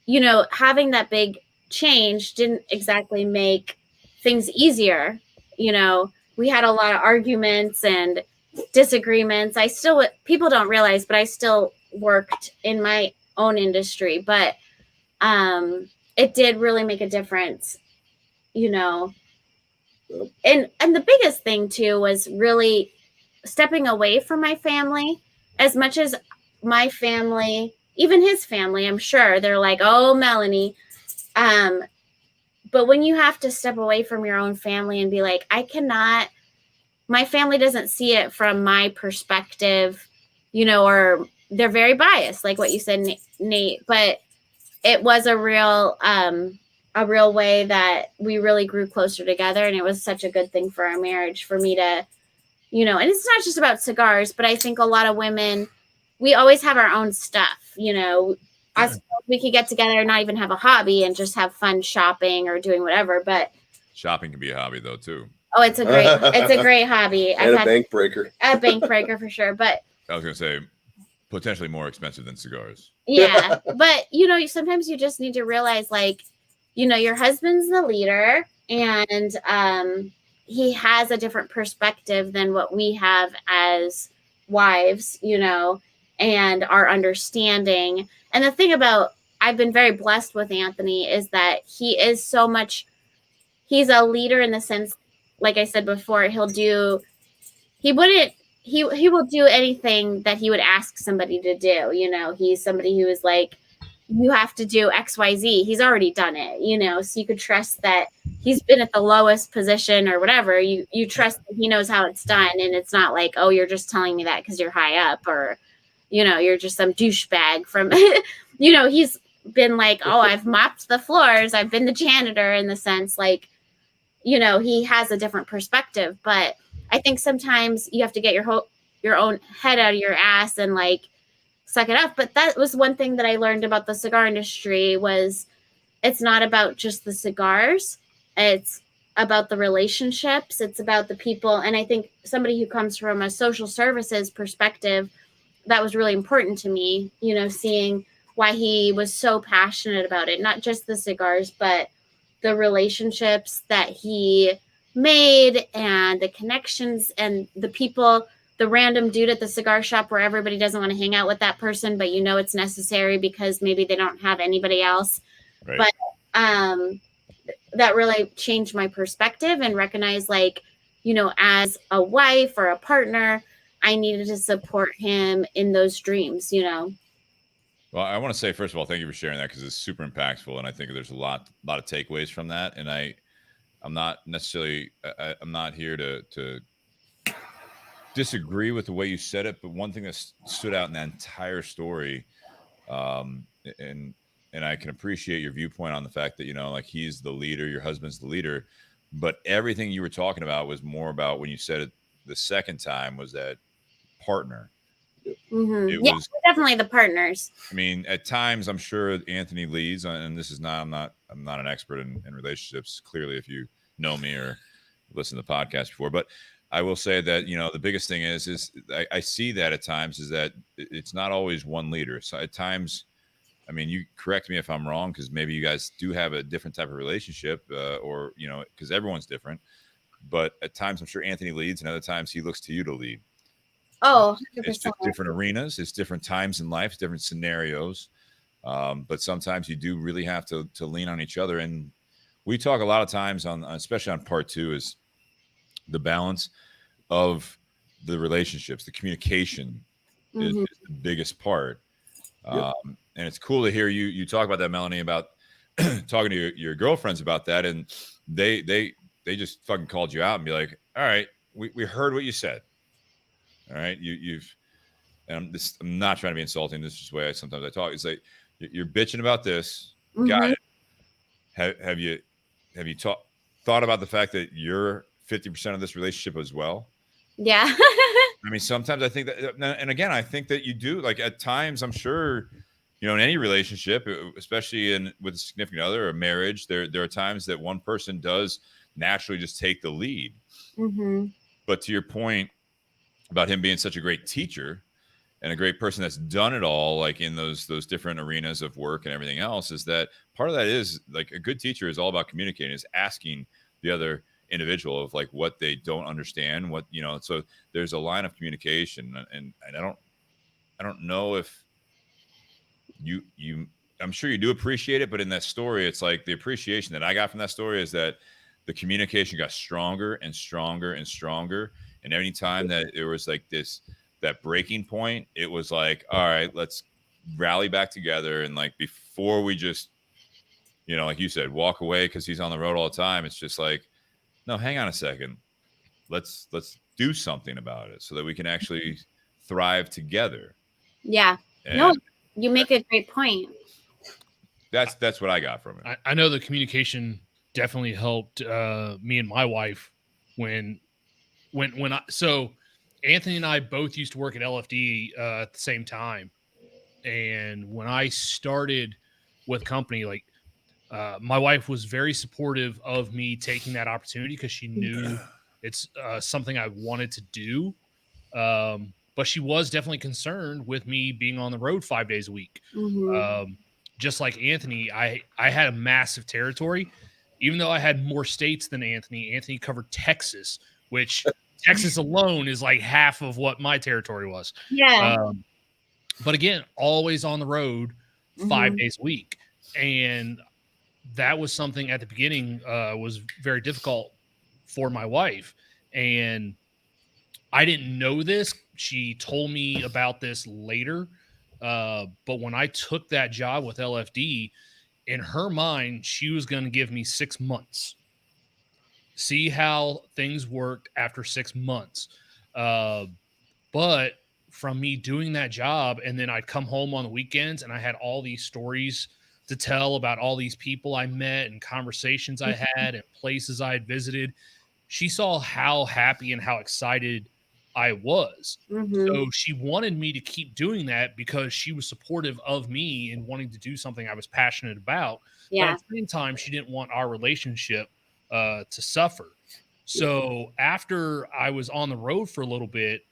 you know, having that big change didn't exactly make things easier. You know, we had a lot of arguments and disagreements. People don't realize, but I still worked in my own industry, but it did really make a difference, you know. And the biggest thing too was really stepping away from my family. As much as my family, even his family, I'm sure they're like, oh, Melanie, but when you have to step away from your own family and be like, my family doesn't see it from my perspective, or they're very biased, like what you said, Nate, but it was a real way that we really grew closer together. And it was such a good thing for our marriage, for me to, and it's not just about cigars, but I think a lot of women, we always have our own stuff, us, we could get together and not even have a hobby and just have fun shopping or doing whatever. But shopping can be a hobby though, too. Oh, it's a great hobby. And a bank breaker. A bank breaker for sure. But I was going to say potentially more expensive than cigars. Yeah. But, sometimes you just need to realize, like, your husband's the leader, and he has a different perspective than what we have as wives, and our understanding. And the thing about, I've been very blessed with Anthony is that he is he's a leader in the sense, like I said before, he will do anything that he would ask somebody to do. He's somebody who is like, you have to do XYZ. He's already done it, so you could trust that he's been at the lowest position or whatever. You trust that he knows how it's done. And it's not like, oh, you're just telling me that because you're high up, or, you're just some douchebag from, he's been like, oh, I've mopped the floors. I've been the janitor, in the sense, like, he has a different perspective. But I think sometimes you have to get your own head out of your ass and, like, suck it up. But that was one thing that I learned about the cigar industry, was it's not about just the cigars. It's about the relationships. It's about the people. And I think somebody who comes from a social services perspective, that was really important to me, seeing why he was so passionate about it, not just the cigars, but the relationships that he made and the connections and the people, the random dude at the cigar shop where everybody doesn't want to hang out with that person, but it's necessary because maybe they don't have anybody else. Right. But that really changed my perspective and recognized, like, as a wife or a partner, I needed to support him in those dreams, Well, I want to say, first of all, thank you for sharing that, because it's super impactful. And I think there's a lot of takeaways from that. And I'm not necessarily, I'm not here to disagree with the way you said it. But one thing that stood out in that entire story, and I can appreciate your viewpoint on the fact that, like, he's the leader, your husband's the leader. But everything you were talking about was more about, when you said it the second time, was that partner. Mm-hmm. Yeah, we're definitely the partners. I mean, at times, I'm sure Anthony leads, and this is not, I'm not an expert in relationships, clearly, if you know me or listen to the podcast before. But I will say that, the biggest thing is I see that at times, is that it's not always one leader. So at times, I mean, you correct me if I'm wrong, because maybe you guys do have a different type of relationship, or, because everyone's different. But at times, I'm sure Anthony leads, and other times he looks to you to lead. Oh, 100%. It's just different arenas. It's different times in life, different scenarios. But sometimes you do really have to lean on each other. And we talk a lot of times especially on part 2, is the balance of the relationships, the communication is the biggest part. Yep. And it's cool to hear you talk about that, Melanie, about talking to your girlfriends about that. And they just fucking called you out and be like, all right, we heard what you said. All right. And I'm not trying to be insulting. This is the way sometimes I talk. It's like, you're bitching about this. Mm-hmm. Got it. Have you thought about the fact that you're 50% of this relationship as well? Yeah. I mean, sometimes I think that, and again, I think that you do, like, at times, I'm sure, in any relationship, especially with a significant other or marriage, there are times that one person does naturally just take the lead. Mm-hmm. But to your point about him being such a great teacher and a great person that's done it all, like in those different arenas of work and everything else, is that part of that is, like, a good teacher is all about communicating, is asking the other individual of, like, what they don't understand, what, so there's a line of communication. And I don't know if I'm sure you do appreciate it, but in that story, it's like the appreciation that I got from that story is that the communication got stronger and stronger and stronger. And any time that it was like that breaking point, it was like, all right, let's rally back together. And, like, before we just, like you said, walk away because he's on the road all the time. It's just like, no, hang on a second. Let's do something about it so that we can actually thrive together. Yeah. And No, you make a great point. that's what I got from it. I know the communication definitely helped me and my wife when so Anthony and I both used to work at LFD at the same time. And when I started with company, like my wife was very supportive of me taking that opportunity because she knew it's something I wanted to do. But she was definitely concerned with me being on the road 5 days a week. Mm-hmm. Just like Anthony, I had a massive territory. Even though I had more states than Anthony covered Texas, which Texas alone is like half of what my territory was. Yeah. But again, always on the road 5 days a week. And that was something at the beginning was very difficult for my wife. And I didn't know this. She told me about this later. But when I took that job with LFD, in her mind, she was going to give me 6 months. See how things worked after 6 months. But from me doing that job, and then I'd come home on the weekends and I had all these stories to tell about all these people I met and conversations I had and places I had visited. She saw how happy and how excited I was. So she wanted me to keep doing that because she was supportive of me and wanting to do something I was passionate about. Yeah. But at the same time, she didn't want our relationship to suffer. So after I was on the road for a little bit,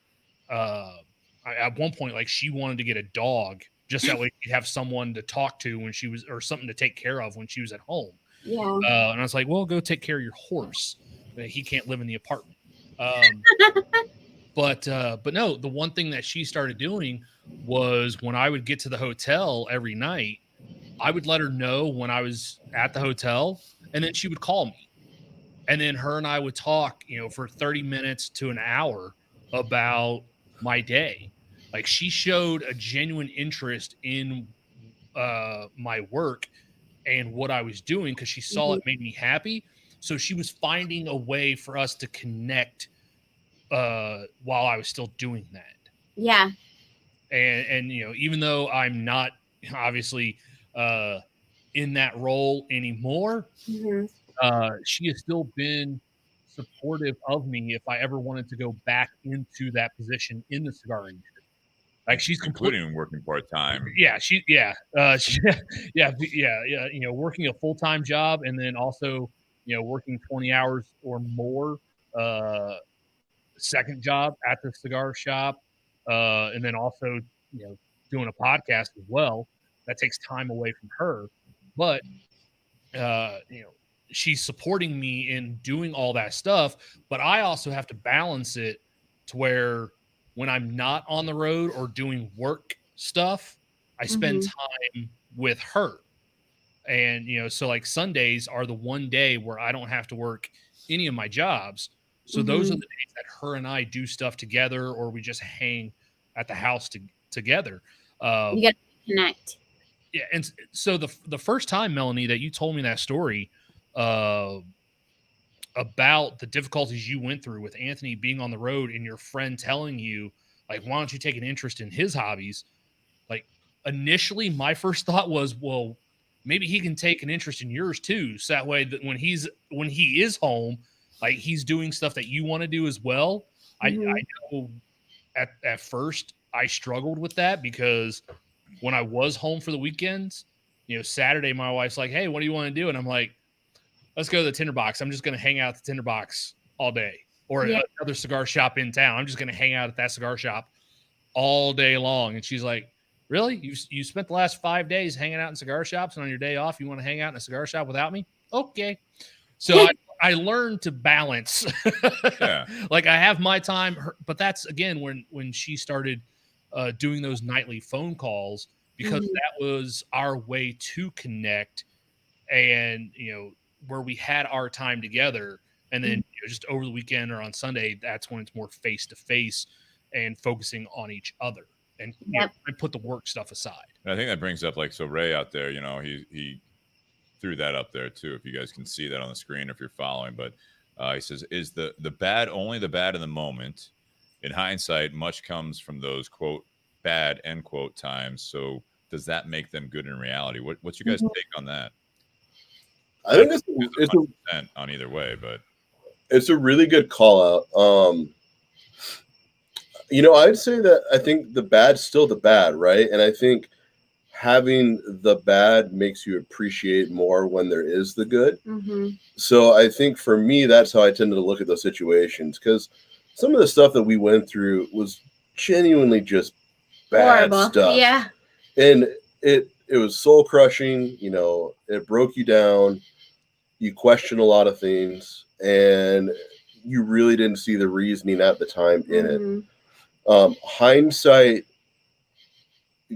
at one point, like she wanted to get a dog just that way she'd have someone to talk to when she was, or something to take care of when she was at home. Yeah. And I was like, well, go take care of your horse. He can't live in the apartment. But no, the one thing that she started doing was when I would get to the hotel every night, I would let her know when I was at the hotel, and then she would call me. And then her and I would talk, for 30 minutes to an hour about my day. Like she showed a genuine interest in my work and what I was doing because she saw it made me happy. So she was finding a way for us to connect while I was still doing that. Yeah. And even though I'm not obviously in that role anymore, she has still been supportive of me if I ever wanted to go back into that position in the cigar industry. Like she's including working part-time. Yeah, working a full-time job and then also, working 20 hours or more, second job at the cigar shop, and then also, doing a podcast as well. That takes time away from her, but she's supporting me in doing all that stuff. But I also have to balance it to where when I'm not on the road or doing work stuff, I spend time with her. And, so like Sundays are the one day where I don't have to work any of my jobs. So those are the days that her and I do stuff together, or we just hang at the house together. You got to connect. Yeah. And so the first time, Melanie, that you told me that story about the difficulties you went through with Anthony being on the road and your friend telling you, like, why don't you take an interest in his hobbies? Like initially my first thought was, well, maybe he can take an interest in yours too. So that way that when he is home, like he's doing stuff that you want to do as well. I know at first I struggled with that because when I was home for the weekends, Saturday, my wife's like, hey, what do you want to do? And I'm like, let's go to the Tinder Box. I'm just going to hang out at the Tinder Box all day, or another cigar shop in town. I'm just going to hang out at that cigar shop all day long. And she's like, really? You spent the last 5 days hanging out in cigar shops, and on your day off, you want to hang out in a cigar shop without me? Okay. So I learned to balance. Yeah. Like I have my time, but that's again, when she started doing those nightly phone calls, because that was our way to connect and, where we had our time together. And then just over the weekend or on Sunday, that's when it's more face to face and focusing on each other. And I put the work stuff aside. And I think that brings up, like, so Ray out there, he threw that up there too, if you guys can see that on the screen, if you're following. But he says, is the bad only the bad in the moment? In hindsight, much comes from those, quote, bad, end quote, times. So does that make them good in reality? What's your guys' take on that? I think it's 100% on either way, but it's a really good call out. I'd say that I think the bad's still the bad, right? And I think having the bad makes you appreciate more when there is the good. Mm-hmm. So I think for me, that's how I tend to look at those situations, because some of the stuff that we went through was genuinely just bad Horrible. stuff. Yeah. And it was soul crushing. It broke you down. You question a lot of things, and you really didn't see the reasoning at the time in Mm-hmm. it. Hindsight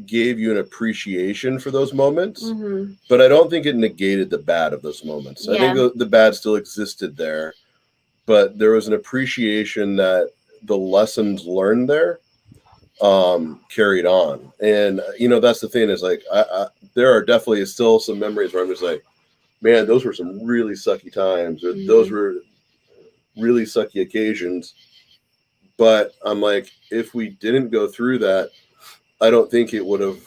gave you an appreciation for those moments, Mm-hmm. but I don't think it negated the bad of those moments. I think the bad still existed there, but there was an appreciation that the lessons learned there carried on. And that's the thing, is like there are definitely still some memories where I'm just like, man, those were some really sucky times, or those were really sucky occasions. But I'm like, if we didn't go through that, I don't think it would have,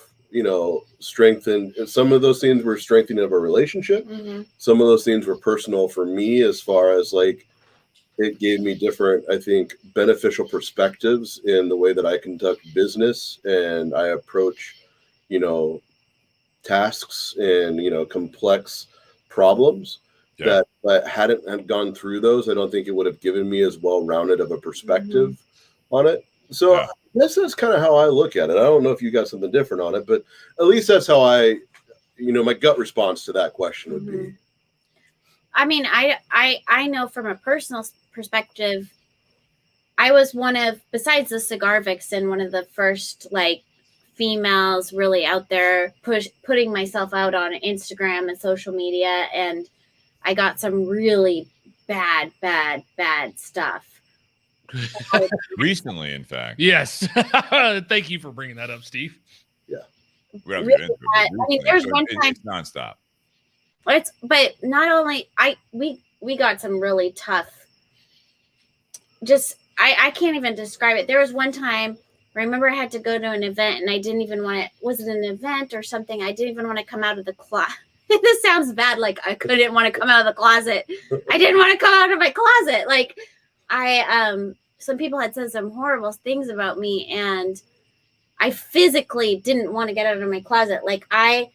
strengthened. Some of those things were strengthening of our relationship. Mm-hmm. Some of those things were personal for me, as far as like, it gave me different, I think, beneficial perspectives in the way that I conduct business and I approach, tasks and, complex problems. yeah. That if I hadn't gone through those, I don't think it would have given me as well-rounded of a perspective on it. So Yeah. that's kind of how I look at it. I don't know if you got something different on it, but at least that's how my gut response to that question would be. I mean, I know from a personal perspective, I was one of, besides the Cigar Vixen, one of the first like females really out there putting myself out on Instagram and social media, and I got some really bad stuff. Recently, in fact. Yes. Thank you for bringing that up, Steve. We don't get into it, but I mean, there's recently, one time it's nonstop. but not only we got some really tough, just I can't even describe it. There was one time, I remember I had to go to an event and I didn't even want to, was it an event or something? I didn't even want to come out of the closet. This sounds bad, like I couldn't want to come out of the closet. I didn't want to come out of my closet. Like some people had said some horrible things about me, and I physically didn't want to get out of my closet. Like I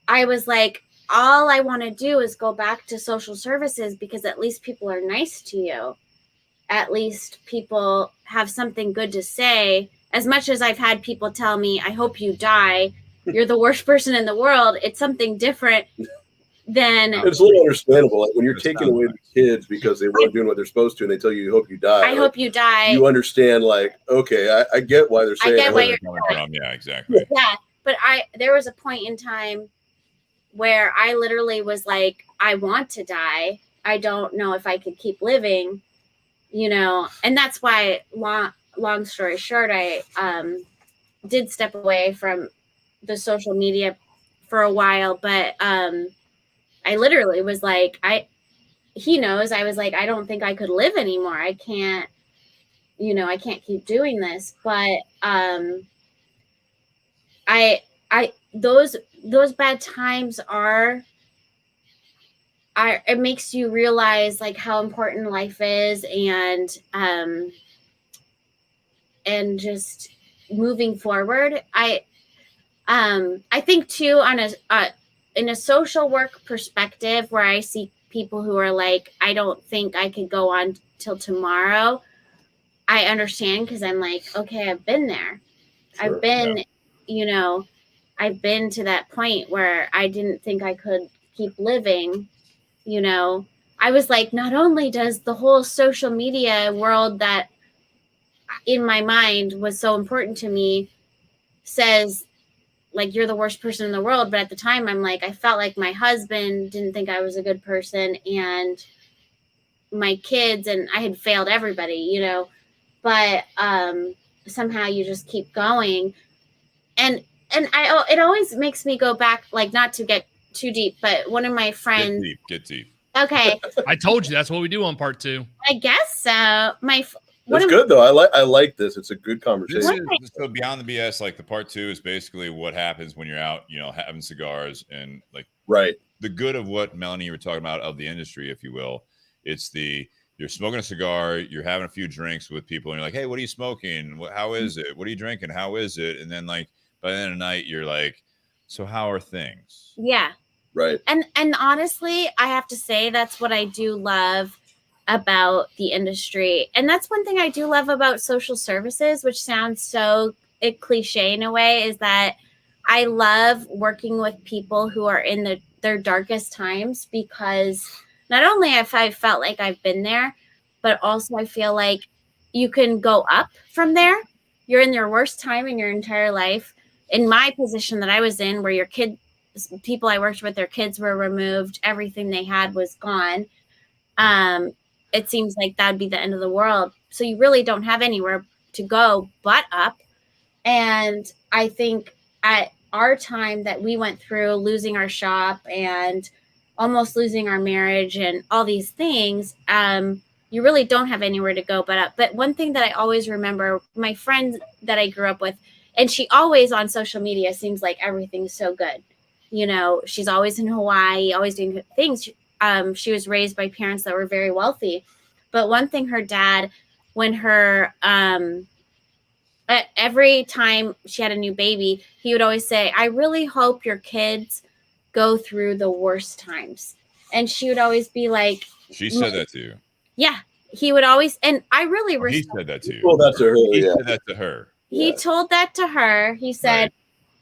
was like, all I want to do is go back to social services, because at least people are nice to you. At least people have something good to say. As much as I've had people tell me, I hope you die, you're the worst person in the world, it's something different than... It's a little understandable. Like when you're taking away the kids because they weren't doing what they're supposed to, and they tell you, hope you die. I hope you die. You understand, like, okay, I get why they're saying I get why you're coming from. Yeah, exactly. Yeah, but there was a point in time where I literally was like, I want to die. I don't know if I could keep living, and that's why, long story short, I did step away from the social media for a while, but I literally was like, he knows, I was like, I don't think I could live anymore. I can't, I can't keep doing this. But those bad times it makes you realize like how important life is, and just moving forward. I think too, in a social work perspective, where I see people who are like, I don't think I could go on till tomorrow, I understand, because I'm like, okay, I've been there. Sure, I've been, I've been to that point where I didn't think I could keep living. I was like, not only does the whole social media world that in my mind was so important to me says, like, you're the worst person in the world, but at the time I'm like, I felt like my husband didn't think I was a good person, and my kids, and I had failed everybody, but somehow you just keep going. And it always makes me go back, like, not to get too deep, but one of my friends. Get deep. Okay, I told you that's what we do on part 2. I guess so. That's good though. I like this. It's a good conversation. So beyond the BS, like the part 2 is basically what happens when you're out, having cigars and like the good of what Melanie you were talking about of the industry, if you will. It's you're smoking a cigar, you're having a few drinks with people, and you're like, hey, what are you smoking? How is it? What are you drinking? How is it? And then like by the end of the night, you're like, so how are things? Yeah. Right. And honestly, I have to say that's what I do love about the industry. And that's one thing I do love about social services, which sounds so cliche in a way, is that I love working with people who are in their darkest times, because not only have I felt like I've been there, but also I feel like you can go up from there. You're in your worst time in your entire life. In my position that I was in, where people I worked with, their kids were removed, everything they had was gone. It seems like that'd be the end of the world. So you really don't have anywhere to go but up. And I think at our time that we went through, losing our shop and almost losing our marriage and all these things, you really don't have anywhere to go but up. But one thing that I always remember, my friend that I grew up with, and she always on social media seems like everything's so good. She's always in Hawaii, always doing things. She was raised by parents that were very wealthy. But one thing her dad, when every time she had a new baby, he would always say, I really hope your kids go through the worst times. And she would always be like, she said that to you? Yeah. He would always, and I really he said that to you. Well, that's her. He said that to her. He told that to her. He said,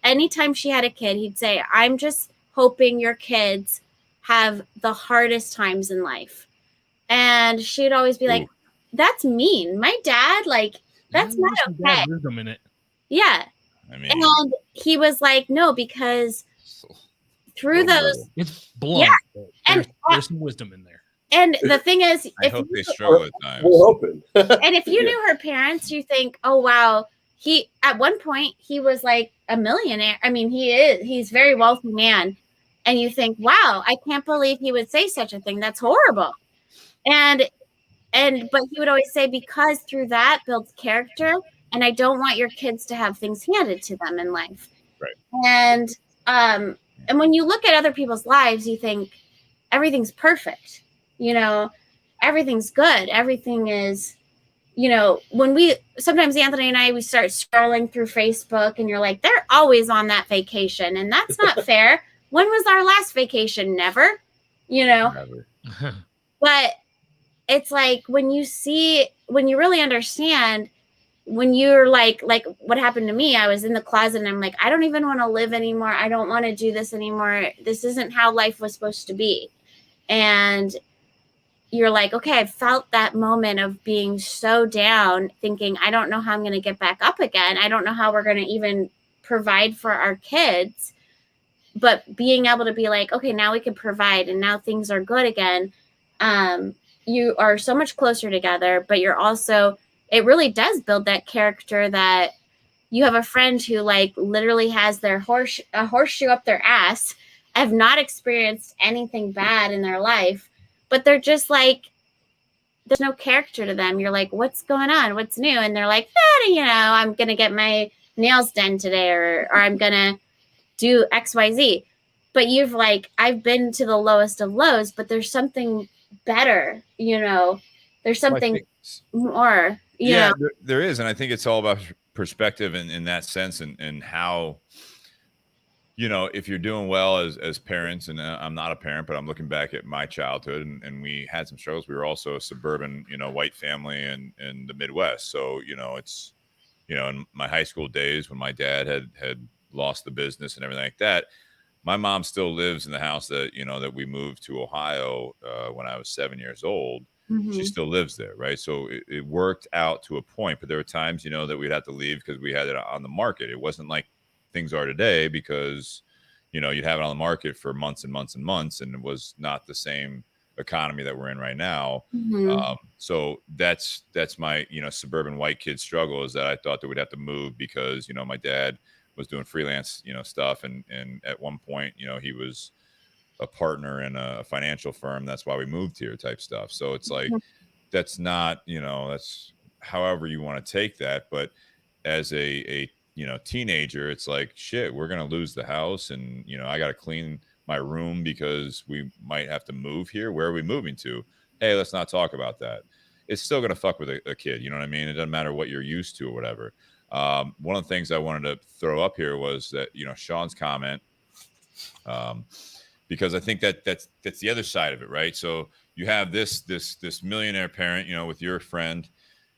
anytime she had a kid, he'd say, I'm just hoping your kids have the hardest times in life. And she'd always be like, that's mean. My dad, that's not okay. Wisdom in it. Yeah. I mean, and he was like, no, because through those, it's blunt. Yeah. And there's some wisdom in there. And the thing is, I hope they struggle at times. We're hoping. And if you knew her parents, you think, oh, wow. At one point, he was like a millionaire. I mean, he's a very wealthy man. And you think, wow, I can't believe he would say such a thing. That's horrible. But he would always say, because through that builds character, and I don't want your kids to have things handed to them in life. Right. And when you look at other people's lives, you think everything's perfect. Everything's good. Everything is, sometimes Anthony and we start scrolling through Facebook, and you're like, they're always on that vacation. And that's not fair. When was our last vacation? Never, Never. But it's like when you really understand, when you're like what happened to me, I was in the closet and I'm like, I don't even want to live anymore. I don't want to do this anymore. This isn't how life was supposed to be. And you're like, okay, I felt that moment of being so down, thinking, I don't know how I'm going to get back up again. I don't know how we're going to even provide for our kids. But being able to be like, okay, now we can provide, and now things are good again. You are so much closer together, but you're also, it really does build that character that you have a friend who literally has a horseshoe up their ass, have not experienced anything bad in their life, but they're just there's no character to them. You're like, what's going on? What's new? And they're like, I'm going to get my nails done today, or I'm going to do XYZ. But I've been to the lowest of lows, but there's something better, there's something more, there is. And I think it's all about perspective in that sense, and how, if you're doing well as parents, and I'm not a parent, but I'm looking back at my childhood, and we had some struggles. We were also a suburban, white family in the Midwest. So, it's, in my high school days when my dad had lost the business and everything like that, my mom still lives in the house that, that we moved to Ohio when I was 7 years old. Mm-hmm. She still lives there. Right. So it worked out to a point, but there were times, that we'd have to leave because we had it on the market. It wasn't like things are today, because, you'd have it on the market for months and months and months, and it was not the same economy that we're in right now. Mm-hmm. So that's my, suburban white kid struggle, is that I thought that we'd have to move because, my dad was doing freelance, stuff. And at one point, he was a partner in a financial firm. That's why we moved here type stuff. So it's like, that's not, that's however you want to take that. But as a teenager, it's like, shit, we're going to lose the house. And, I got to clean my room because we might have to move here. Where are we moving to? Hey, let's not talk about that. It's still going to fuck with a kid. You know what I mean? It doesn't matter what you're used to or whatever. One of the things I wanted to throw up here was that, Sean's comment, because I think that's the other side of it, right? So you have this millionaire parent, with your friend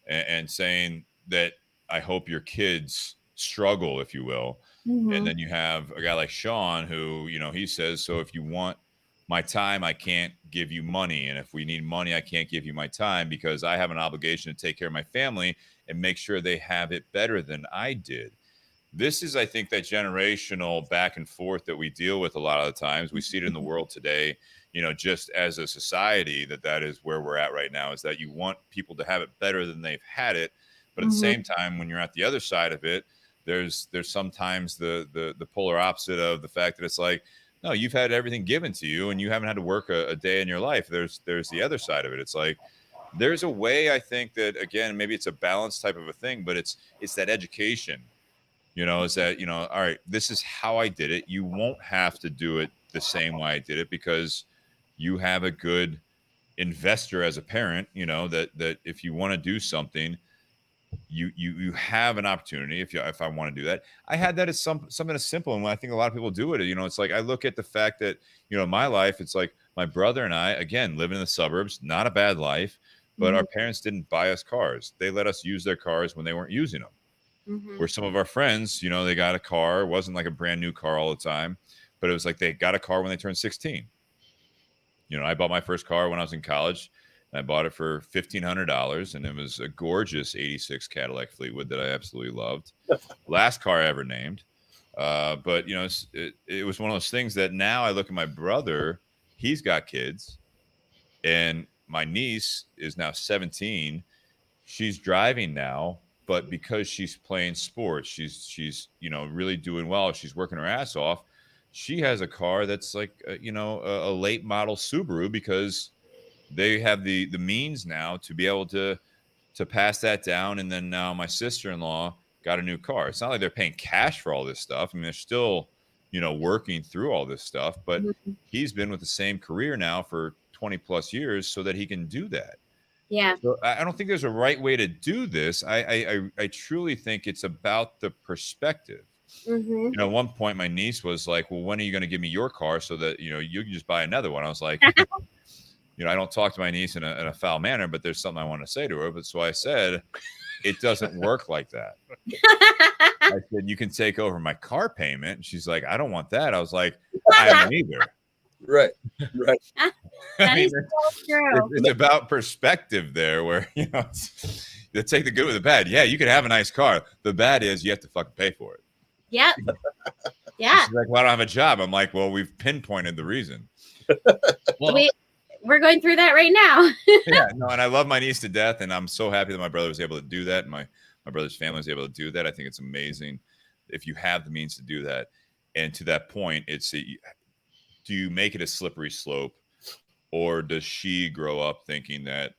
and saying that I hope your kids struggle, if you will. Mhm. And then you have a guy like Sean who, he says, so if you want my time, I can't give you money. And if we need money, I can't give you my time because I have an obligation to take care of my family and make sure they have it better than I did. This is, I think, that generational back and forth that we deal with a lot of the times. We see it in the world today, just as a society, that is where we're at right now, is that you want people to have it better than they've had it. But at the same time, when you're at the other side of it, there's sometimes the polar opposite of the fact that it's like, no, you've had everything given to you and you haven't had to work a day in your life. There's the other side of it. It's like, there's a way, I think, that, again, maybe it's a balance type of a thing, but it's that education, is that, all right, this is how I did it. You won't have to do it the same way I did it because you have a good investor as a parent, that if you want to do something, you have an opportunity. If I want to do that, I had that as something as simple. And when I think a lot of people do it, it's like, I look at the fact that, in my life, it's like my brother and I, again, living in the suburbs, not a bad life, but our parents didn't buy us cars. They let us use their cars when they weren't using them. Where some of our friends, they got a car. It wasn't like a brand new car all the time, but it was like they got a car when they turned 16. I bought my first car when I was in college. I bought it for $1,500, and it was a gorgeous '86 Cadillac Fleetwood that I absolutely loved. Last car I ever named. But it was one of those things that now I look at my brother. He's got kids, and my niece is now 17. She's driving now, but because she's playing sports, she's really doing well. She's working her ass off. She has a car that's like a late model Subaru because they have the means now to be able to pass that down. And then now my sister-in-law got a new car. It's not like they're paying cash for all this stuff. I mean, they're still, working through all this stuff, but he's been with the same career now for 20 plus years so that he can do that. Yeah. So I don't think there's a right way to do this. I truly think it's about the perspective. At one point my niece was like, well, when are you going to give me your car so that, you can just buy another one? I was like, I don't talk to my niece in a foul manner, but there's something I want to say to her. But so I said, it doesn't work like that. I said, you can take over my car payment. And she's like, I don't want that. I was like, I don't either. Right. That is so true. It's about perspective there where, you take the good with the bad. Yeah, you can have a nice car. The bad is you have to fucking pay for it. Yep. Yeah. She's like, well, I don't have a job. I'm like, well, we've pinpointed the reason. Well, We're going through that right now. Yeah, no, and I love my niece to death, and I'm so happy that my brother was able to do that, and my brother's family was able to do that. I think it's amazing if you have the means to do that. And to that point, do you make it a slippery slope, or does she grow up thinking that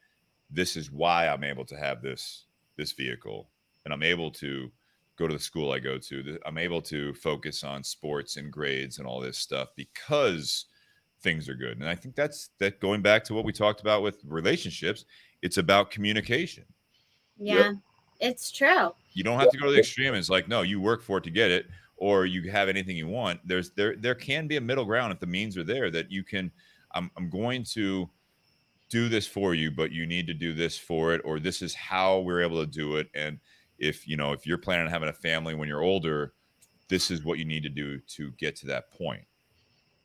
this is why I'm able to have this vehicle, and I'm able to go to the school I go to, I'm able to focus on sports and grades and all this stuff because things are good. And I think that going back to what we talked about with relationships, it's about communication. Yeah, it's true. You don't have to go to the extreme. It's like, no, you work for it to get it, or you have anything you want. There can be a middle ground if the means are there that you can, I'm going to do this for you, but you need to do this for it, or this is how we're able to do it. And if you're planning on having a family when you're older, this is what you need to do to get to that point.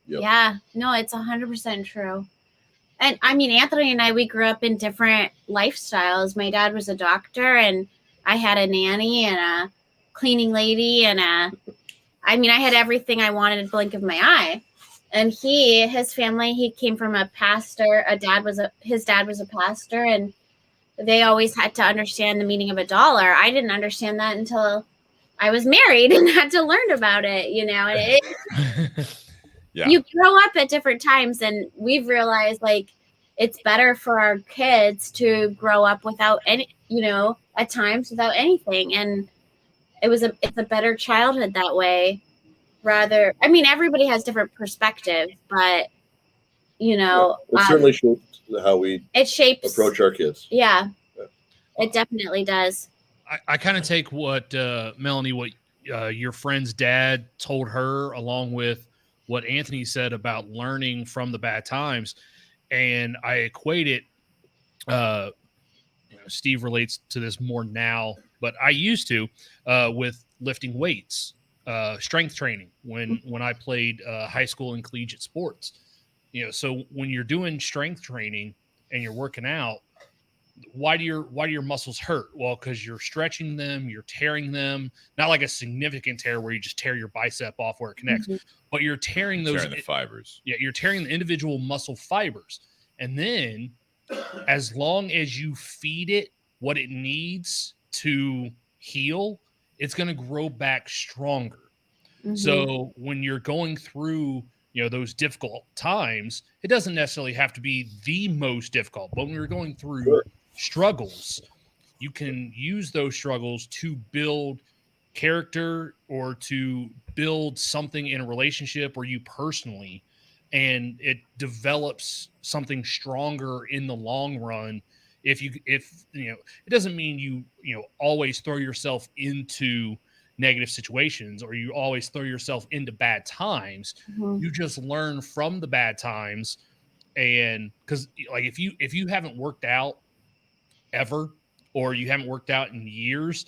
Yep. Yeah, no, it's 100% true. And I mean, Anthony and I, we grew up in different lifestyles. My dad was a doctor, and I had a nanny and a cleaning lady, and I had everything I wanted in the blink of my eye. And his family, he came from a pastor. His dad was a pastor, and they always had to understand the meaning of $1. I didn't understand that until I was married and had to learn about it, And Yeah. You grow up at different times, and we've realized like it's better for our kids to grow up without any, at times without anything. And it's a better childhood that way. I mean, everybody has different perspectives, but it certainly shapes how we approach our kids. Yeah, it definitely does. I kind of take what Melanie, what your friend's dad told her, along with what Anthony said about learning from the bad times, and I equate it. Steve relates to this more now, but I used to with lifting weights, strength training when I played high school and collegiate sports. So when you're doing strength training and you're working out, why do your muscles hurt? Well, because you're stretching them, you're tearing them, not like a significant tear where you just tear your bicep off where it connects, but you're tearing the fibers. Yeah, you're tearing the individual muscle fibers. And then as long as you feed it what it needs to heal, it's going to grow back stronger. So when you're going through those difficult times, it doesn't necessarily have to be the most difficult, but when you're going through struggles, you can use those struggles to build character or to build something in a relationship or you personally, and it develops something stronger in the long run. If it doesn't mean you always throw yourself into negative situations or you always throw yourself into bad times. You just learn from the bad times. And because like if you haven't worked out ever, or you haven't worked out in years,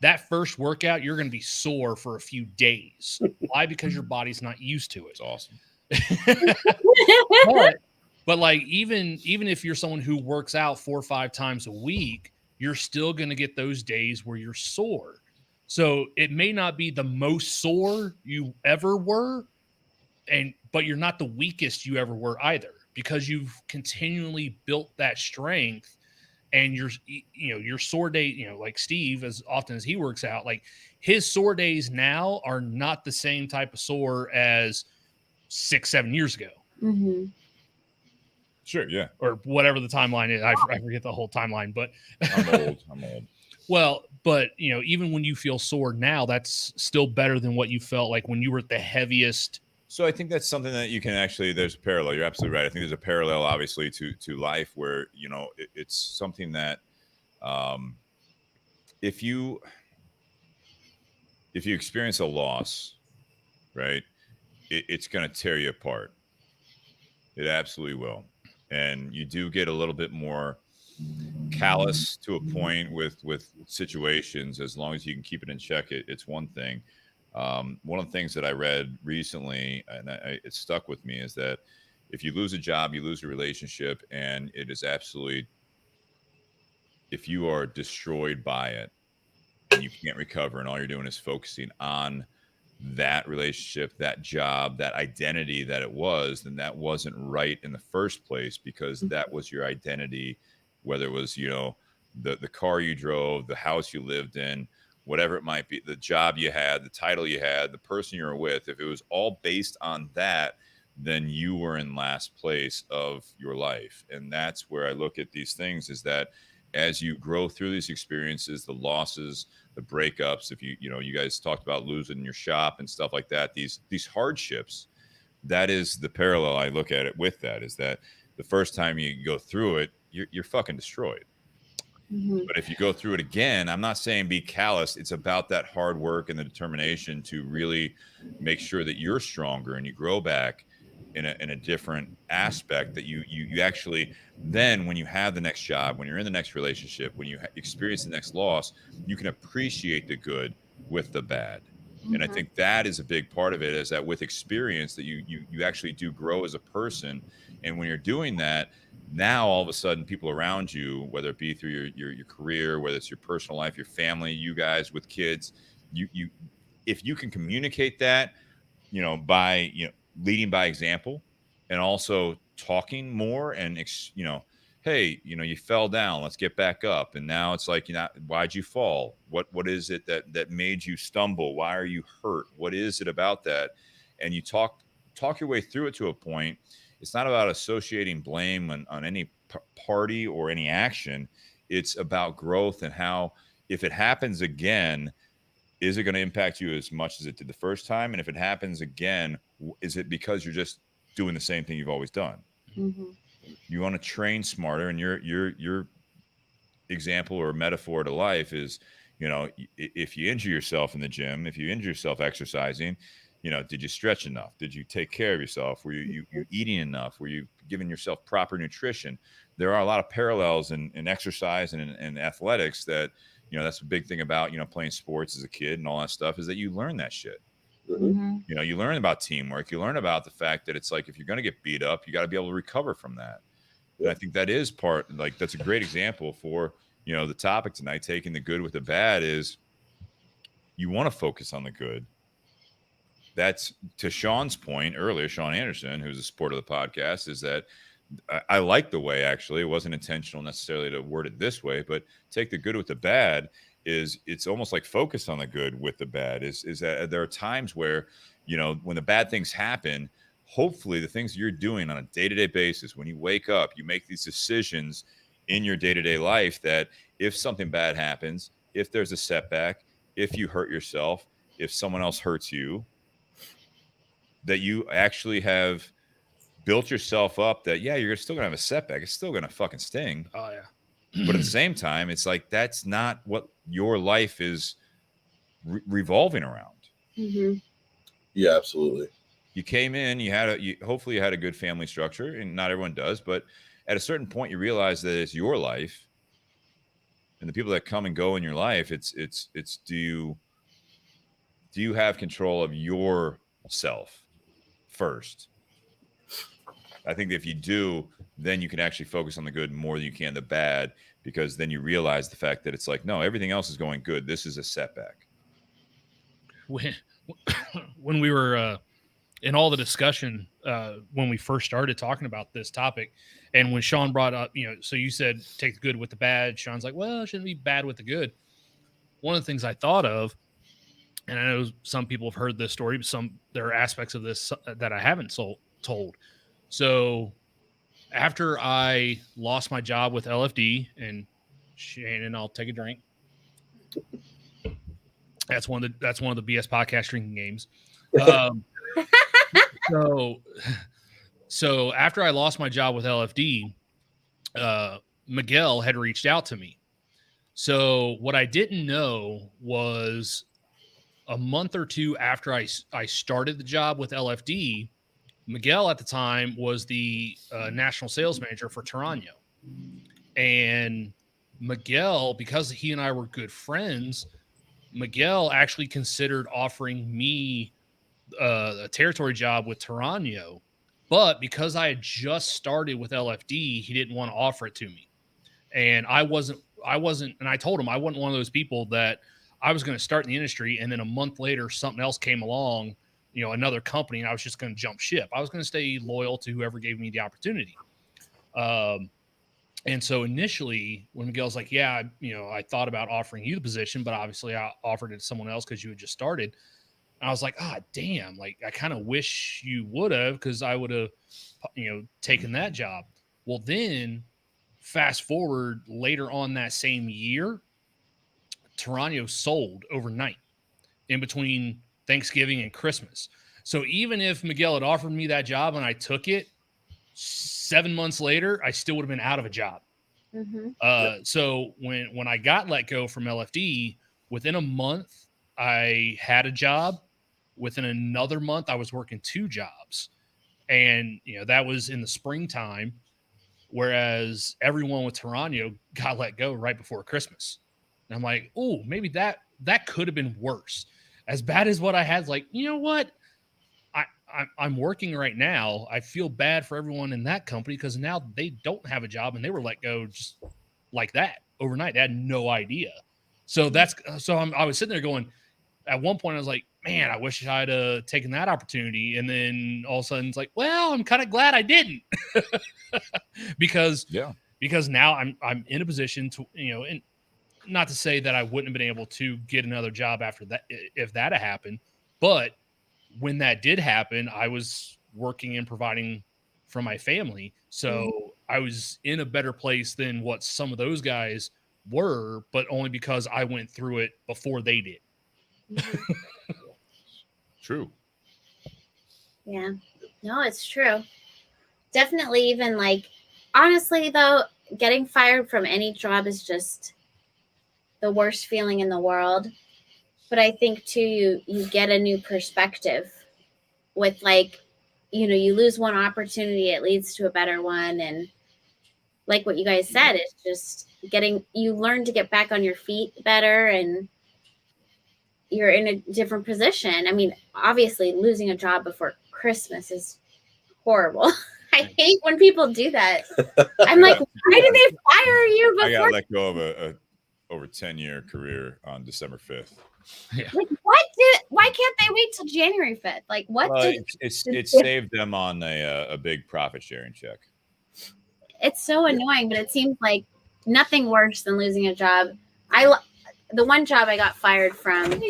that first workout, you're going to be sore for a few days. Why? Because your body's not used to it. It's awesome. but like, even if you're someone who works out 4 or 5 times a week, you're still going to get those days where you're sore. So it may not be the most sore you ever were, but you're not the weakest you ever were either, because you've continually built that strength. And your sore day, like Steve, as often as he works out, like his sore days now are not the same type of sore as 6-7 years ago. Sure, yeah, or whatever the timeline is. I forget the whole timeline, but I'm old. Well, but even when you feel sore now, that's still better than what you felt like when you were at the heaviest. So I think that's something that you can actually, there's a parallel. You're absolutely right. I think there's a parallel, obviously, to life where, it's something that if you experience a loss, right, it's going to tear you apart. It absolutely will. And you do get a little bit more callous to a point with situations. As long as you can keep it in check, it's one thing. One of the things that I read recently, and it stuck with me, is that if you lose a job, you lose a relationship, and it is absolutely, if you are destroyed by it and you can't recover, and all you're doing is focusing on that relationship, that job, that identity that it was, then that wasn't right in the first place, because that was your identity, whether it was, the car you drove, the house you lived in, whatever it might be, the job you had, the title you had, the person you were with. If it was all based on that, then you were in last place of your life. And that's where I look at these things, is that as you grow through these experiences, the losses, the breakups, if you guys talked about losing your shop and stuff like that, these hardships, that is the parallel I look at it with. That is that the first time you go through it, you're fucking destroyed. But if you go through it again, I'm not saying be callous. It's about that hard work and the determination to really make sure that you're stronger and you grow back in a different aspect, that you actually, then when you have the next job, when you're in the next relationship, when you experience the next loss, you can appreciate the good with the bad. And I think that is a big part of it, is that with experience that you actually do grow as a person. And when you're doing that, now all of a sudden people around you, whether it be through your career, whether it's your personal life, your family, you guys with kids, if you can communicate that, by leading by example, and also talking more, and hey, you fell down, let's get back up. And now it's like, why'd you fall? What is it that made you stumble? Why are you hurt? What is it about that? And you talk talk your way through it to a point. It's not about associating blame on any party or any action. It's about growth and how, if it happens again, is it going to impact you as much as it did the first time? And if it happens again, is it because you're just doing the same thing you've always done? Mm-hmm. You want to train smarter, and your example or metaphor to life is, if you injure yourself in the gym, if you injure yourself exercising, did you stretch enough? Did you take care of yourself? Were you eating enough? Were you giving yourself proper nutrition? There are a lot of parallels in exercise and in athletics that, that's a big thing about, playing sports as a kid and all that stuff, is that you learn that shit. Mm-hmm. You learn about teamwork. You learn about the fact that it's like, if you're going to get beat up, you got to be able to recover from that. And I think that is that's a great example for, the topic tonight, taking the good with the bad, is you want to focus on the good. That's, to Sean's point earlier, Sean Anderson, who's a supporter of the podcast, is that I like the way, actually, it wasn't intentional necessarily to word it this way, but take the good with the bad is, it's almost like focus on the good with the bad is that there are times where, when the bad things happen, hopefully the things you're doing on a day-to-day basis, when you wake up, you make these decisions in your day-to-day life that if something bad happens, if there's a setback, if you hurt yourself, if someone else hurts you, that you actually have built yourself up that, yeah, you're still gonna have a setback. It's still gonna fucking sting. Oh yeah. But at the same time, it's like, that's not what your life is revolving around. Mm-hmm. Yeah, absolutely. You came in, hopefully you had a good family structure, and not everyone does, but at a certain point you realize that it's your life, and the people that come and go in your life, it's do you have control of yourself first? I think that if you do, then you can actually focus on the good more than you can the bad, because then you realize the fact that it's like, no, everything else is going good. This is a setback. When we were in all the discussion, when we first started talking about this topic, and when Sean brought up, so you said take the good with the bad. Sean's like, well, it shouldn't be bad with the good. One of the things I thought of, and I know some people have heard this story, but there are aspects of this that I haven't told. So after I lost my job with LFD, and Shannon, I'll take a drink. That's one of the BS podcast drinking games. So after I lost my job with LFD, Miguel had reached out to me. So what I didn't know was, a month or two after I started the job with LFD, Miguel at the time was the national sales manager for Tarano. And Miguel, because he and I were good friends, Miguel actually considered offering me a territory job with Tarano. But because I had just started with LFD, he didn't want to offer it to me. And I wasn't, and I told him I wasn't one of those people that I was going to start in the industry, and then a month later, something else came along, another company, and I was just going to jump ship. I was going to stay loyal to whoever gave me the opportunity. And so initially, when Miguel's like, yeah, I thought about offering you the position, but obviously I offered it to someone else because you had just started. And I was like, damn, like, I kind of wish you would have, because I would have, taken that job. Well, then fast forward later on that same year, Tarano sold overnight in between Thanksgiving and Christmas. So even if Miguel had offered me that job and I took it, 7 months later, I still would have been out of a job. Mm-hmm. So when I got let go from LFD, within a month, I had a job. Within another month, I was working 2 jobs. And, that was in the springtime, whereas everyone with Tarano got let go right before Christmas. And I'm like, oh, maybe that could have been worse. As bad as what I had, like, you know what? I'm working right now. I feel bad for everyone in that company because now they don't have a job and they were let go just like that overnight. They had no idea. So I was sitting there going, at one point I was like, man, I wish I'd taken that opportunity. And then all of a sudden it's like, well, I'm kind of glad I didn't because now I'm in a position to, and not to say that I wouldn't have been able to get another job after that, if that had happened, but when that did happen, I was working and providing for my family. So I was in a better place than what some of those guys were, but only because I went through it before they did. True. Yeah. No, it's true. Definitely. Even like, honestly though, getting fired from any job is just the worst feeling in the world. But I think too, you get a new perspective with, like, you know, you lose one opportunity, it leads to a better one. And like what you guys said, it's just you learn to get back on your feet better, and you're in a different position. I mean, obviously losing a job before Christmas is horrible. I hate when people do that. I'm like, why did they fire you before? I got let go of a over 10-year career on December 5th. Like, why can't they wait till January 5th? Like, what? It saved them on a big profit sharing check. It's so annoying, but it seems like nothing worse than losing a job. The one job I got fired from.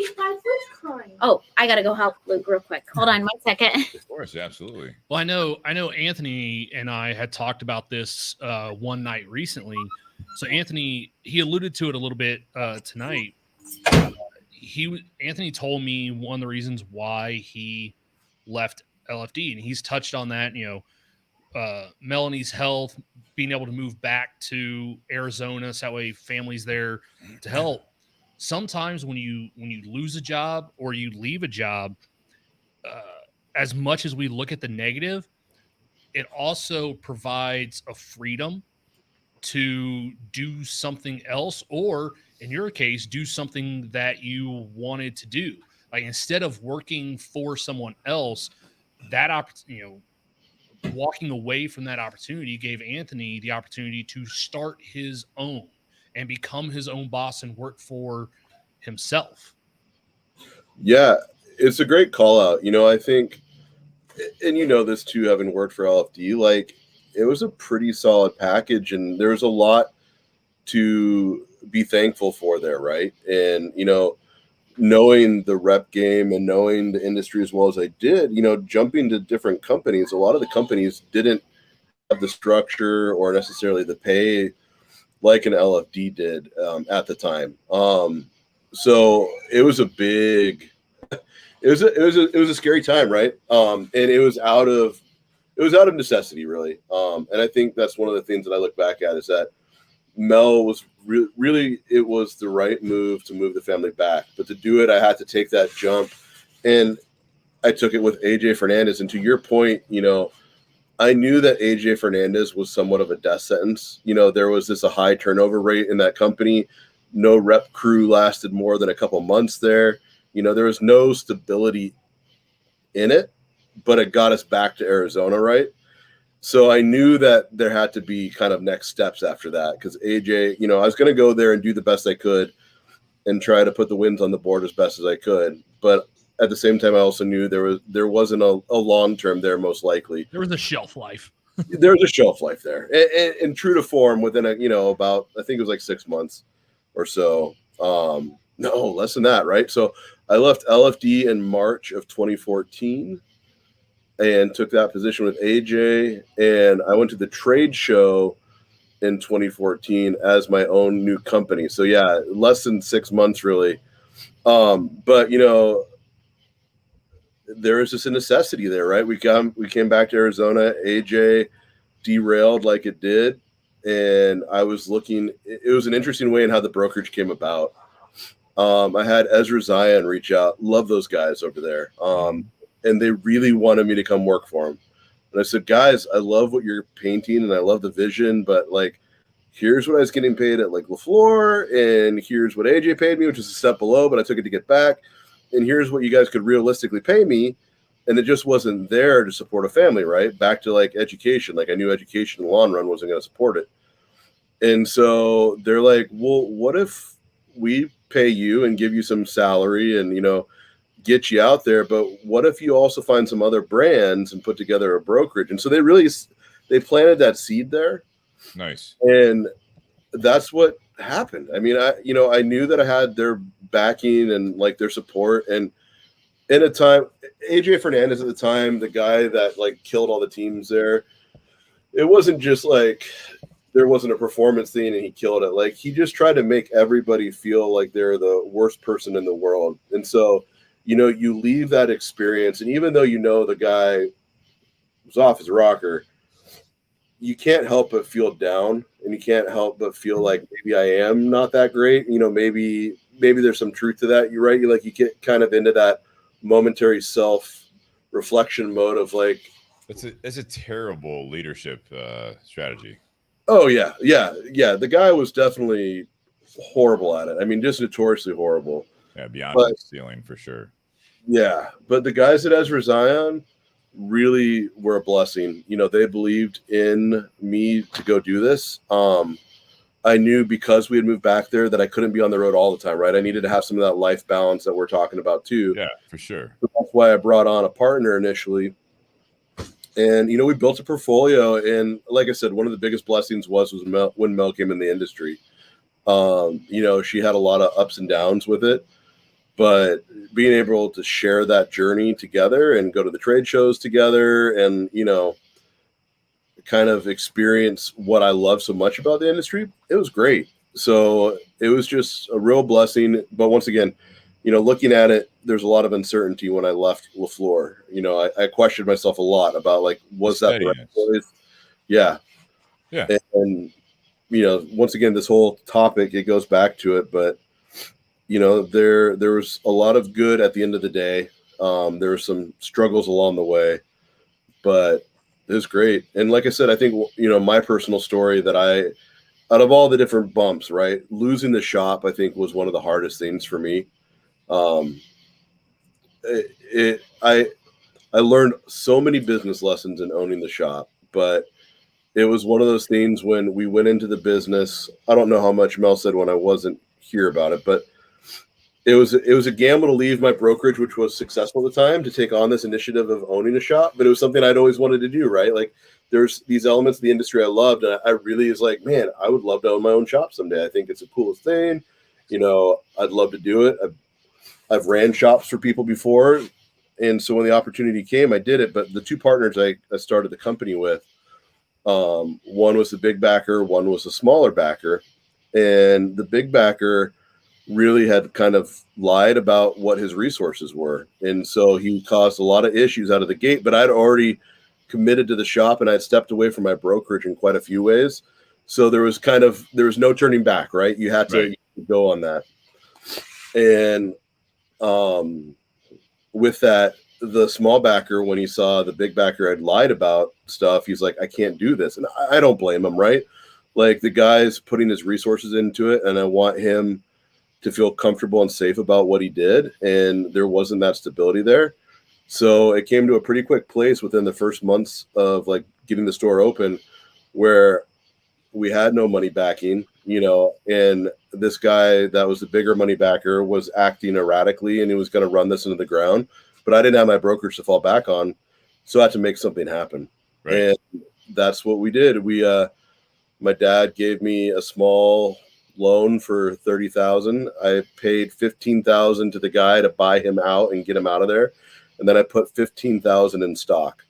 Oh, I gotta go help Luke real quick. Hold on 1 second. Of course, absolutely. Well, I know Anthony and I had talked about this one night recently. So Anthony, he alluded to it a little bit tonight. Anthony told me one of the reasons why he left LFD, and he's touched on that. You know, Melanie's health, being able to move back to Arizona, so that way family's there to help. Sometimes when you lose a job or you leave a job, as much as we look at the negative, it also provides a freedom to do something else, or in your case, do something that you wanted to do. Like, instead of working for someone else, walking away from that opportunity gave Anthony the opportunity to start his own and become his own boss and work for himself. Yeah, it's a great call out. You know, I think, and you know this too, having worked for LFD, like, it was a pretty solid package, and there was a lot to be thankful for there, right? And, you know, knowing the rep game and knowing the industry as well as I did, you know, jumping to different companies, a lot of the companies didn't have the structure or necessarily the pay like an LFD did at the time. So it was a big, it was a scary time, right? And it was out of necessity, really. And I think that's one of the things that I look back at is that Mel was really, it was the right move to move the family back. But to do it, I had to take that jump. And I took it with AJ Fernandez. And to your point, you know, I knew that AJ Fernandez was somewhat of a death sentence. You know, there was a high turnover rate in that company. No rep crew lasted more than a couple months there. You know, there was no stability in it, but it got us back to Arizona, right? So I knew that there had to be kind of next steps after that, because AJ, you know, I was going to go there and do the best I could and try to put the wins on the board as best as I could. But at the same time, I also knew there wasn't a long term there, most likely. There was a shelf life. There was a shelf life there, and true to form, within about, I think it was like 6 months or so. No, less than that, right? So I left LFD in March of 2014. And took that position with AJ, and I went to the trade show in 2014 as my own new company. So yeah, less than 6 months really. But you know, there is just a necessity there, right? We came back to Arizona. AJ derailed like it did, and I was looking. It was an interesting way in how the brokerage came about. I had Ezra Zion reach out. Love those guys over there. And they really wanted me to come work for them. And I said, guys, I love what you're painting and I love the vision, but like, here's what I was getting paid at like LaFleur, and here's what AJ paid me, which is a step below, but I took it to get back. And here's what you guys could realistically pay me. And it just wasn't there to support a family, right? Back to like education. Like, I knew education in the long run wasn't going to support it. And so they're like, well, what if we pay you and give you some salary and, you know, get you out there, but what if you also find some other brands and put together a brokerage? And so they planted that seed there. Nice. And that's what happened. I mean, I knew that I had their backing and like their support, and in a time, AJ Fernandez at the time, the guy that like killed all the teams there, it wasn't just like there wasn't a performance thing and he killed it. Like he just tried to make everybody feel like they're the worst person in the world. And so, you know, you leave that experience, and even though you know the guy was off his rocker, you can't help but feel down, and you can't help but feel like maybe I am not that great. You know, maybe there's some truth to that. You're right. You like, you get kind of into that momentary self-reflection mode of like, it's a terrible leadership strategy. oh yeah. The guy was definitely horrible at it. I mean, just notoriously horrible. Yeah, beyond But- the ceiling for sure. Yeah, but the guys at Ezra Zion really were a blessing. You know, they believed in me to go do this. I knew because we had moved back there that I couldn't be on the road all the time, right? I needed to have some of that life balance that we're talking about too. Yeah, for sure. So that's why I brought on a partner initially. And, you know, we built a portfolio. And like I said, one of the biggest blessings was Mel, when Mel came in the industry. You know, she had a lot of ups and downs with it. But being able to share that journey together and go to the trade shows together and, you know, kind of experience what I love so much about the industry, it was great. So it was just a real blessing. But once again, you know, looking at it, there's a lot of uncertainty when I left LaFleur. You know, I questioned myself a lot about like, was that the right choice? Yeah. Yeah. And, you know, once again, this whole topic, it goes back to it, but you know, there was a lot of good at the end of the day. There were some struggles along the way, but it was great. And like I said, I think, you know, my personal story that out of all the different bumps, right, losing the shop, I think was one of the hardest things for me. I learned so many business lessons in owning the shop, but it was one of those things when we went into the business. I don't know how much Mel said when I wasn't here about it, but it was a gamble to leave my brokerage, which was successful at the time, to take on this initiative of owning a shop. But it was something I'd always wanted to do, right? Like there's these elements of the industry I loved, and I really is like, man, I would love to own my own shop someday. I think it's the coolest thing. You know, I'd love to do it. I've ran shops for people before, and so when the opportunity came, I did it. But the two partners I started the company with, one was the big backer, one was a smaller backer, and the big backer really had kind of lied about what his resources were. And so he caused a lot of issues out of the gate, but I'd already committed to the shop and I'd stepped away from my brokerage in quite a few ways. So there was no turning back, right? You had to go on that. And with that, the small backer, when he saw the big backer had lied about stuff, he's like, I can't do this. And I don't blame him, right? Like the guy's putting his resources into it, and I want him to feel comfortable and safe about what he did. And there wasn't that stability there. So it came to a pretty quick place within the first months of like getting the store open where we had no money backing, you know, and this guy that was the bigger money backer was acting erratically and he was going to run this into the ground, but I didn't have my brokerage to fall back on. So I had to make something happen. Right. And that's what we did. My dad gave me a small loan for $30,000. I paid $15,000 to the guy to buy him out and get him out of there, and then I put $15,000 in stock.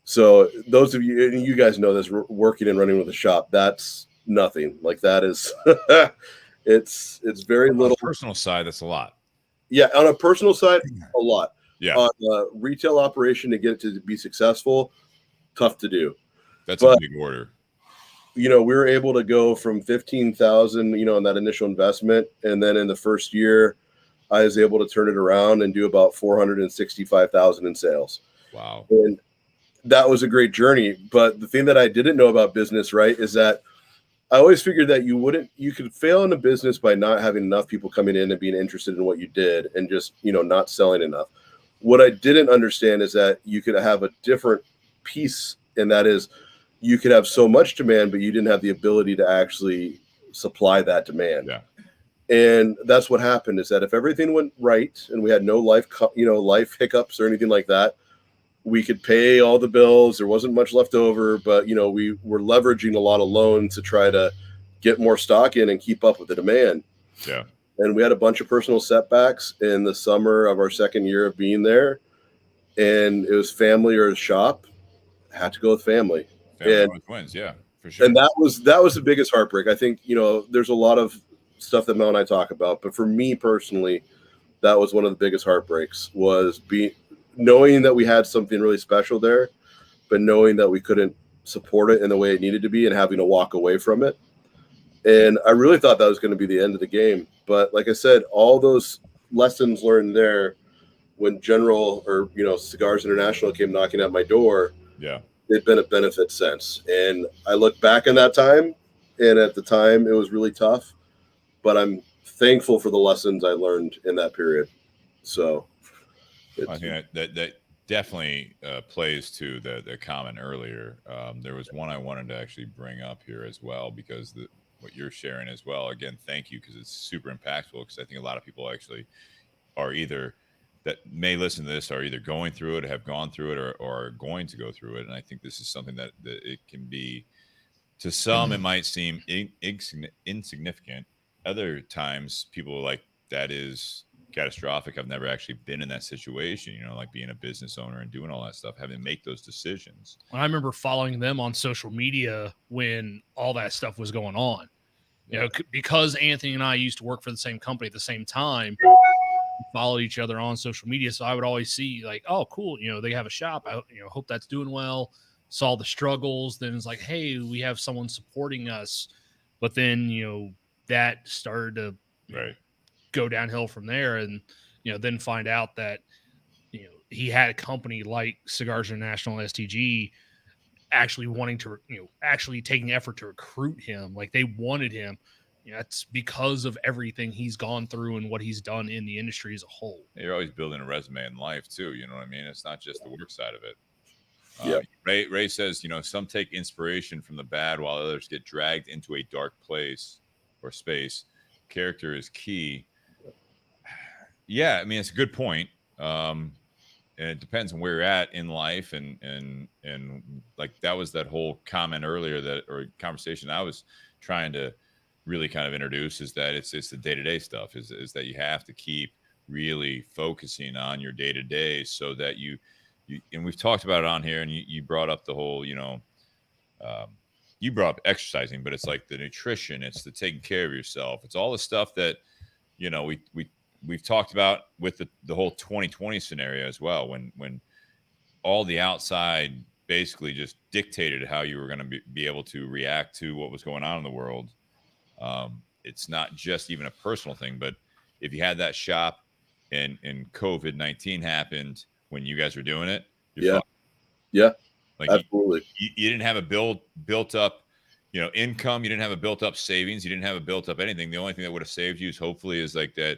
So those of you, and you guys know this, working and running with a shop, that's nothing. Like that is, it's very little. On a personal side, that's a lot. Yeah, on a personal side, a lot. Yeah. On a retail operation, to get it to be successful, tough to do. That's a big order. You know, we were able to go from 15,000, you know, in that initial investment. And then in the first year, I was able to turn it around and do about 465,000 in sales. Wow. And that was a great journey. But the thing that I didn't know about business, right, is that I always figured that you could fail in a business by not having enough people coming in and being interested in what you did and just, you know, not selling enough. What I didn't understand is that you could have a different piece, and that is, you could have so much demand, but you didn't have the ability to actually supply that demand. Yeah. And that's what happened, is that if everything went right and we had no life hiccups or anything like that, we could pay all the bills. There wasn't much left over, but, you know, we were leveraging a lot of loans to try to get more stock in and keep up with the demand. Yeah. And we had a bunch of personal setbacks in the summer of our second year of being there. And it was family or shop. I had to go with family. Family And always wins. Yeah, for sure. and that was the biggest heartbreak. I think, there's a lot of stuff that Mel and I talk about, but for me personally, that was one of the biggest heartbreaks, was knowing that we had something really special there, but knowing that we couldn't support it in the way it needed to be and having to walk away from it. And I really thought that was going to be the end of the game. But like I said, all those lessons learned there, when General or, Cigars International came knocking at my door, Yeah. they've been a benefit since. And I look back in that time, and at the time it was really tough, but I'm thankful for the lessons I learned in that period. So I think that definitely plays to the comment earlier. There was one I wanted to actually bring up here as well, because what you're sharing as well. Again, thank you, because it's super impactful. Because I think a lot of people actually are either that may listen to this are either going through it, have gone through it, or are going to go through it. And I think this is something that it can be, to some, it might seem insignificant. Other times, people are like, that is catastrophic. I've never actually been in that situation, like being a business owner and doing all that stuff, having to make those decisions. I remember following them on social media when all that stuff was going on. Because Anthony and I used to work for the same company at the same time, we followed each other on social media. So I would always see like, oh, cool. They have a shop. I hope that's doing well. Saw the struggles. Then it's like, hey, we have someone supporting us. But then, that started to go downhill from there. And, then find out that, he had a company like Cigars International STG actually wanting to, actually taking effort to recruit him. Like they wanted him. That's because of everything he's gone through and what he's done in the industry as a whole. You're always building a resume in life too. You know what I mean? It's not just the work side of it. Yeah. Ray says, some take inspiration from the bad while others get dragged into a dark place or space. Character is key. Yeah, I mean, it's a good point. And it depends on where you're at in life, and like that was that whole comment earlier or conversation I was trying to really kind of introduce, is that it's the day-to-day stuff, is that you have to keep really focusing on your day-to-day, so that you and we've talked about it on here, and you brought up the whole, you brought up exercising, but it's like the nutrition, it's the taking care of yourself, it's all the stuff that, we've talked about with the whole 2020 scenario as well, when all the outside basically just dictated how you were going to be able to react to what was going on in the world. It's not just even a personal thing, but if you had that shop and COVID-19 happened when you guys were doing it, you're fucked. Yeah, like absolutely. You didn't have a built up, income. You didn't have a built up savings. You didn't have a built up anything. The only thing that would have saved you is hopefully is like the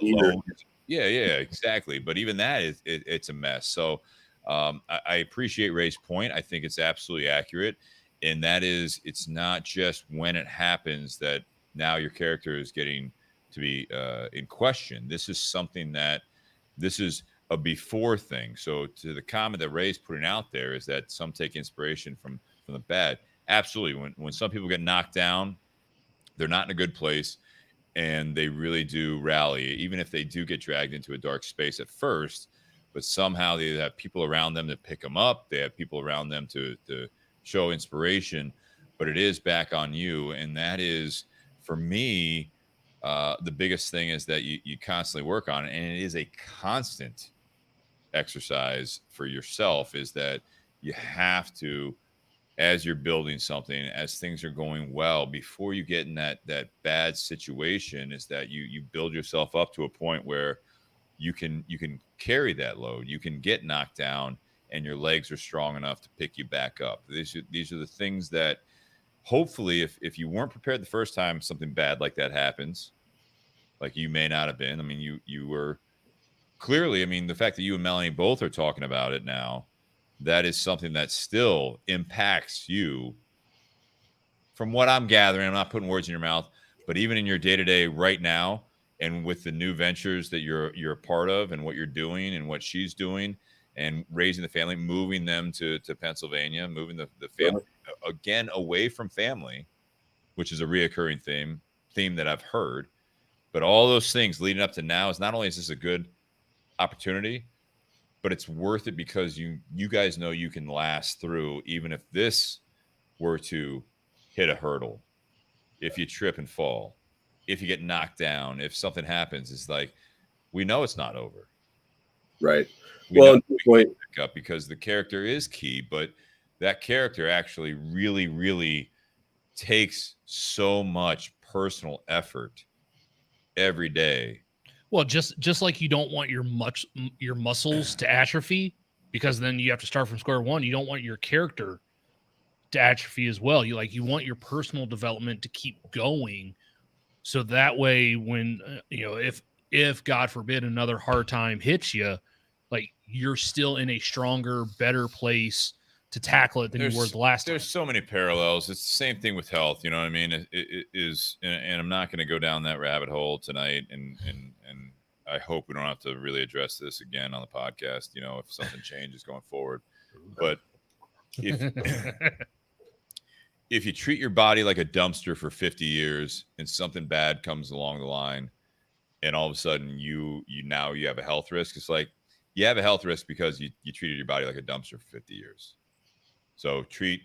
loan. Yeah, exactly. But even that it's a mess. So I appreciate Ray's point. I think it's absolutely accurate. And that is, it's not just when it happens that now your character is getting to be in question. This is something this is a before thing. So to the comment that Ray's putting out there, is that some take inspiration from the bad. Absolutely. When some people get knocked down, they're not in a good place, and they really do rally, even if they do get dragged into a dark space at first. But somehow they have people around them to pick them up. They have people around them to show inspiration. But it is back on you, and that is, for me, the biggest thing is that you constantly work on it, and it is a constant exercise for yourself, is that you have to, as you're building something, as things are going well, before you get in that bad situation, is that you build yourself up to a point where you can carry that load. You can get knocked down, and your legs are strong enough to pick you back up. These are the things that hopefully, if you weren't prepared the first time something bad like that happens, like you may not have been. I mean, you were clearly, I mean, the fact that you and Melanie both are talking about it now, that is something that still impacts you. From what I'm gathering, I'm not putting words in your mouth, but even in your day-to-day right now, and with the new ventures that you're a part of, and what you're doing and what she's doing, and raising the family, moving them to Pennsylvania, moving the family again away from family, which is a reoccurring theme that I've heard. But all those things leading up to now is not only is this a good opportunity, but it's worth it because you guys know you can last through even if this were to hit a hurdle, if you trip and fall, if you get knocked down, if something happens. It's like we know it's not over. Right. We Well, know to the point, pick up because the character is key, but that character actually really, really takes so much personal effort every day. Well, just like you don't want your muscles to atrophy, because then you have to start from square one. You don't want your character to atrophy as well. You want your personal development to keep going, so that way when if God forbid another hard time hits you, like you're still in a stronger, better place to tackle it than you were the last time. There's so many parallels. It's the same thing with health. You know what I mean? It is, and I'm not going to go down that rabbit hole tonight. And I hope we don't have to really address this again on the podcast. If something changes going forward, but if you treat your body like a dumpster for 50 years and something bad comes along the line, and all of a sudden you have a health risk, it's like you have a health risk because you treated your body like a dumpster for 50 years. So treat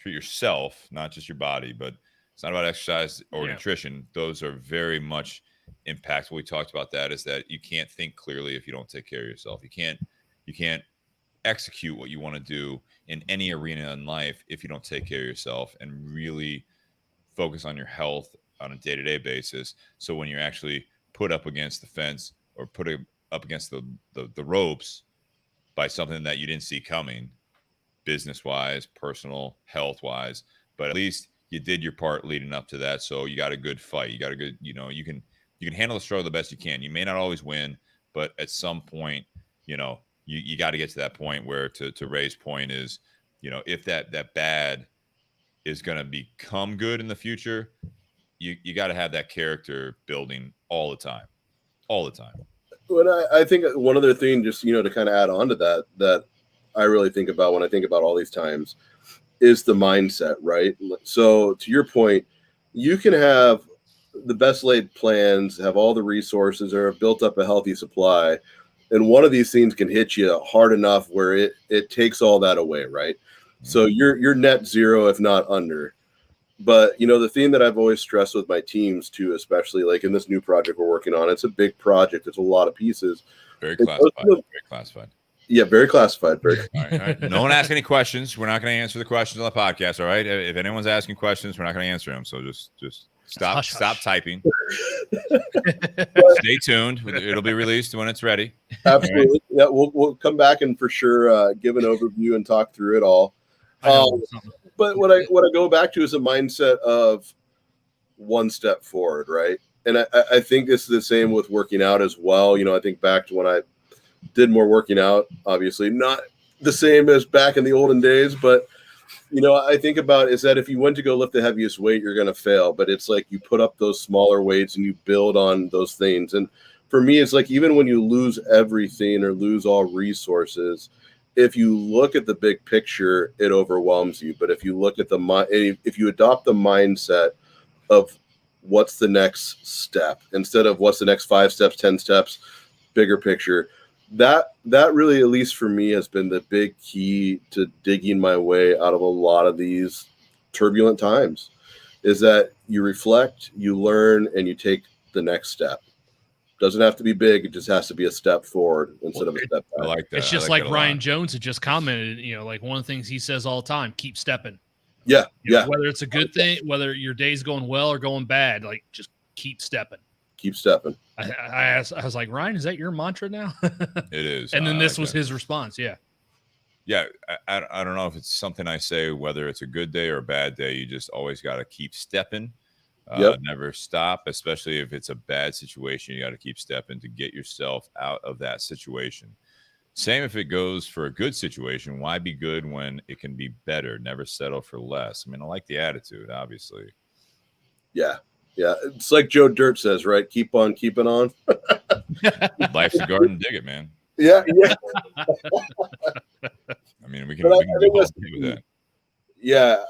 yourself, not just your body, but it's not about exercise or nutrition. Those are very much impactful. We talked about that, is that you can't think clearly if you don't take care of yourself. You can't execute what you want to do in any arena in life if you don't take care of yourself and really focus on your health on a day-to-day basis. So when you're actually put up against the fence or put up against the ropes by something that you didn't see coming, business-wise, personal, health-wise, but at least you did your part leading up to that. So you got a good fight. You got a good, you can handle the struggle the best you can. You may not always win, but at some point, you got to get to that point where, to Ray's point, is, if that bad is going to become good in the future, you got to have that character building all the time. When I think one other thing, just, to kind of add on to that I really think about when I think about all these times is the mindset, right? So to your point, you can have the best laid plans, have all the resources, or have built up a healthy supply, and one of these things can hit you hard enough where it takes all that away, right? So you're net zero, if not under. But the thing that I've always stressed with my teams too, especially like in this new project we're working on, it's a big project. It's a lot of pieces. Very classified. Yeah, very classified. All right. No one ask any questions. We're not going to answer the questions on the podcast. All right. If anyone's asking questions, we're not going to answer them. So just stop typing. Stay tuned. It'll be released when it's ready. Absolutely. Right. Yeah, we'll come back and for sure give an overview and talk through it all. But what I go back to is a mindset of one step forward, right? And I think this is the same with working out as well. I think back to when I did more working out, obviously not the same as back in the olden days, but I think about is that if you went to go lift the heaviest weight, you're going to fail, but it's like you put up those smaller weights and you build on those things. And for me, it's like, even when you lose everything or lose all resources, if you look at the big picture, it overwhelms you. But if you look at if you adopt the mindset of what's the next step, instead of what's the next 5 steps, 10 steps, bigger picture, that really, at least for me, has been the big key to digging my way out of a lot of these turbulent times, is that you reflect, you learn, and you take the next step. Doesn't have to be big. It just has to be a step forward instead of a step back. I like that. It's just like Ryan Jones had just commented, like one of the things he says all the time, keep stepping. Yeah. Whether it's a good thing, whether your day's going well or going bad, like just keep stepping. Keep stepping. I was like, Ryan, is that your mantra now? It is. And then this was his response. Yeah. Yeah. I don't know if it's something I say, whether it's a good day or a bad day, you just always got to keep stepping. Never stop, especially if it's a bad situation. You got to keep stepping to get yourself out of that situation. Same if it goes for a good situation. Why be good when it can be better? Never settle for less. I mean, I like the attitude, obviously. Yeah. It's like Joe Dirt says, right? Keep on keeping on. Life's a garden, dig it, man. Yeah. I mean, we can do with that. Yeah.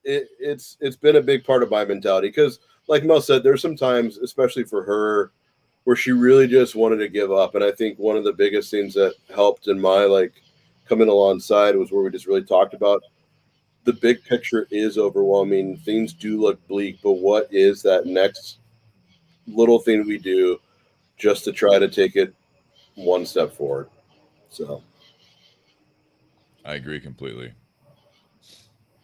It's been a big part of my mentality, because like Mel said, there's some times, especially for her, where she really just wanted to give up. And I think one of the biggest things that helped in my like coming alongside was where we just really talked about the big picture is overwhelming. Things do look bleak, but what is that next little thing we do just to try to take it one step forward? So I agree completely.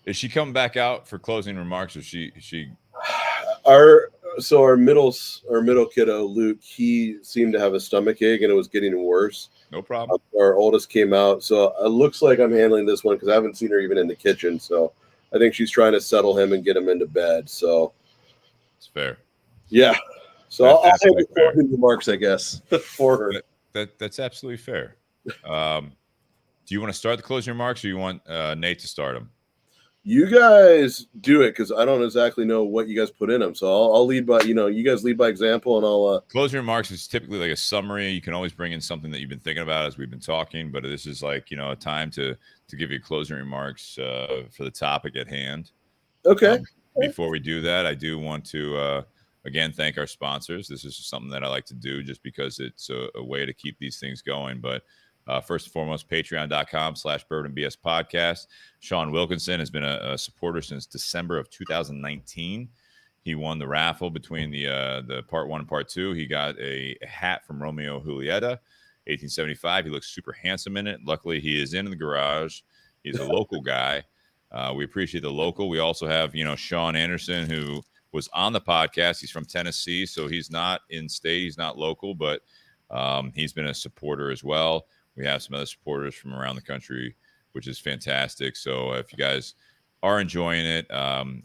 Is she coming back out for closing remarks, or she our middle kiddo Luke, he seemed to have a stomach ache and it was getting worse. no problem? Our oldest came out, so it looks like I'm handling this one because I haven't seen her even in the kitchen. So I think she's trying to settle him and get him into bed. So It's fair. yeah, so That's I'll have absolutely the fair. closing remarks, I guess, for her. That's absolutely fair. Do you want to start the closing remarks, or you want Nate to start them? You guys do it because I don't exactly know what you guys put in them. So I'll lead by, you guys lead by example, and I'll. Closing remarks is typically like a summary. You can always bring in something that you've been thinking about as we've been talking, but this is like a time to give you closing remarks for the topic at hand. Okay. Before we do that, I do want to again thank our sponsors. This is something that I like to do just because it's a way to keep these things going. But first and foremost, patreon.com/bourbonbs podcast. Sean Wilkinson has been a supporter since December of 2019. He won the raffle between the part 1 and part 2. He got a hat from Romeo Julieta, 1875. He looks super handsome in it. Luckily, he is in the garage. He's a local guy. We appreciate the local. We also have, Sean Anderson, who was on the podcast. He's from Tennessee, so he's not in state. He's not local, but he's been a supporter as well. We have some other supporters from around the country, which is fantastic. So if you guys are enjoying it,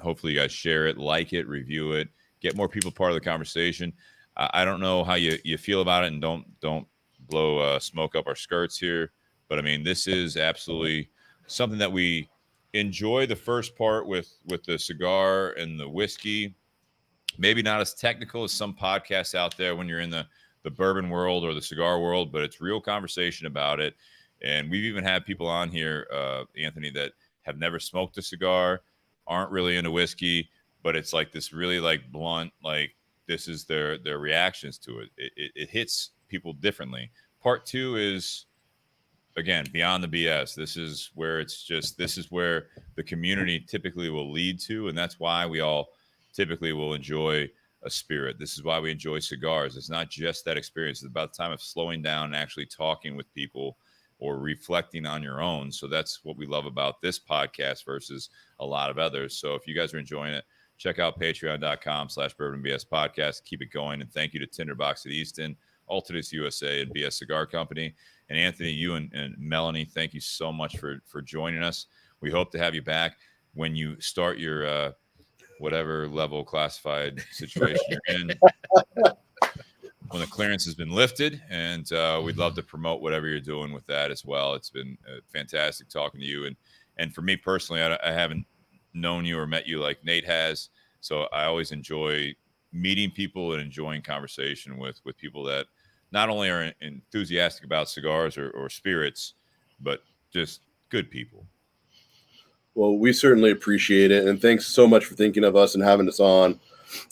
hopefully you guys share it, like it, review it, get more people part of the conversation. I don't know how you feel about it, and don't blow smoke up our skirts here, but I mean, this is absolutely something that we enjoy. The first part with the cigar and the whiskey, maybe not as technical as some podcasts out there when you're in the bourbon world or the cigar world, but it's real conversation about it. And we've even had people on here, Anthony, that have never smoked a cigar, aren't really into whiskey, but it's like this really like blunt, like this is their reactions to it. It hits people differently. Part 2 is, again, beyond the BS. This is where the community typically will lead to, and that's why we all typically will enjoy a spirit. This is why we enjoy cigars. It's not just that experience. It's about the time of slowing down and actually talking with people or reflecting on your own. So that's what we love about this podcast versus a lot of others. So if you guys are enjoying it, check out patreon.com/bourbonbs podcast. Keep it going. And thank you to Tinder Box at Easton, Altadis USA, and BS Cigar Company. And Anthony, you and Melanie, thank you so much for joining us. We hope to have you back when you start your whatever level classified situation you're in, when the clearance has been lifted, and we'd love to promote whatever you're doing with that as well. It's been fantastic talking to you, and for me personally, I haven't known you or met you like Nate has, so I always enjoy meeting people and enjoying conversation with people that not only are enthusiastic about cigars or spirits, but just good people. Well, we certainly appreciate it. And thanks so much for thinking of us and having us on.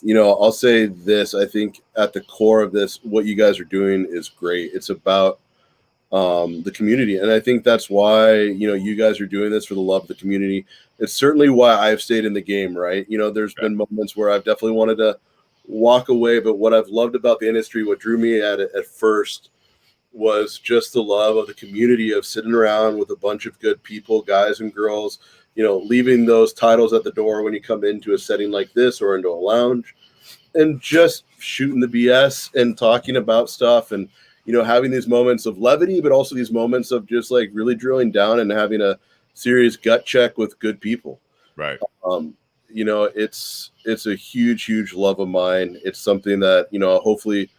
I'll say this. I think at the core of this, what you guys are doing is great. It's about the community. And I think that's why, you guys are doing this for the love of the community. It's certainly why I've stayed in the game, right? There's been moments where I've definitely wanted to walk away. But what I've loved about the industry, what drew me at it at first, was just the love of the community, of sitting around with a bunch of good people, guys and girls, leaving those titles at the door when you come into a setting like this or into a lounge, and just shooting the BS and talking about stuff, and having these moments of levity, but also these moments of just like really drilling down and having a serious gut check with good people. Right. It's a huge love of mine. It's something that hopefully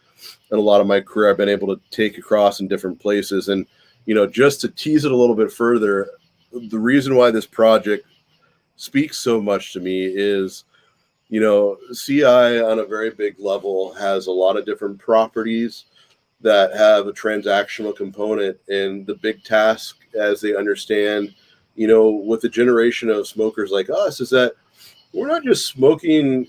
in a lot of my career I've been able to take across in different places. And just to tease it a little bit further, the reason why this project speaks so much to me is, CI on a very big level has a lot of different properties that have a transactional component. And the big task, as they understand, with the generation of smokers like us, is that we're not just smoking,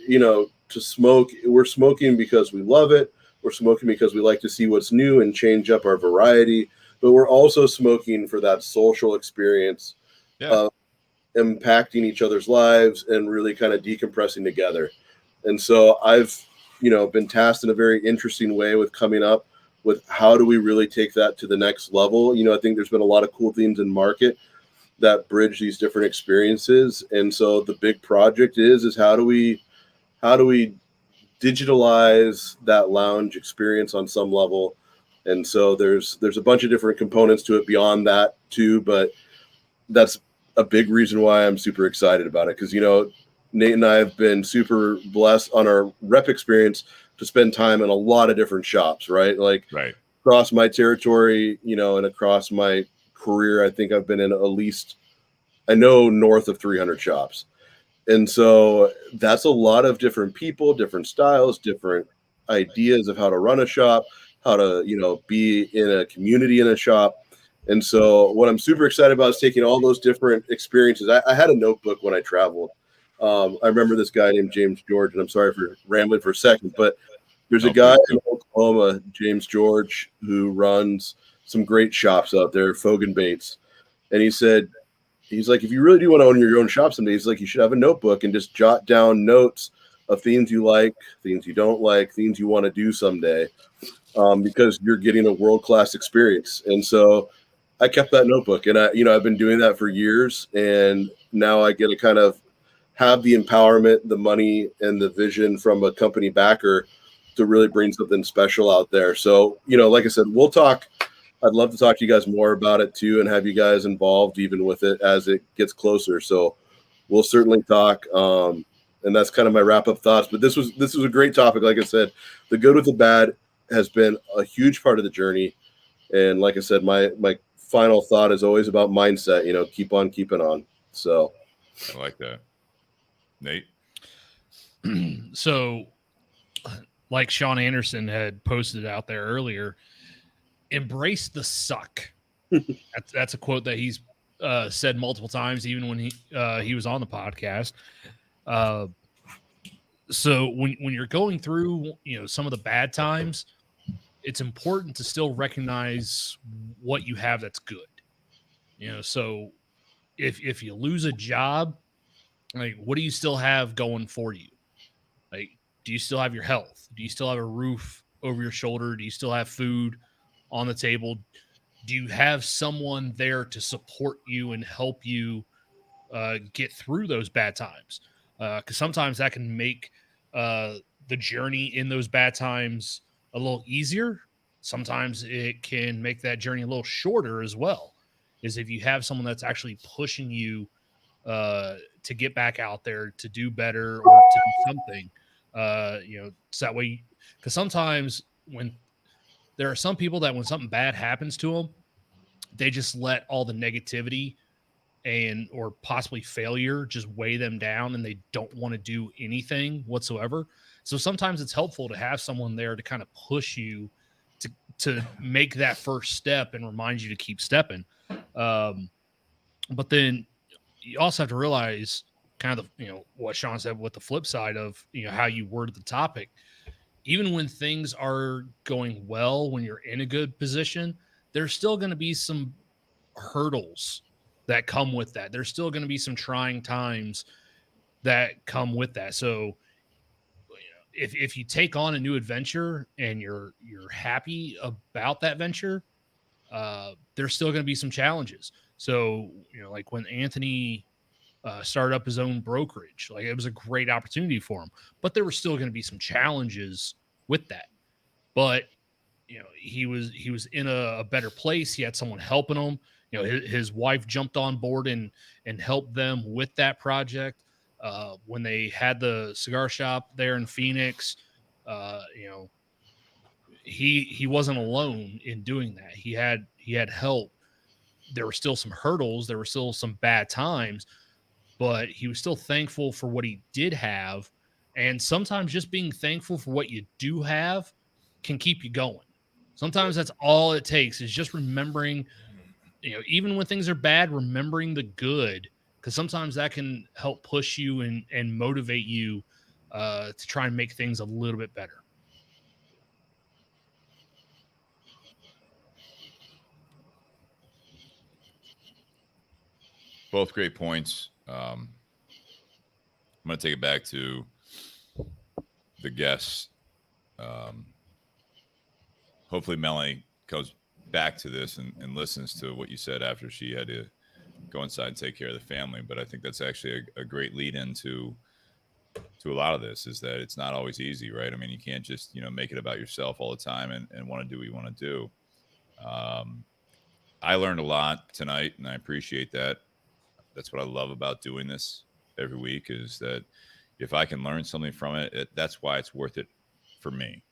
to smoke. We're smoking because we love it. We're smoking because we like to see what's new and change up our variety. But we're also smoking for that social experience, Yeah. impacting each other's lives and really kind of decompressing together. And so I've, been tasked in a very interesting way with coming up with how do we really take that to the next level. I think there's been a lot of cool things in market that bridge these different experiences. And so the big project is how do we digitalize that lounge experience on some level. And so there's a bunch of different components to it beyond that too, but that's a big reason why I'm super excited about it. Because, Nate and I have been super blessed on our rep experience to spend time in a lot of different shops, right? Like Right. across my territory, and across my career, I think I've been in at least, I know, north of 300 shops. And so that's a lot of different people, different styles, different ideas of how to run a shop, how to, be in a community in a shop. And so what I'm super excited about is taking all those different experiences. I had a notebook when I traveled. I remember this guy named James George, and I'm sorry for rambling for a second, but there's a guy in Oklahoma, James George, who runs some great shops out there, Fogan Baits. And he's like, if you really do want to own your own shop someday, he's like, you should have a notebook and just jot down notes of things you like, things you don't like, things you want to do someday, because you're getting a world-class experience. And so I kept that notebook, and I've been doing that for years, and now I get to kind of have the empowerment, the money, and the vision from a company backer to really bring something special out there. So, like I said, we'll talk. I'd love to talk to you guys more about it too, and have you guys involved even with it as it gets closer. So we'll certainly talk. And that's kind of my wrap up thoughts, but this was a great topic. Like I said, the good with the bad has been a huge part of the journey. And like I said, my final thought is always about mindset, keep on keeping on. So I like that. Nate? So, like Sean Anderson had posted out there earlier, embrace the suck. That's a quote that he's said multiple times, even when he was on the podcast. So when you're going through, some of the bad times, it's important to still recognize what you have that's good. So if you lose a job, like, what do you still have going for you? Like, do you still have your health? Do you still have a roof over your shoulder? Do you still have food on the table? Do you have someone there to support you and help you get through those bad times? Because sometimes that can make the journey in those bad times a little easier. Sometimes it can make that journey a little shorter as well. Is if you have someone that's actually pushing you to get back out there, to do better, or to do something. So that way, because sometimes when there are some people that when something bad happens to them, they just let all the negativity or possibly failure just weigh them down, and they don't want to do anything whatsoever. So sometimes it's helpful to have someone there to kind of push you to make that first step and remind you to keep stepping. But then you also have to realize kind of what Sean said with the flip side of how you worded the topic. Even when things are going well, when you're in a good position, there's still going to be some hurdles that come with that. There's still going to be some trying times that come with that. So if you take on a new adventure and you're happy about that venture, there's still going to be some challenges. So, like when Anthony started up his own brokerage, like it was a great opportunity for him, but there were still going to be some challenges with that. But, he was in a better place. He had someone helping him. His wife jumped on board and helped them with that project. When they had the cigar shop there in Phoenix, he wasn't alone in doing that. He had help. There were still some hurdles. There were still some bad times, but he was still thankful for what he did have. And sometimes just being thankful for what you do have can keep you going. Sometimes that's all it takes, is just remembering, even when things are bad, remembering the good, because sometimes that can help push you and motivate you to try and make things a little bit better. Both great points. I'm going to take it back to the guests. Hopefully Melanie goes back to this and listens to what you said after she had to go inside and take care of the family. But I think that's actually a great lead into a lot of this, is that it's not always easy, right? I mean, you can't just, make it about yourself all the time and want to do what you want to do. I learned a lot tonight, and I appreciate that. That's what I love about doing this every week, is that if I can learn something from it, that's why it's worth it for me.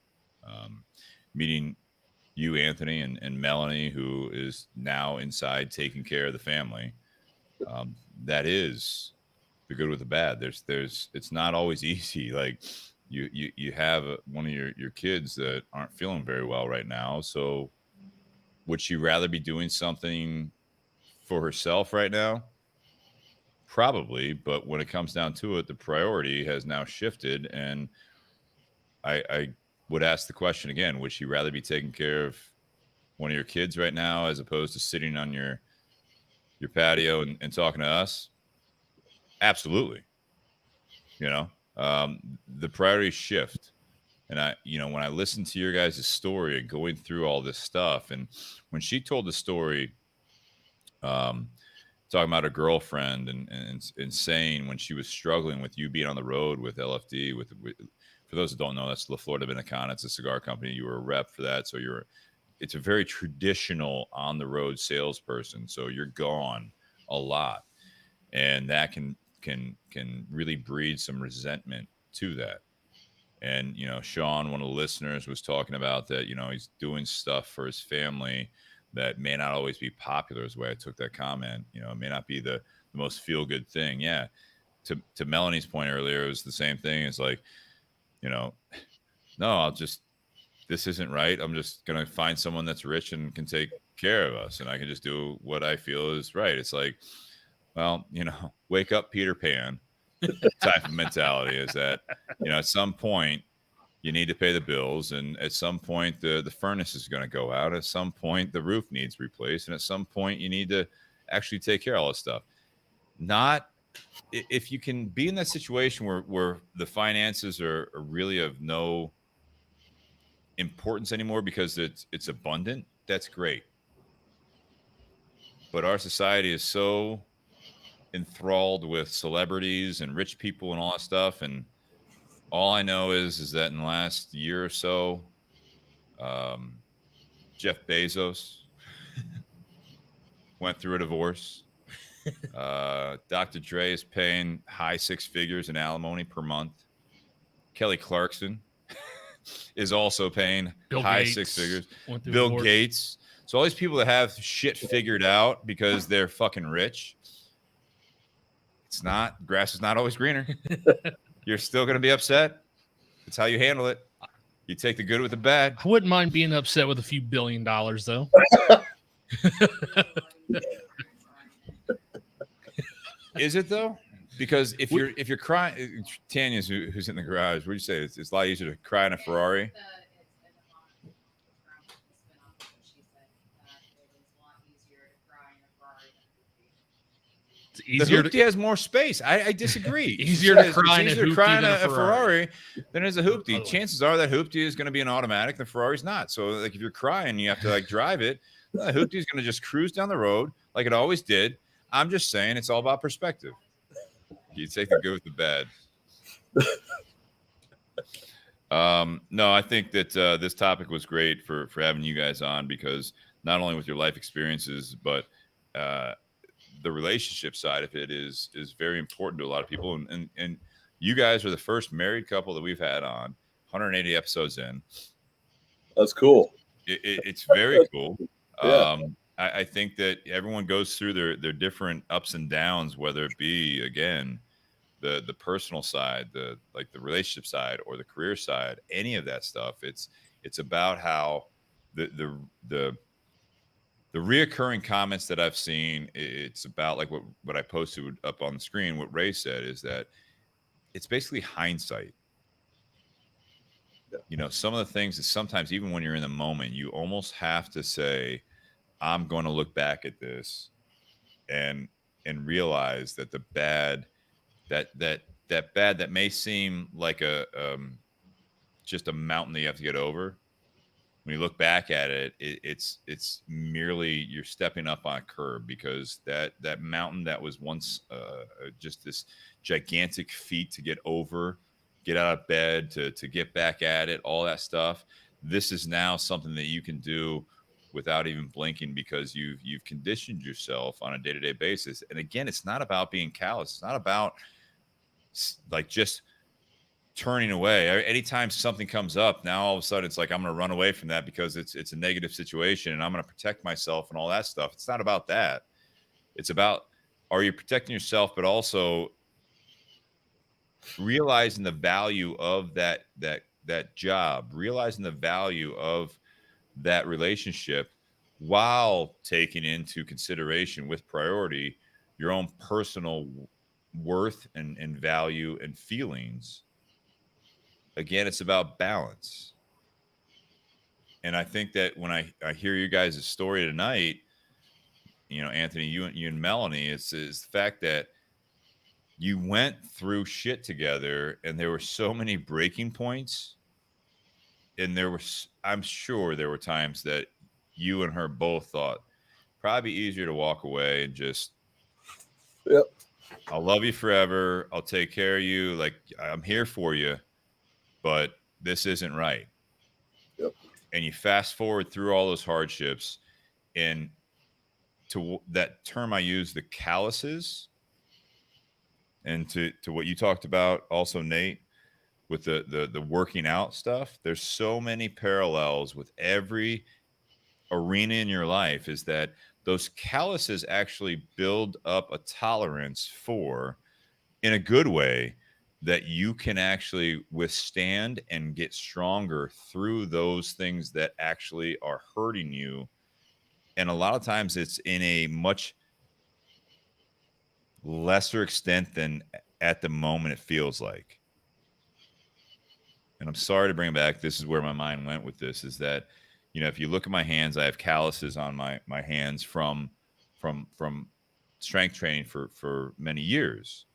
Meeting you, Anthony, and Melanie, who is now inside taking care of the family. That is the good with the bad. It's not always easy. Like you have one of your kids that aren't feeling very well right now. So would she rather be doing something for herself right now? Probably. But when it comes down to it, the priority has now shifted. And I would ask the question again, would she rather be taking care of one of your kids right now as opposed to sitting on your patio and talking to us? Absolutely. The priorities shift. And when I listened to your guys' story and going through all this stuff, and when she told the story, talking about her girlfriend and saying when she was struggling with you being on the road with LFD, with for those that don't know, that's La Flor Dominicana. It's a cigar company. You were a rep for that. So it's a very traditional on the road salesperson. So you're gone a lot. And that can really breed some resentment to that. And, Sean, one of the listeners, was talking about that, he's doing stuff for his family that may not always be popular, is the way I took that comment. It may not be the most feel good thing. Yeah. To Melanie's point earlier, it was the same thing. It's like, no, this isn't right. I'm just going to find someone that's rich and can take care of us, and I can just do what I feel is right. It's like, well, wake up, Peter Pan type of mentality, is that, at some point you need to pay the bills, and at some point the furnace is going to go out. At some point the roof needs replaced, and at some point you need to actually take care of all this stuff. Not if you can be in that situation where the finances are really of no importance anymore because it's abundant, that's great. But our society is so enthralled with celebrities and rich people and all that stuff, and all I know is that in the last year or so, Jeff Bezos went through a divorce. Dr. Dre is paying high six figures in alimony per month. Kelly Clarkson is also paying high six figures. Bill Gates. So all these people that have shit figured out because they're fucking rich, grass is not always greener. You're still going to be upset. It's how you handle it. You take the good with the bad. I wouldn't mind being upset with a few $1 billion, though. Is it though? Because if you're crying, Tanya's who's in the garage. What do you say? It's a lot easier to cry in a Ferrari. The hoopty has more space. I disagree. Easier to cry in a Ferrari than as a hoopty. Chances are that hoopty is going to be an automatic. The Ferrari's not. So like if you're crying, you have to drive it. The hoopty is going to just cruise down the road like it always did. I'm just saying it's all about perspective. You take the good with the bad. No, I think that this topic was great for having you guys on, because not only with your life experiences, but the relationship side of it is very important to a lot of people. And you guys are the first married couple that we've had on 180 episodes in. That's cool. It's very cool. Yeah. I think that everyone goes through their different ups and downs, whether it be, again, the personal side, the relationship side, or the career side, any of that stuff. It's about how the reoccurring comments that I've seen, it's about like what I posted up on the screen. What Ray said is that it's basically hindsight. you know, some of the things that sometimes even when you're in the moment, you almost have to say, I'm going to look back at this and realize that the bad that bad that may seem like a just a mountain that you have to get over. When you look back at it, it's merely you're stepping up on a curb, because that mountain that was once just this gigantic feat to get over, get out of bed, to get back at it, all that stuff. This is now something that you can do without even blinking, because you've conditioned yourself on a day-to-day basis. And again, it's not about being callous. It's not about like just turning away. Anytime something comes up, now all of a sudden it's like I'm going to run away from that because it's a negative situation and I'm going to protect myself and all that stuff. It's not about that. It's about, are you protecting yourself, but also realizing the value of that job, realizing the value of that relationship, while taking into consideration with priority your own personal worth and value and feelings. Again, it's about balance. And I think that when I hear you guys' story tonight, you know, Anthony, you and Melanie, it's the fact that you went through shit together and there were so many breaking points. And I'm sure there were times that you and her both thought probably easier to walk away and just, yep, I'll love you forever. I'll take care of you. Like, I'm here for you, but this isn't right. Yep. And you fast forward through all those hardships, and to that term I use, the calluses, and to what you talked about also, Nate, with the working out stuff. There's so many parallels with every arena in your life, is that those calluses actually build up a tolerance for, in a good way, that you can actually withstand and get stronger through those things that actually are hurting you. And a lot of times it's in a much lesser extent than at the moment it feels like. And I'm sorry to bring it back. This is where my mind went with this, is that, you know, if you look at my hands, I have calluses on my hands from strength training for many years.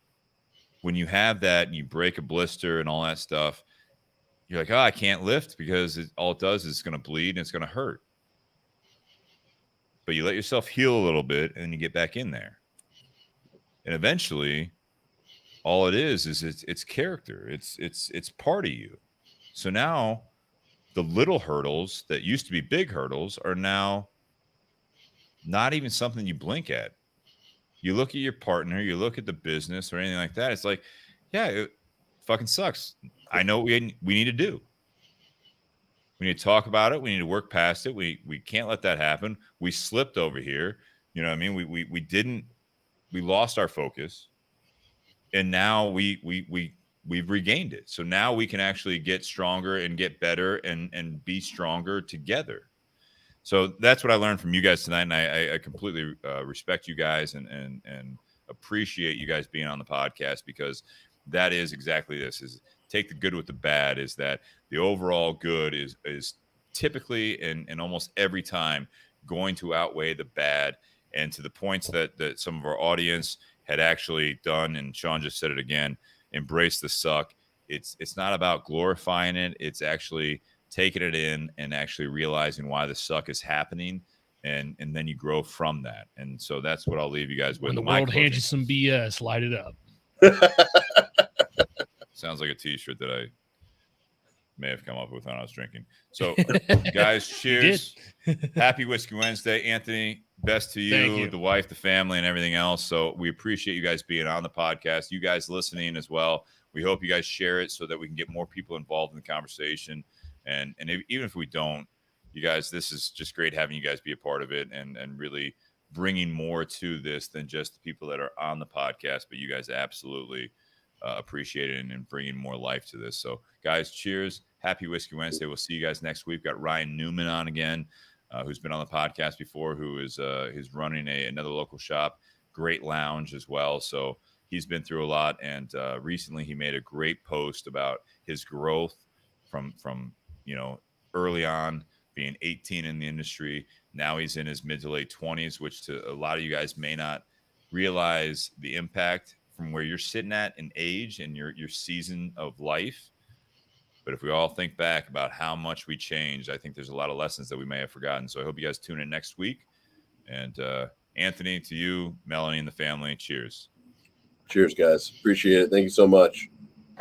When you have that and you break a blister and all that stuff, you're like, oh, I can't lift, because all it does is it's going to bleed and it's going to hurt. But you let yourself heal a little bit and then you get back in there. And eventually all it is it's character. It's part of you. So now the little hurdles that used to be big hurdles are now not even something you blink at. You look at your partner, you look at the business or anything like that. It's like, yeah, it fucking sucks. I know what we need to do. We need to talk about it. We need to work past it. We can't let that happen. We slipped over here. You know what I mean? We lost our focus, and now we've regained it. So now we can actually get stronger and get better and be stronger together. So that's what I learned from you guys tonight, and I completely respect you guys and appreciate you guys being on the podcast, because that is exactly this: is take the good with the bad. Is that the overall good is typically and almost every time going to outweigh the bad, and to the points that some of our audience had actually done, and Sean just said it again: embrace the suck. It's not about glorifying it. It's actually taking it in and actually realizing why the suck is happening, and then you grow from that. And so that's what I'll leave you guys with. When the world hands you some BS, light it up. Sounds like a t-shirt that I may have come up with when I was drinking. So guys, cheers. Happy Whiskey Wednesday. Anthony, best to you, the wife, the family, and everything else. So we appreciate you guys being on the podcast, you guys listening as well. We hope you guys share it so that we can get more people involved in the conversation. And even if we don't, you guys, this is just great having you guys be a part of it, and really bringing more to this than just the people that are on the podcast, but you guys absolutely appreciate it and bringing more life to this. So guys, cheers. Happy Whiskey Wednesday. We'll see you guys next week. We've got Ryan Newman on again, who's been on the podcast before, who is running another local shop, great lounge as well. So he's been through a lot, and recently he made a great post about his growth from early on, being 18 in the industry. Now he's in his mid to late 20s, which to a lot of you guys may not realize the impact from where you're sitting at in age and your season of life. But if we all think back about how much we changed, I think there's a lot of lessons that we may have forgotten. So I hope you guys tune in next week. And Anthony, to you, Melanie, and the family, cheers. Cheers, guys. Appreciate it. Thank you so much.